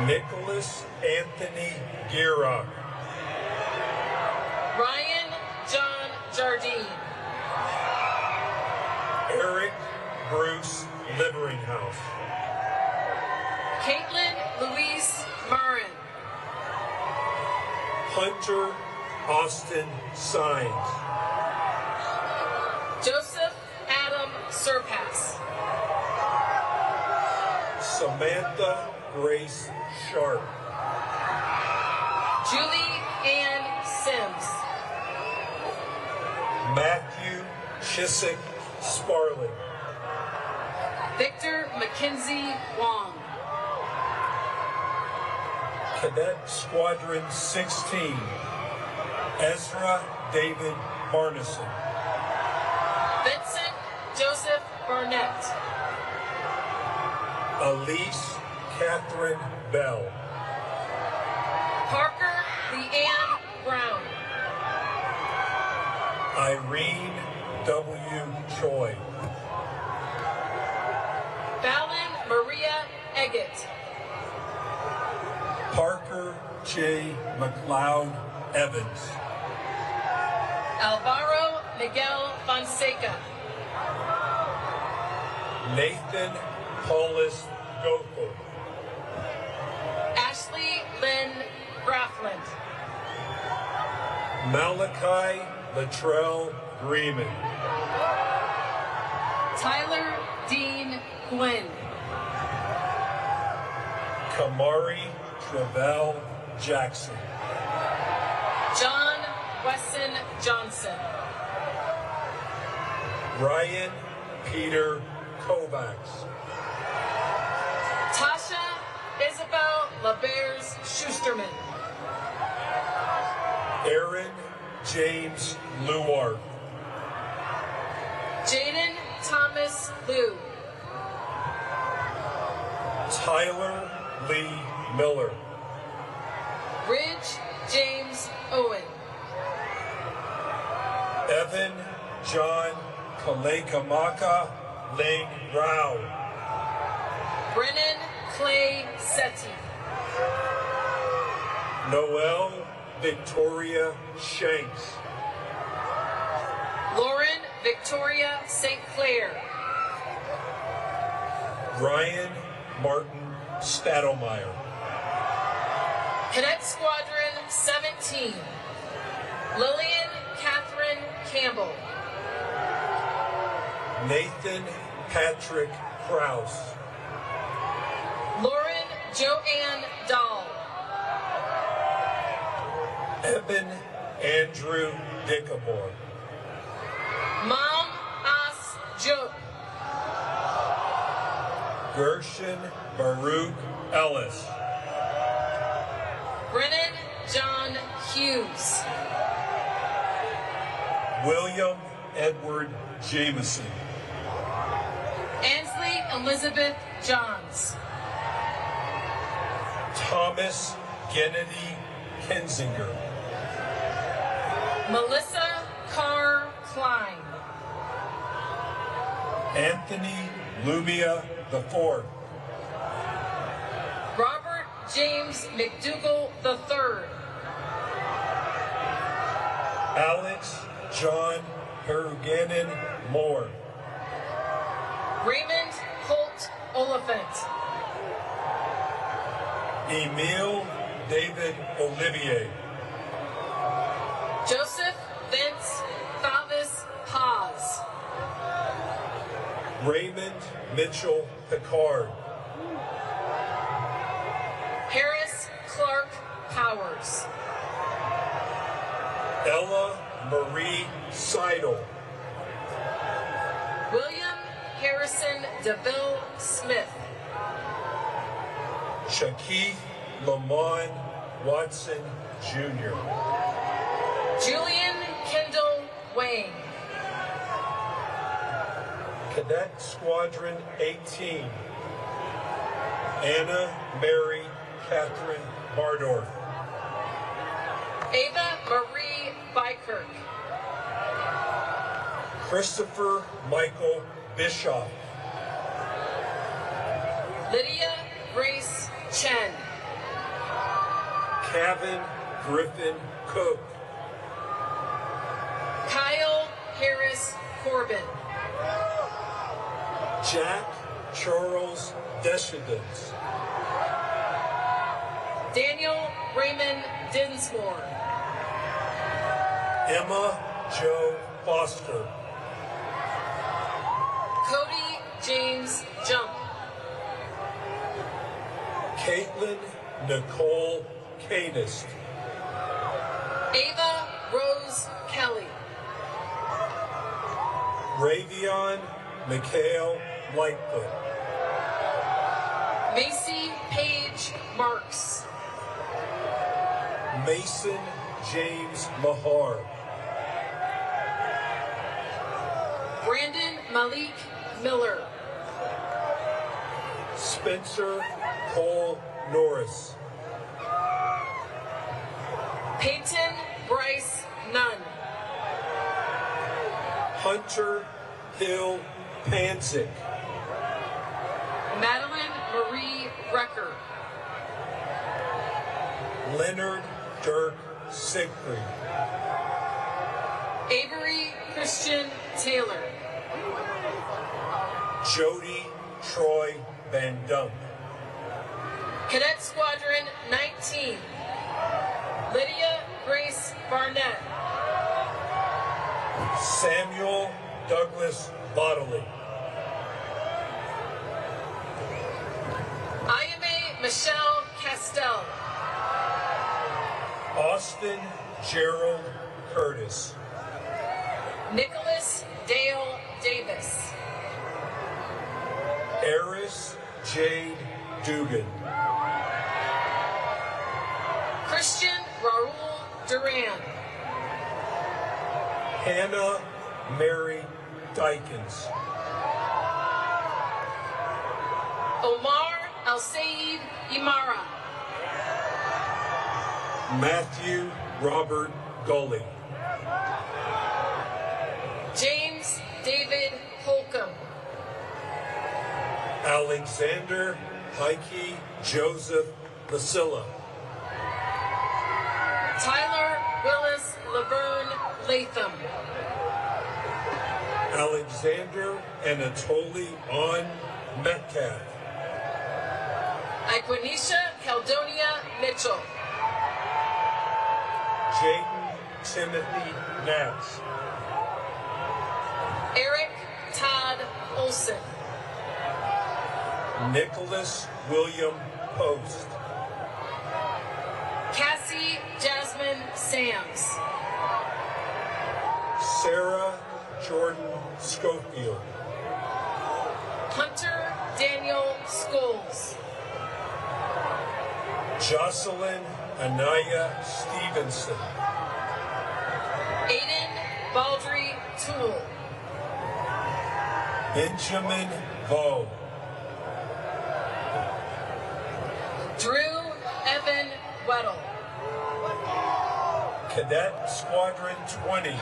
Nicholas Anthony Girock. Ryan John Jardine. Eric Bruce Liveringhouse. Caitlin Louise Murrin. Hunter Austin Sines. Joseph Adam Surpass. Samantha Grace Sharp. Julie Ann Sims. Matthew Chiswick Sparling. Victor Mackenzie Wong. Cadet Squadron 16. Ezra David Marnison. Vincent Joseph Barnett. Elise Catherine Bell. Parker Leanne Brown. Irene W. Choi. Fallon Maria Eggett. Parker J. McLeod Evans. Alvaro Miguel Fonseca. Nathan Paulus Goethel. Ashley Lynn Graffland. Malachi Latrell Freeman. Tyler Dean Quinn. Kamari Travell Jackson. John Wesson Johnson. Ryan Peter Kovacs. Tasha Isabel LaBears Schusterman. Aaron James Luart. Jaden Thomas Liu. Tyler Lee Miller. Ridge James Owen. Evan John Kalekamaka Ling Rao. Brennan Clay Setti. Noel Victoria Shanks. Lauren Victoria St. Clair. Ryan Martin Stadelmeyer. Cadet Squadron 17. Lillian Catherine Campbell. Nathan Patrick Krause. Lauren Joanne Dahl. Eben Andrew Dickamore. Mom As Joe. Gershon Baruch Ellis. Brennan John Hughes. William Edward Jameson. Ansley Elizabeth Johns. Thomas Kennedy Kensinger. Melissa Carr Klein. Anthony Lumia IV. Robert James McDougall III. Alex John Peruganin Moore. Raymond Holt Oliphant. Emile David Olivier. Joseph Vince Favis Paz. Raymond Mitchell Picard. Harris Clark Powers. Ella Marie Seidel. William Harrison DeVille Smith. Shaquille Lamont Watson Jr. Julian Kendall Wayne. Cadet Squadron 18. Anna Mary Catherine Bardorf. Ava Marie Bykirk. Christopher Michael Bischoff. Lydia Grace Chen. Kevin Griffin Cook. Kyle Harris Corbin. Jack Charles Deschedens. Daniel Raymond Dinsmore. Emma Jo Foster. Cody James Jump. Caitlin Nicole Canist. Ava Rose Kelly. Ravion Mikhail Lightfoot. Macy Page Marks. Mason James Mahar. Brandon Malik Miller. Spencer Cole Norris. Peyton Bryce Nunn. Hunter Hill Panzik. Madeline Marie Recker. Leonard Dirk Siegfried. Avery Christian Taylor. Jody Troy Van Dunk. Cadet Squadron 19, Lydia Grace Barnett. Samuel Douglas Bodley. Ayame Michelle Castell. Austin Gerald Curtis. Nicholas Dale Davis. Eris Jade Dugan. Christian Raul Duran. Hannah Mary Dykens. Omar Al-Sayed Imara. Matthew Robert Gully. James David Holcomb. Alexander Heike Joseph Basilla. Tyler Willis Laverne Latham. Alexander Anatoly On Metcalf. Iquanisha Caldonia Mitchell. Jaden Timothy Nats. Eric Todd Olson. Nicholas William Post. Cassie Jasmine Sams. Sarah Jordan Schofield. Hunter Daniel Scholes. Jocelyn Anaya Stevenson. Aiden Baldry Toole. Benjamin Vo. Drew Evan Weddle. Cadet Squadron 20.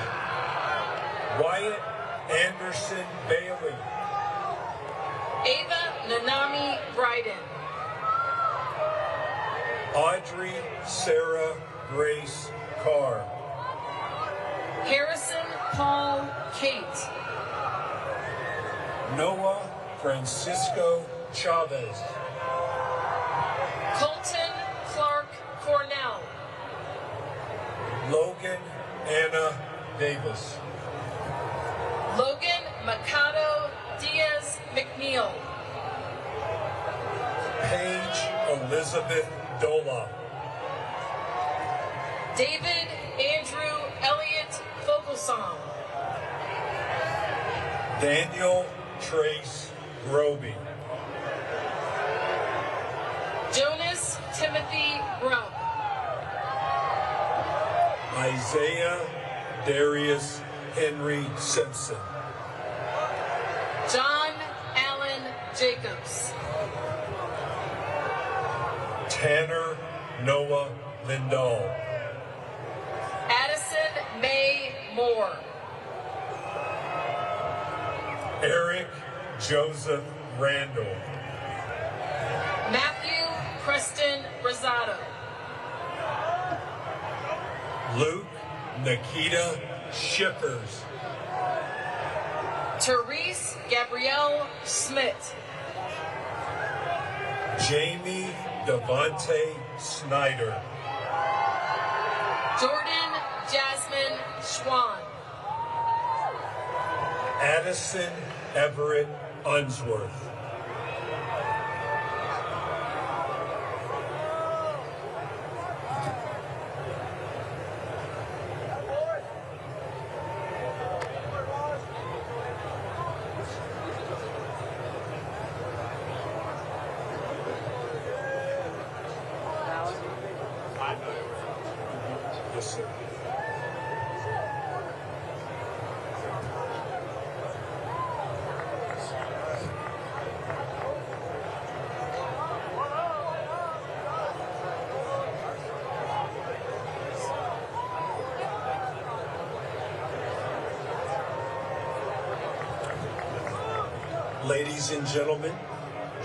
Wyatt Anderson Bailey. Ava Nanami Bryden. Audrey Sarah Grace Carr. Harrison Paul Kate. Noah Francisco Chavez. Colton Clark Cornell. Logan Anna Davis. Logan Mikado Diaz McNeil. Paige Elizabeth Dola. David Andrew Elliott Fogelsong. Daniel Trace Groby. Jonas Timothy Grubb. Isaiah Darius Henry Simpson. John Allen Jacobs. Tanner Noah Lindahl. Addison May Moore. Eric Joseph Randall. Matthew Preston Rosado. Luke Nikita Shippers. Therese Gabrielle Smith. Jamie Devontae Snyder. Jordan Jasmine Schwan. Addison Everett Unsworth. Yes, sir. Ladies and gentlemen,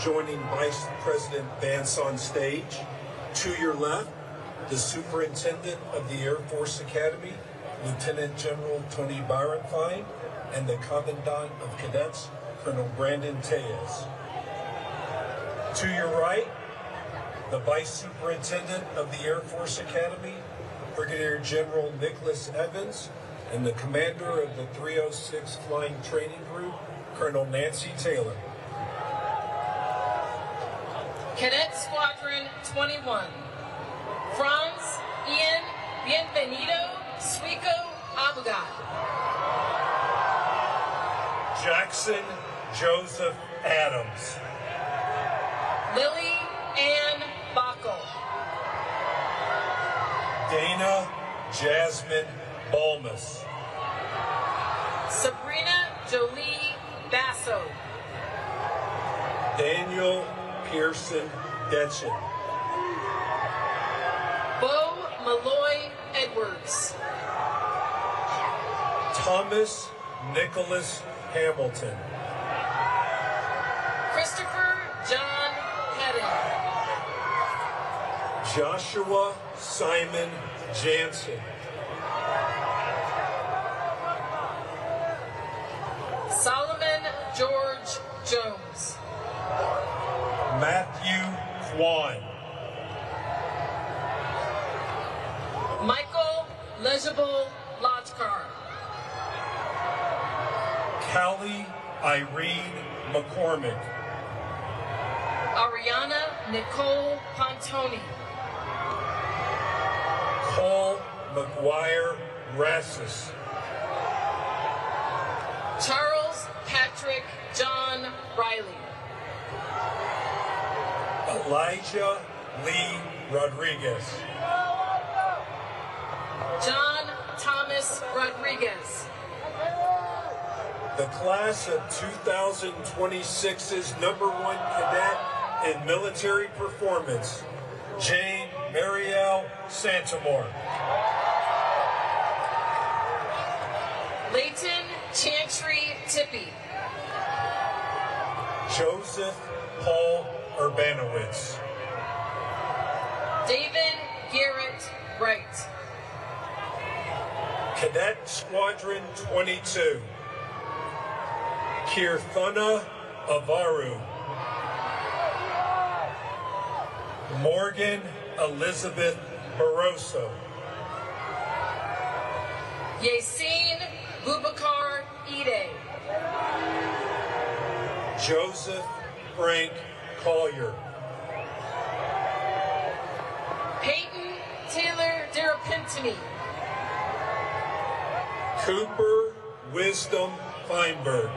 joining Vice President Vance on stage, to your left, the Superintendent of the Air Force Academy, Lieutenant General Tony Byron-Fine, and the Commandant of Cadets, Colonel Brandon Tellez. To your right, the Vice Superintendent of the Air Force Academy, Brigadier General Nicholas Evans, and the Commander of the 306 Flying Training Group, Colonel Nancy Taylor. Cadet Squadron 21, Franz Ian Bienvenido Suico Abugat. Jackson Joseph Adams. Lily Ann Backel. Dana Jasmine Balmus. Sabrina Jolie Basso. Daniel Pearson Detchen. Bo Malloy Edwards. Thomas Nicholas Hamilton. Christopher John Hedden. Joshua Simon Jansen. Solomon George Jones. Matthew Kwan. Michael Legible Lodgkar. Callie Irene McCormick. Ariana Nicole Pontoni. Cole McGuire Rassus. Charles Patrick John Riley. Elijah Lee Rodriguez. John Thomas Rodriguez. The class of 2026's #1 cadet in military performance, Jane Marielle Santamore. Leighton Chantry Tippy. Joseph Paul Urbanowitz. David Garrett Wright. Cadet Squadron 22, Kirthana Avaru. Morgan Elizabeth Barroso. Yasin Bubakar Ide. Joseph Frank Collier. Peyton Taylor Derapintini. Cooper Wisdom Feinberg.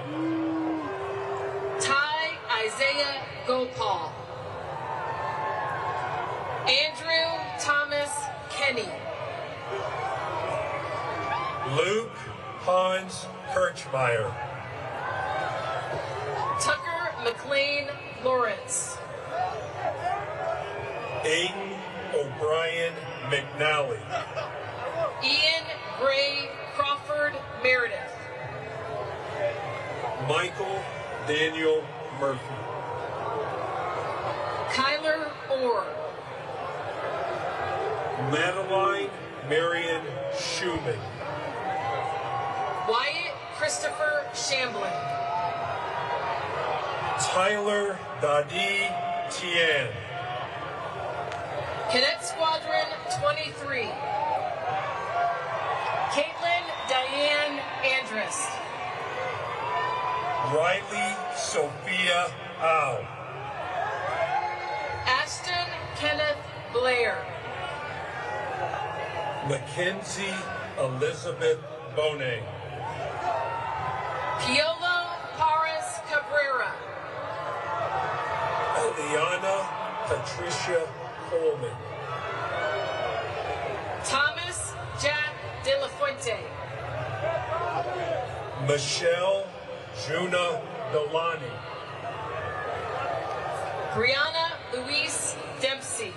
Ty Isaiah Gopal. Andrew Thomas Kenny. Luke Hans Kirchmeier. Tucker McLean Lawrence. Aiden O'Brien McNally. Ian Gray Crawford Meredith. Michael Daniel Murphy. Kyler Orr. Madeline Marion Schumann. Wyatt Christopher Shamblin. Tyler Dadi Tian. Cadet Squadron 23. Caitlin Diane Andrist. Riley Sophia Au. Ashton Kenneth Blair. Mackenzie Elizabeth Bonet. Piolo Paris Cabrera. Eliana Patricia Coleman. Thomas Jack De La Fuente. Michelle Juna Delani. Brianna Louise Dempsey.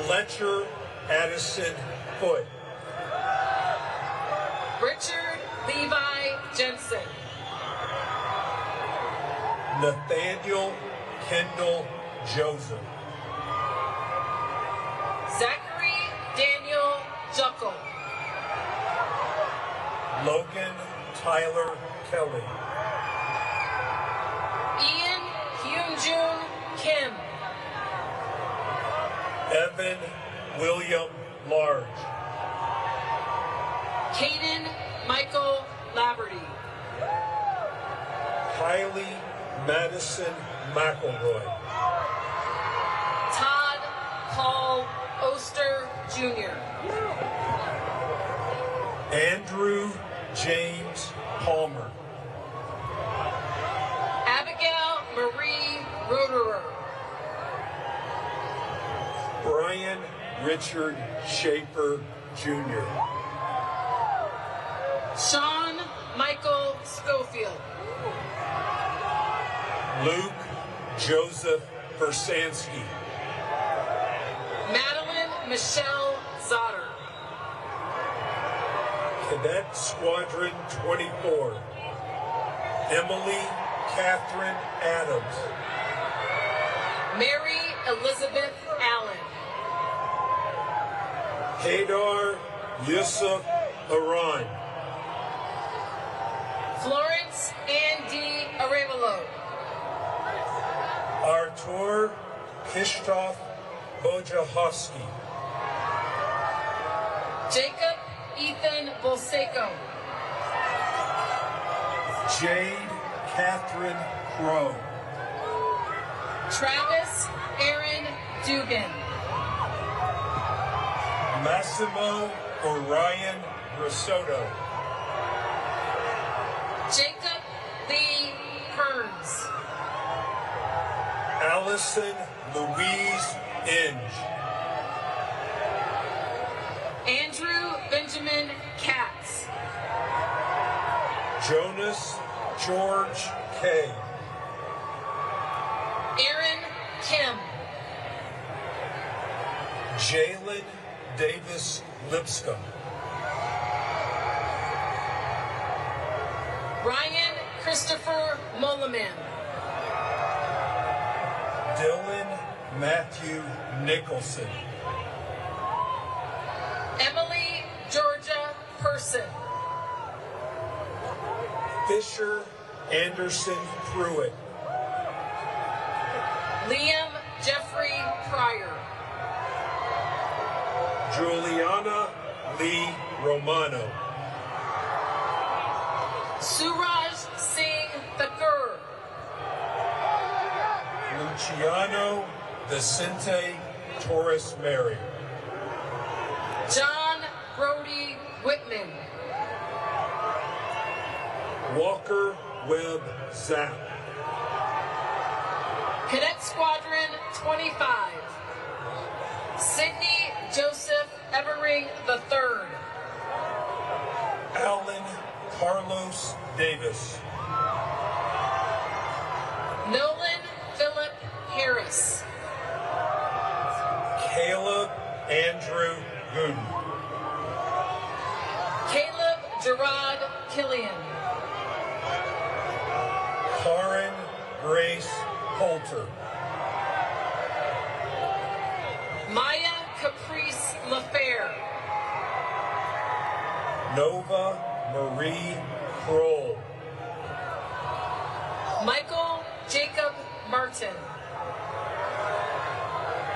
Fletcher Addison Foote. Richard Levi Jensen. Nathaniel Kendall Joseph. Zachary Daniel Juckle. Logan Tyler Kelly. Ian Hyunjun Kim. Evan William Large. Caden Michael Laverty. Kylie Madison McElroy. Todd Paul Oster Jr. Andrew James Palmer. Abigail Marie Roderer. Brian Richard Schaefer Jr. Sean Michael Schofield. Luke Joseph Versansky. Madeline Michelle Zotter. Cadet Squadron 24. Emily Catherine Adams. Mary Elizabeth Allen. Hadar Yusuf Aran. Florence Andy Arevalo. Artur Kishtov Bojahovsky. Jacob Ethan Bolseco. Jade Catherine Crow. Travis Aaron Dugan. Massimo Orion Risotto. Jacob Lee Kearns. Allison Louise Inge. Andrew Benjamin Katz. Jonas George K. Aaron Kim. Jalen Davis Lipscomb. Ryan Christopher Mulliman. Dylan Matthew Nicholson. Emily Georgia Person. Fisher Anderson Pruitt. Liam Jeffrey Pryor. Juliana Lee Romano. Suraj Singh Thakur. Luciano Vicente Torres Mary. John Brody Whitman. Walker Webb Zapp. Cadet Squadron 25. Sidney Joseph Evering III. Alan Carlos Davis. Nolan Philip Harris. Caleb Andrew Gooden. Caleb Gerard Killian. Karen Grace Holter. Maya Caprice LaFair. Nova Marie Kroll. Michael Jacob Martin.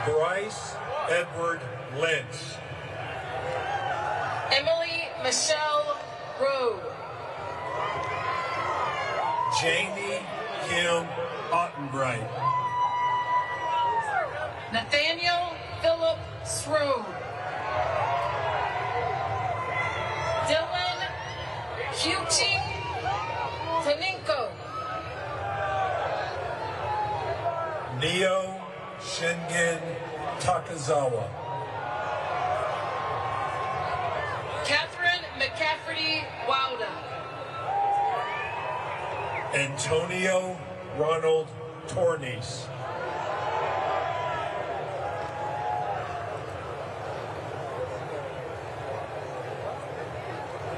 Bryce Edward Lynch. Emily Michelle Rowe. Jamie Kim Ottenbright. Nathaniel Philip Srode. Dylan Kyuchi Taninko. Neo Shingen Takazawa. Catherine McCafferty Wowda. Antonio Ronald Tornies.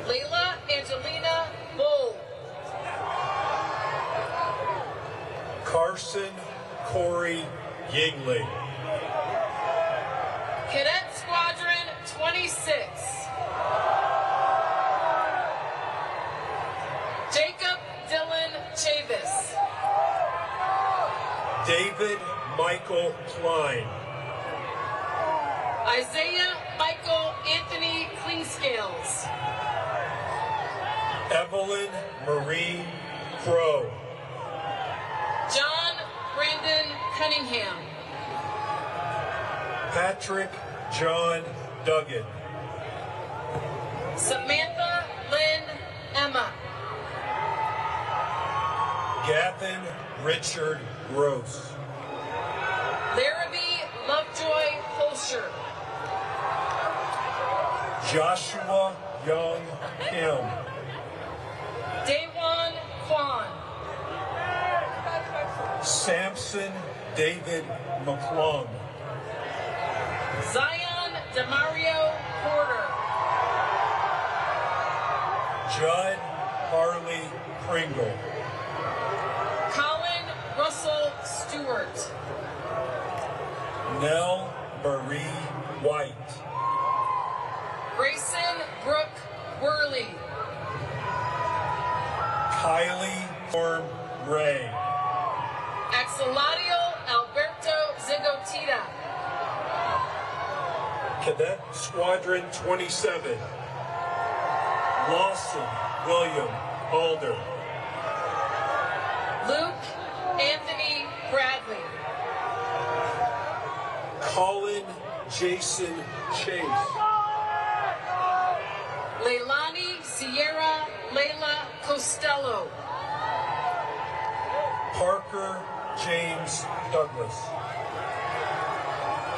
Layla Angelina Bull. Carson Corey Yingling. Cadet Squadron 26. Jacob Dylan Chavis. David Michael Klein. Isaiah Michael Anthony Cleanscales. Evelyn Marie Crow. John Brandon Cunningham. Patrick John Duggan. Samantha Lynn Emma. Gavin Richard Gross. Larrabee Lovejoy Holscher. Joshua Young Kim. Daewon Kwan. Samson David McClung. Zion Demario Porter. Judd Harley Pringle. Colin Russell Stewart. Nell Marie White. Grayson Brooke Worley. Kylie Storm Ray. Axeladio Alberto Zigotita. Cadet Squadron 27. Lawson William Alder. Luke Anthony Bradley. Colin Jason Chase. Leilani Sierra Layla Costello. Parker James Douglas.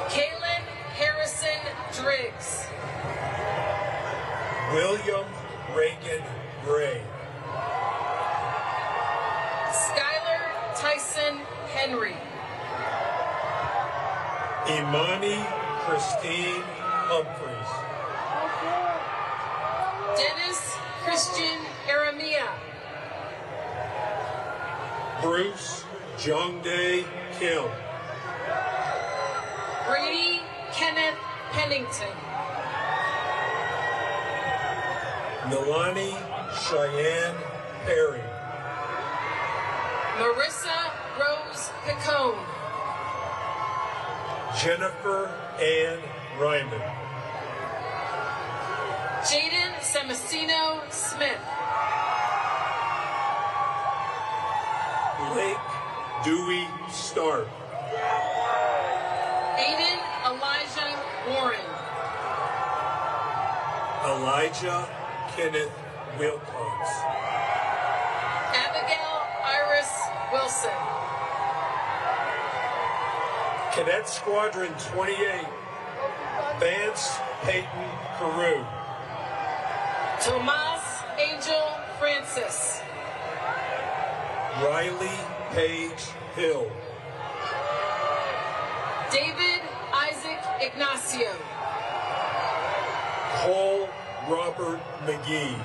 Kaylin Harrison Driggs. William Reagan Gray. Skylar Tyson Henry. Imani Christine Humphreys. Dennis Christian Aramia. Bruce Jongdae Kim. Brady Kenneth Pennington. Nilani Cheyenne Perry. Marissa Rose Picone. Jennifer Ann Ryman. Jaden Samacino Smith. Blake Dewey Stark. Aiden Elijah Warren. Elijah Kenneth Wilcox. Abigail Iris Wilson. Cadet Squadron 28. Vance Peyton Carew. Tomas Angel Francis. Riley Page Hill. David Isaac Ignacio. Cole Robert McGee.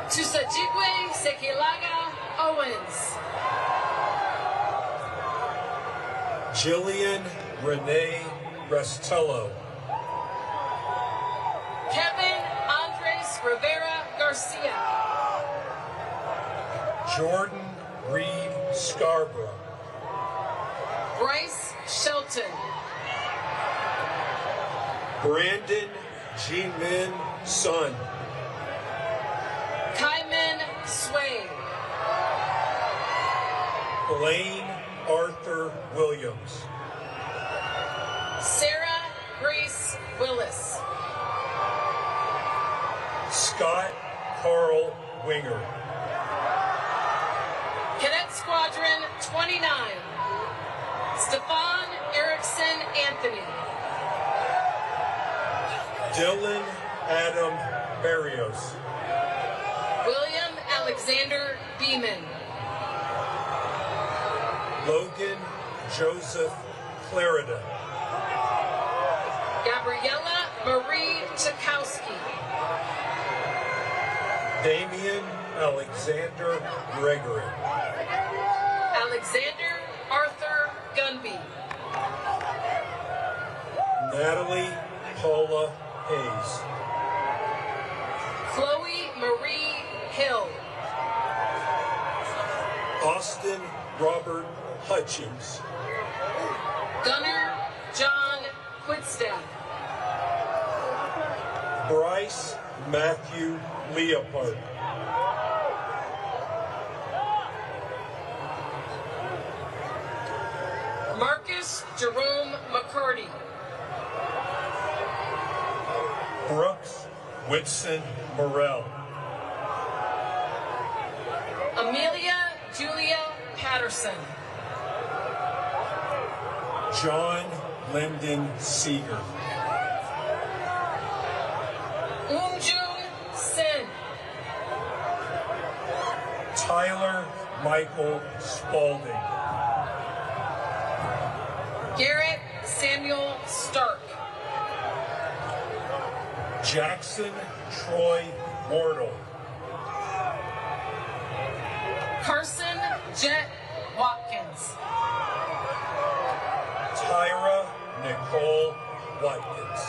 Tusajigwe Sekilaga Owens. Jillian Renee Restello. Kevin Andres Rivera Garcia. Jordan Reed Scarborough. Bryce Shelton. Brandon G-Min Sun. Kyman Sway. Blaine Arthur Williams. Sarah Grace Willis. Scott Carl Winger. Cadet Squadron 29. Stefan Erickson Anthony. Dylan Adam Barrios. William Alexander Beeman. Logan Joseph Clarida. Gabriella Marie Chakowski. Damian Alexander Gregory. Alexander Arthur Gunby. Natalie Paula Hayes. Chloe Marie Hill. Austin Robert Hutchins. Gunnar John Quidstaff. Bryce Matthew Leopard. Marcus Jerome McCarty. Brooks Whitson Morrell. Amelia Julia Patterson. John Lyndon Seeger. Umjun Sin. Tyler Michael Spalding. Garrett Samuel Stark. Jackson Troy Mortal. Carson Jet Watkins. Tyra Nicole Watkins.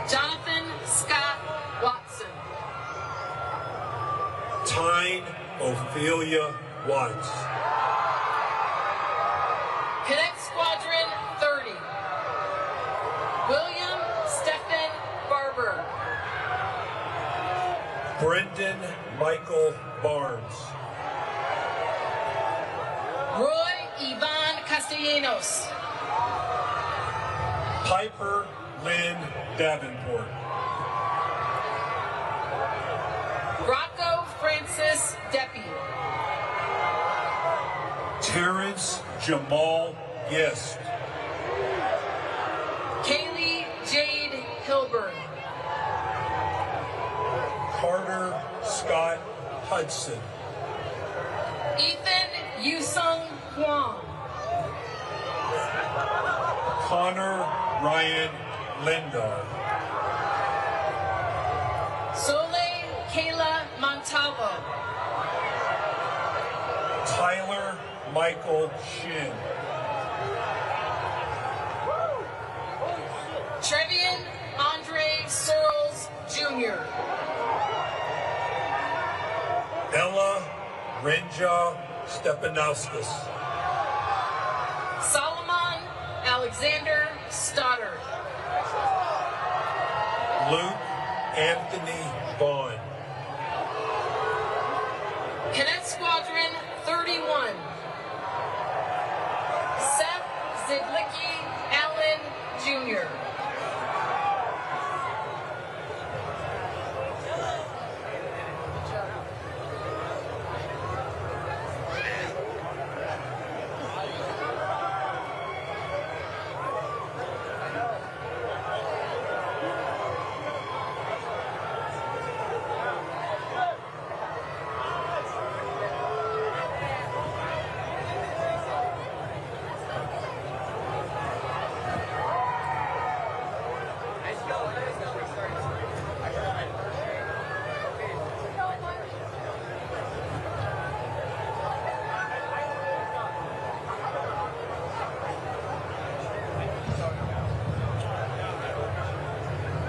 Jonathan Scott Watson. Tyne Ophelia Watts. Cadet Squadron 30. William Stephen Barber. Brendan Michael Barnes. Roy Ivan Castellanos. Piper Lynn Davenport. Rocco Francis Deppie. Terrence Jamal Yest. Kaylee Jade Hilburn. Carter Scott Hudson. Ethan Yusung Huang. Connor Ryan Lindar. Sole Kayla Montalvo. Tyler Michael Shin. Trevian Andre Searles Jr. Ella Renja Stepanauskas. Solomon Alexander Stoddard. Luke Anthony Vaughn. Cadet Squadron 31. Seth Zidlicki Allen Jr.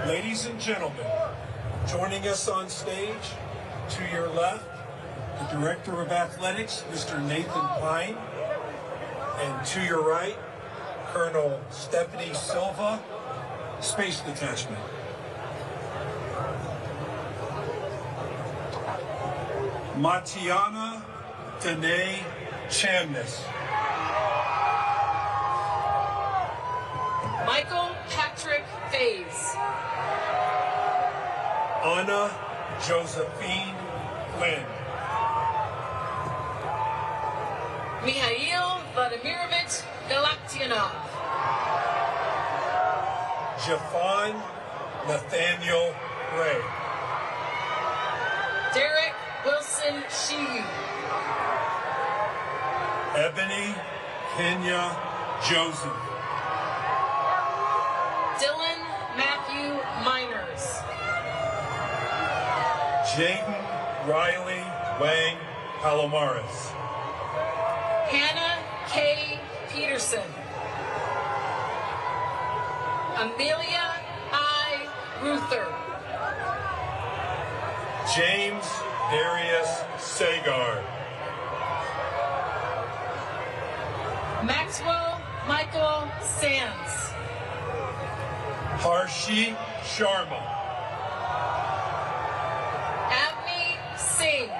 Ladies and gentlemen, joining us on stage, to your left, the Director of Athletics, Mr. Nathan Pine, and to your right, Colonel Stephanie Silva, Space Detachment. Matiana Danae Chamness. Michael Patrick Faze. Anna Josephine Flynn. Mikhail Vladimirovich Galaktionov. Jafan Nathaniel Ray. Derek Wilson Shiyu. Ebony Kenya Joseph. Dylan Matthew Miners. Jaden Riley Wang Palomares. Hannah K. Peterson. Amelia I. Ruther. James Darius Sagar. Maxwell Michael Sands. Harshi Sharma. Avni Singh.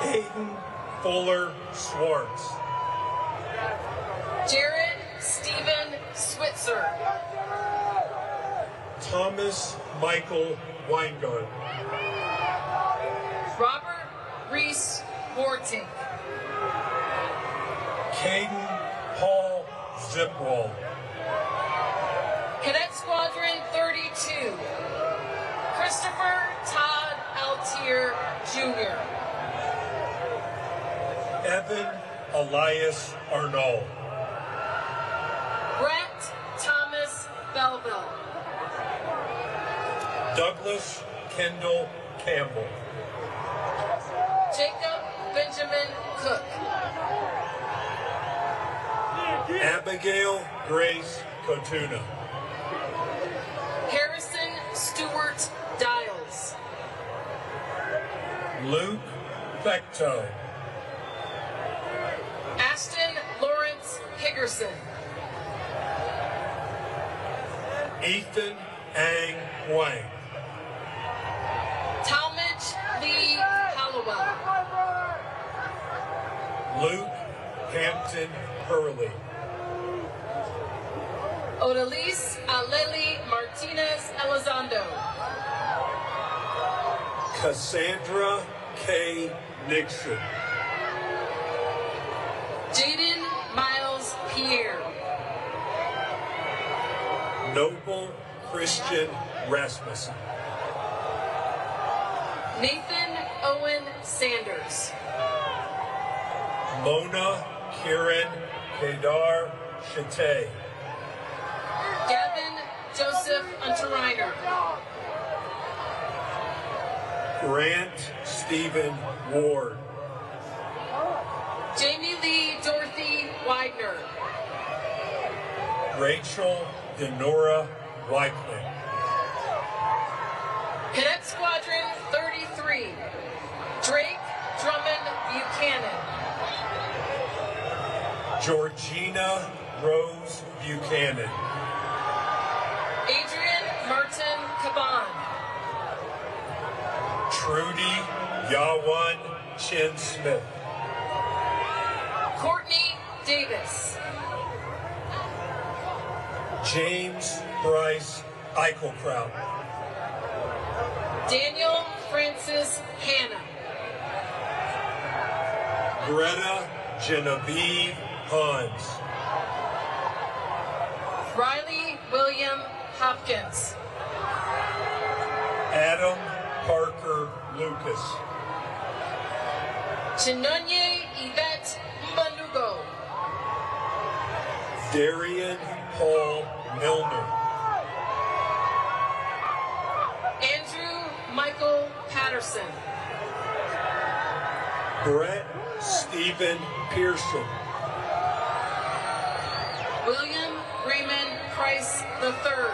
Aiden Fuller Swartz. Jared Stephen Switzer. Thomas Michael Weingart. Robert Reese Wartink. Caden Paul Zipwall. Cadet Squadron 32. Christopher Todd Altier Jr. Evan Elias Arnold. Brett Thomas Belville. Douglas Kendall Campbell. Jacob Benjamin Cook. Abigail Grace Kotuna. Harrison Stewart Dials. Luke Becto. Ashton Lawrence Higgerson. Ethan Ang Wang. Talmadge Lee Hallowell. Luke Hampton Hurley. Odalise Aleli Martinez Elizondo. Cassandra K. Nixon. Jaden Miles Pierre. Noble Christian Rasmussen. Nathan Owen Sanders. Mona Kieran Kedar Chate. Gavin Joseph Unterreiner. Grant Stephen Ward. Jamie Lee Dorothy Widener. Rachel Denora Wycliffe. Cadet Squadron 33. Drake Drummond Buchanan. Georgina Rose Buchanan. Adrian Martin Caban. Trudy Yawan Chin Smith. Courtney Davis. James Bryce Eichelkraut. Daniel Francis Hanna. Greta Genevieve Hans. Riley William Hopkins. Adam Parker Lucas. Chinonye Yvette Mbanugo. Darian Paul Milner. Andrew Michael Patterson. Brett Stephen Pearson. William Raymond Price III.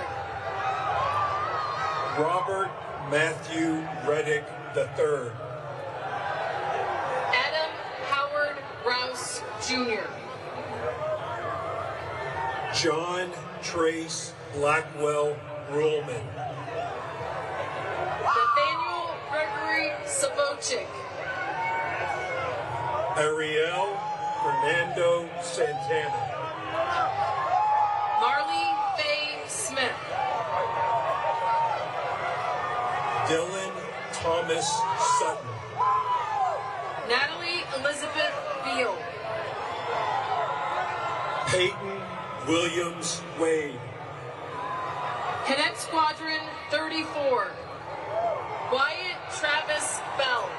Robert Matthew Reddick III. Adam Howard Rouse Jr. John Trace Blackwell Ruhlman. Nathaniel Gregory Sabochik. Ariel Fernando Santana. Marley Faye Smith. Dylan Thomas Sutton. Natalie Elizabeth Beal. Peyton Williams Wade. Cadet Squadron 34. Wyatt Travis Bell.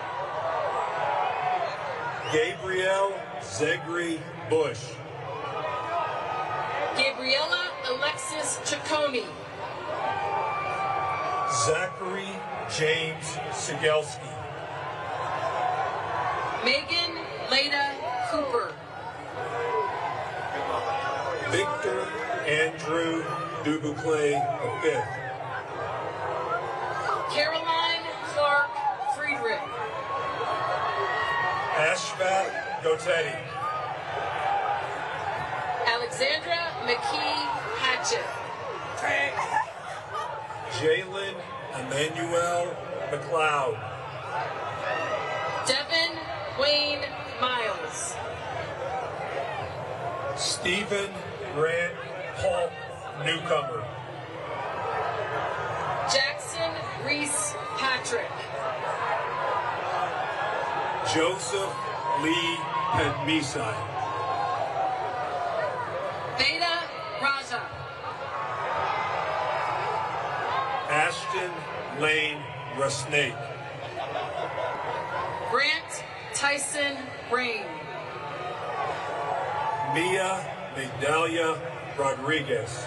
Gabrielle Zegri Bush. Gabriella Alexis Ciccone. Zachary James Sigelski. Megan Leda Cooper. Victor Andrew Dubuclet V. Caroline Clark Friedrich. Ashvat Gotetti. Alexandra McKee Hatchett. Jalen Emmanuel McLeod. Devin Wayne Miles. Stephen Grant Paul Newcomer. Jackson Reese Patrick. Joseph Lee Padmisai. Beta Raja. Ashton Lane Rusnake. Grant Tyson Rain. Mia Migdalia Rodriguez.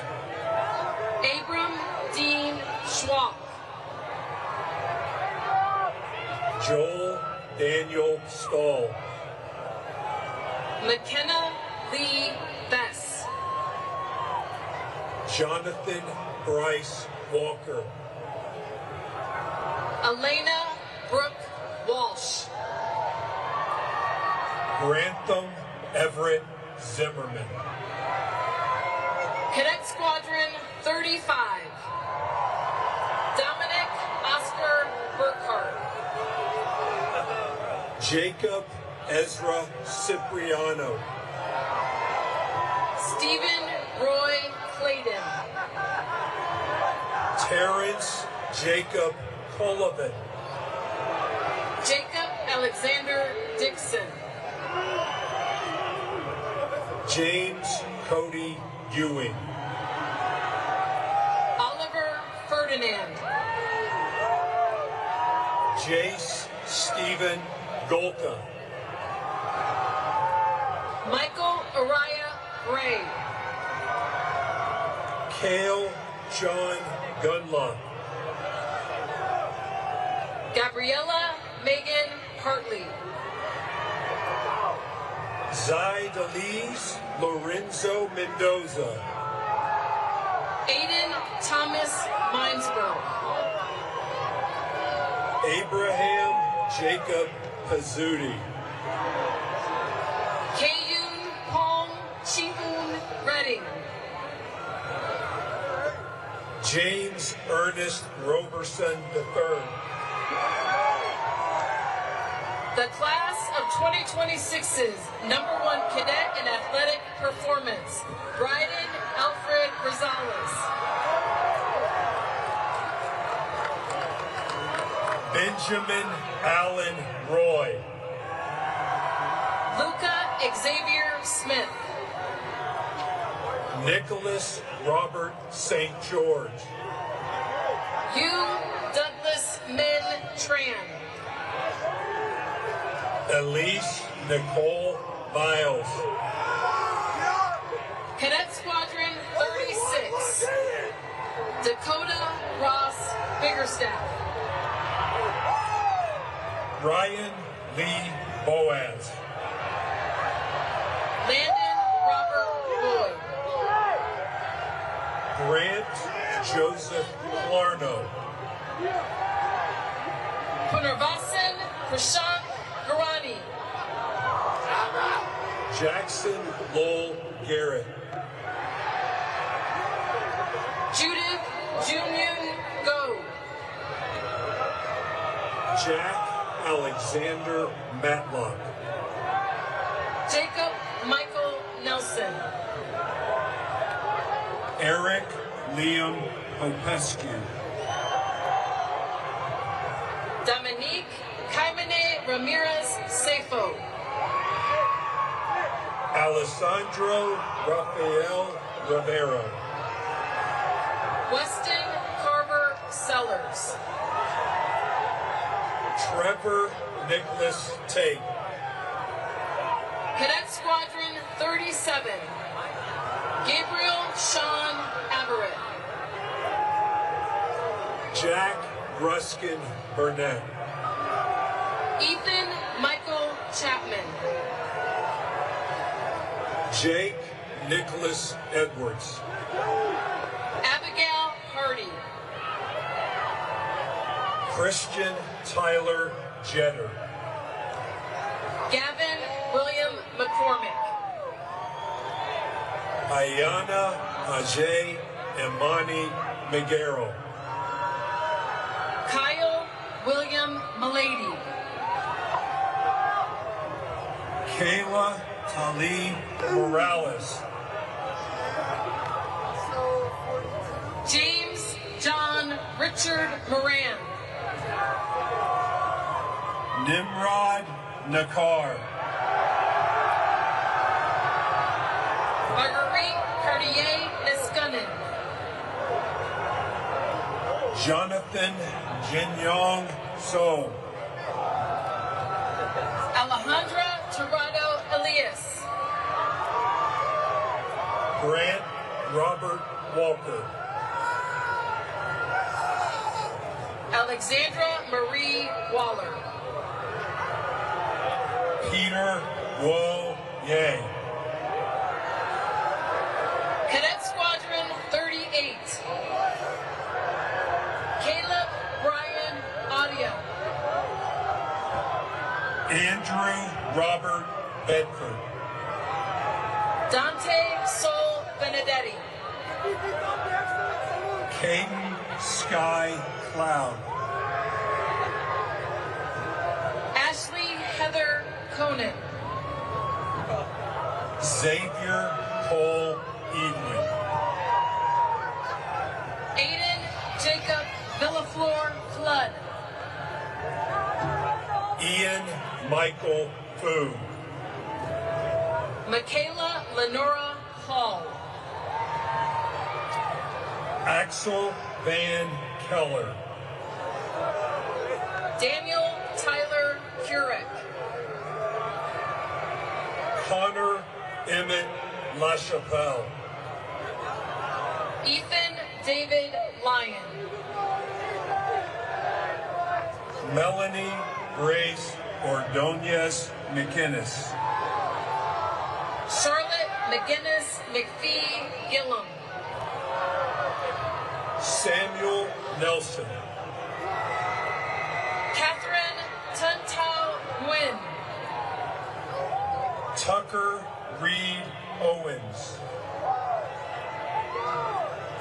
Abram Dean Schwab. Joel Daniel Stahl. McKenna Lee Bess. Jonathan Bryce Walker. Elena Brooke Walsh. Grantham Everett Zimmerman. Cadet Squadron 35. Dominic Oscar Burkhart. Jacob Ezra Cipriano. Stephen Roy Clayton. Terrence Jacob Colvin. Jacob Alexander Dixon. James Cody Ewing. Oliver Ferdinand. Jace Stephen Golka. Michael Araya Gray. Cale John Gunlock. Gabriella Megan Hartley. Zaidalise Lorenzo Mendoza. Aiden Thomas Minesborough. Abraham Jacob Pizzuti. Kayun Pong Chiun Redding. James Ernest Roberson III. The class of 2026's #1 cadet in athletic performance, Bryden Alfred Rosales. Benjamin Allen Roy. Luca Xavier Smith. Nicholas Robert St. George. Hugh Douglas Min Tran. Elise Nicole Miles. Cadet Squadron 36, Dakota Ross Biggerstaff. Ryan Lee Boaz. Landon Robert Boyd. Grant Joseph Clarno. Punarvasan Prashant Garani. Jackson Lowell Garrett. Judith Junyun Go. Jack Alexander Matlock. Jacob Michael Nelson. Eric Liam Popescu. Dominique Kaimane Ramirez Sefo. Alessandro Rafael Romero. Weston Carver Sellers. Trevor Nicholas Tate. Cadet Squadron 37, Gabriel Sean Averett. Jack Ruskin Burnett. Ethan Michael Chapman. Jake Nicholas Edwards. Abigail Hardy. Christian Tyler Jetter. Gavin William McCormick. Ayana Ajay Imani Miguero. Kyle William Milady. Kayla Tali Morales. James John Richard Moran. Nimrod Nakar. Marguerite Cartier Niskanen. Jonathan Jinyong So. Alejandra Tirado Elias. Grant Robert Walker. Alexandra Marie Waller. Peter Wo Yang. Cadet Squadron 38. Caleb Brian Audio. Andrew Robert Bedford. Dante Sol Benedetti. Caden Sky Cloud. Ashley Heather Conan. Xavier Cole Evelyn. Aiden Jacob Villaflor Flood. Ian Michael Fu. Michaela Lenora Hall. Axel Van Keller. Daniel Tyler Kurek. Connor Emmett LaChapelle. Ethan David Lyon. Melanie Grace Ordonez McInnes. Charlotte McGinnis McPhee Gillum. Samuel Nelson. Catherine Tuntau Nguyen. Tucker Reed Owens.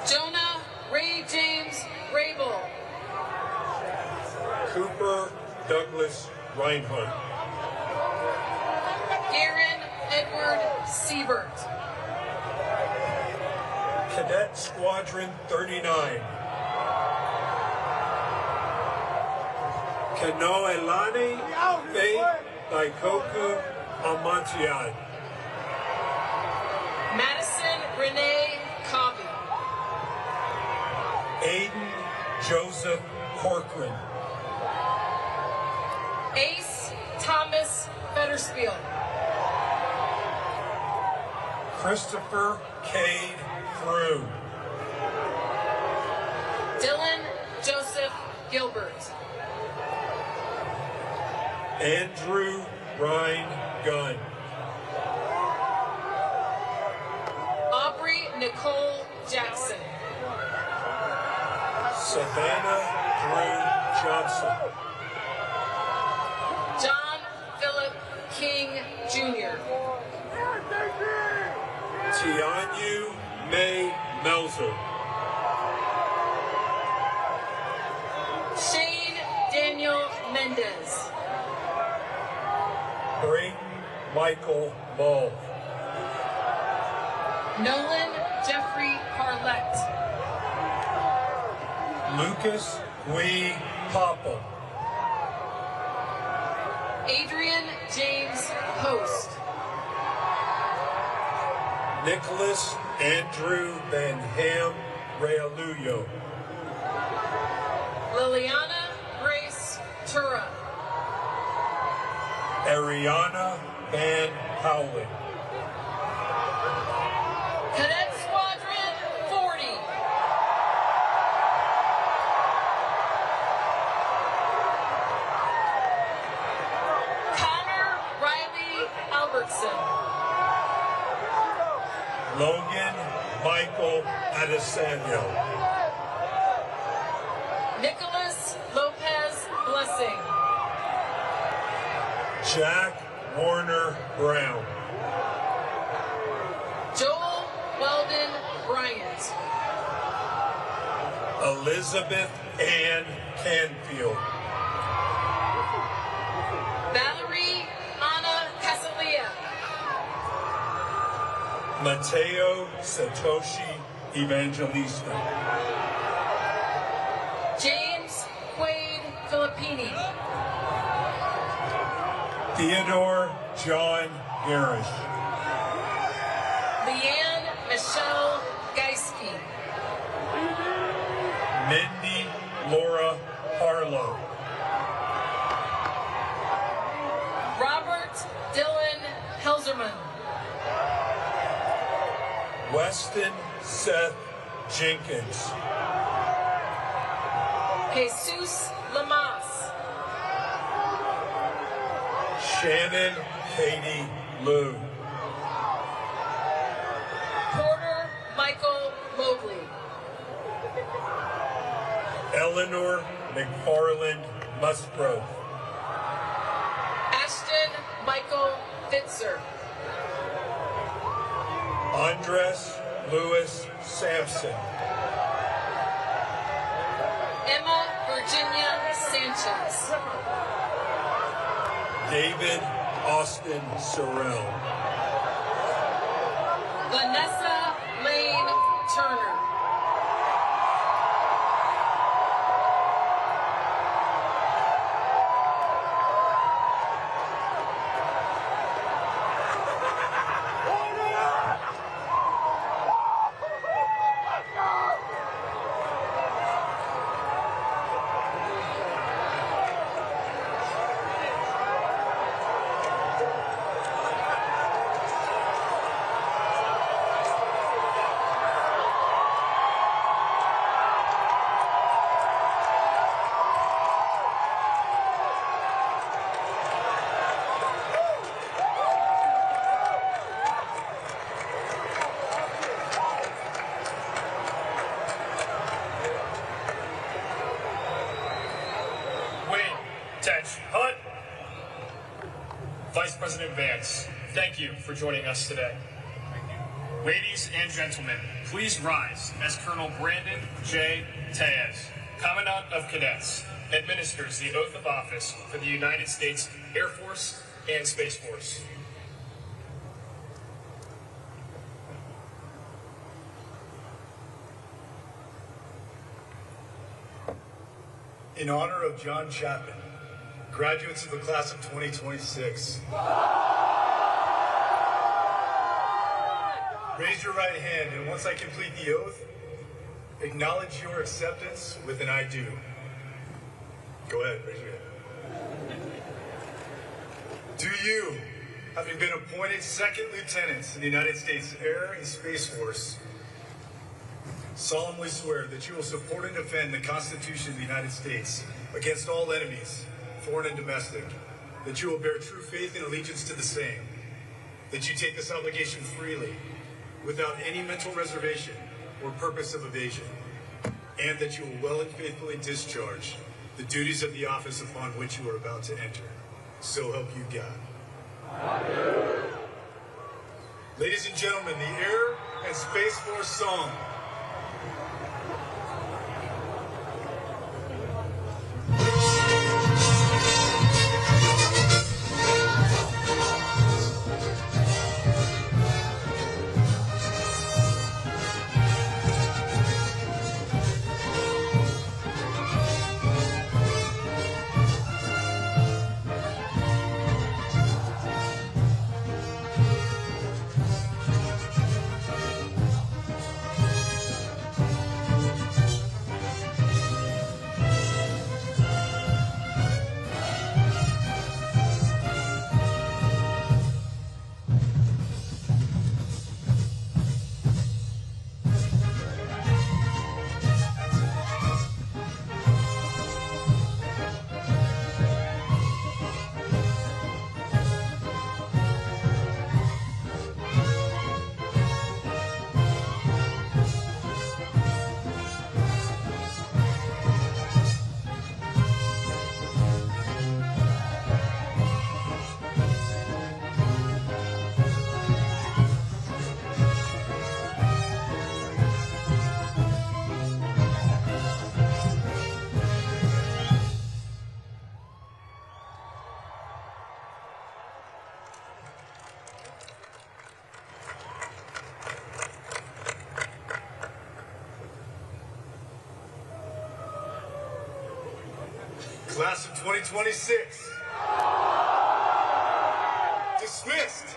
Jonah Ray James Rabel. Cooper Douglas Reinhardt. Aaron Edward Siebert. Cadet Squadron 39. Kanoelani Faith Daikoku Amantiad. Madison Renee Cobby. Aiden Joseph Corcoran. Ace Thomas Fetterspiel. Christopher Cade Frew. Dylan Joseph Gilbert. Andrew Ryan Gunn. Aubrey Nicole Jackson. Savannah Drew Johnson. John Philip King Jr. Tianyu May Melzer. Shane Daniel Mendez. Brayden Michael Mull. Nolan Jeffrey Harlett. Lucas Wee Papa. Adrian James Post. Nicholas Andrew Van Ham Realuyo. Liliana Grace Tura. Ariana Van Howling. Cadet Squadron 40. Connor Riley Albertson. Logan Michael Adesanya. Nicholas Lopez Blessing. Jack Warner Brown. Joel Weldon Bryant. Elizabeth Ann Canfield. Valerie Anna Casalia. Mateo Satoshi Evangelista. James Quaid Filippini. Theodore John Garish. Leanne Michelle Geiske. Mindy Laura Harlow. Robert Dylan Helserman. Weston Seth Jenkins. Jesus Lamas. Shannon Katie Liu. Porter Michael Mobley. Eleanor McFarland Musgrove. Ashton Michael Fitzer. Andres Lewis Sampson. Emma Virginia Sanchez. David Austin Sorrell. Vanessa Lane Turner. Vice President Vance, thank you for joining us today. Ladies and gentlemen, please rise as Colonel Brandon J. Tejas, Commandant of Cadets, administers the oath of office for the United States Air Force and Space Force. In honor of John Chapman, graduates of the class of 2026, raise your right hand, and once I complete the oath, acknowledge your acceptance with an I do. Go ahead, raise your hand. Do you, having been appointed second lieutenants in the United States Air and Space Force, solemnly swear that you will support and defend the Constitution of the United States against all enemies, foreign and domestic, that you will bear true faith and allegiance to the same, that you take this obligation freely, without any mental reservation or purpose of evasion, and that you will well and faithfully discharge the duties of the office upon which you are about to enter. So help you God. Ladies and gentlemen, the Air and Space Force song. Class of 2026. Dismissed.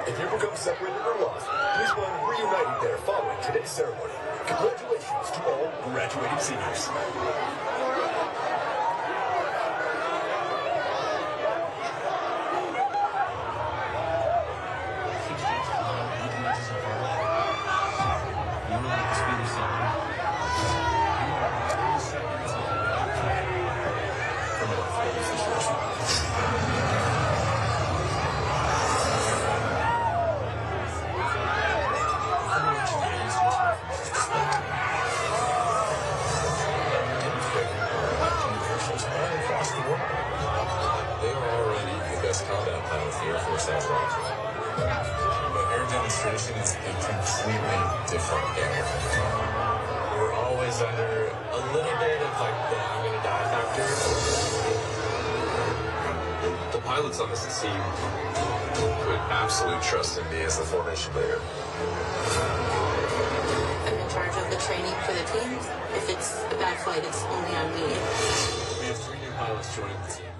If you become separated or lost, please find reunited there following today's ceremony. Congratulations to all graduating seniors. Demonstration is a completely different animal. We're always under a little bit of like the I'm gonna die factor. The pilots on this team put absolute trust in me as the formation leader. I'm in charge of the training for the team. If it's a bad flight, it's only on me. We have 3 new pilots joining the team.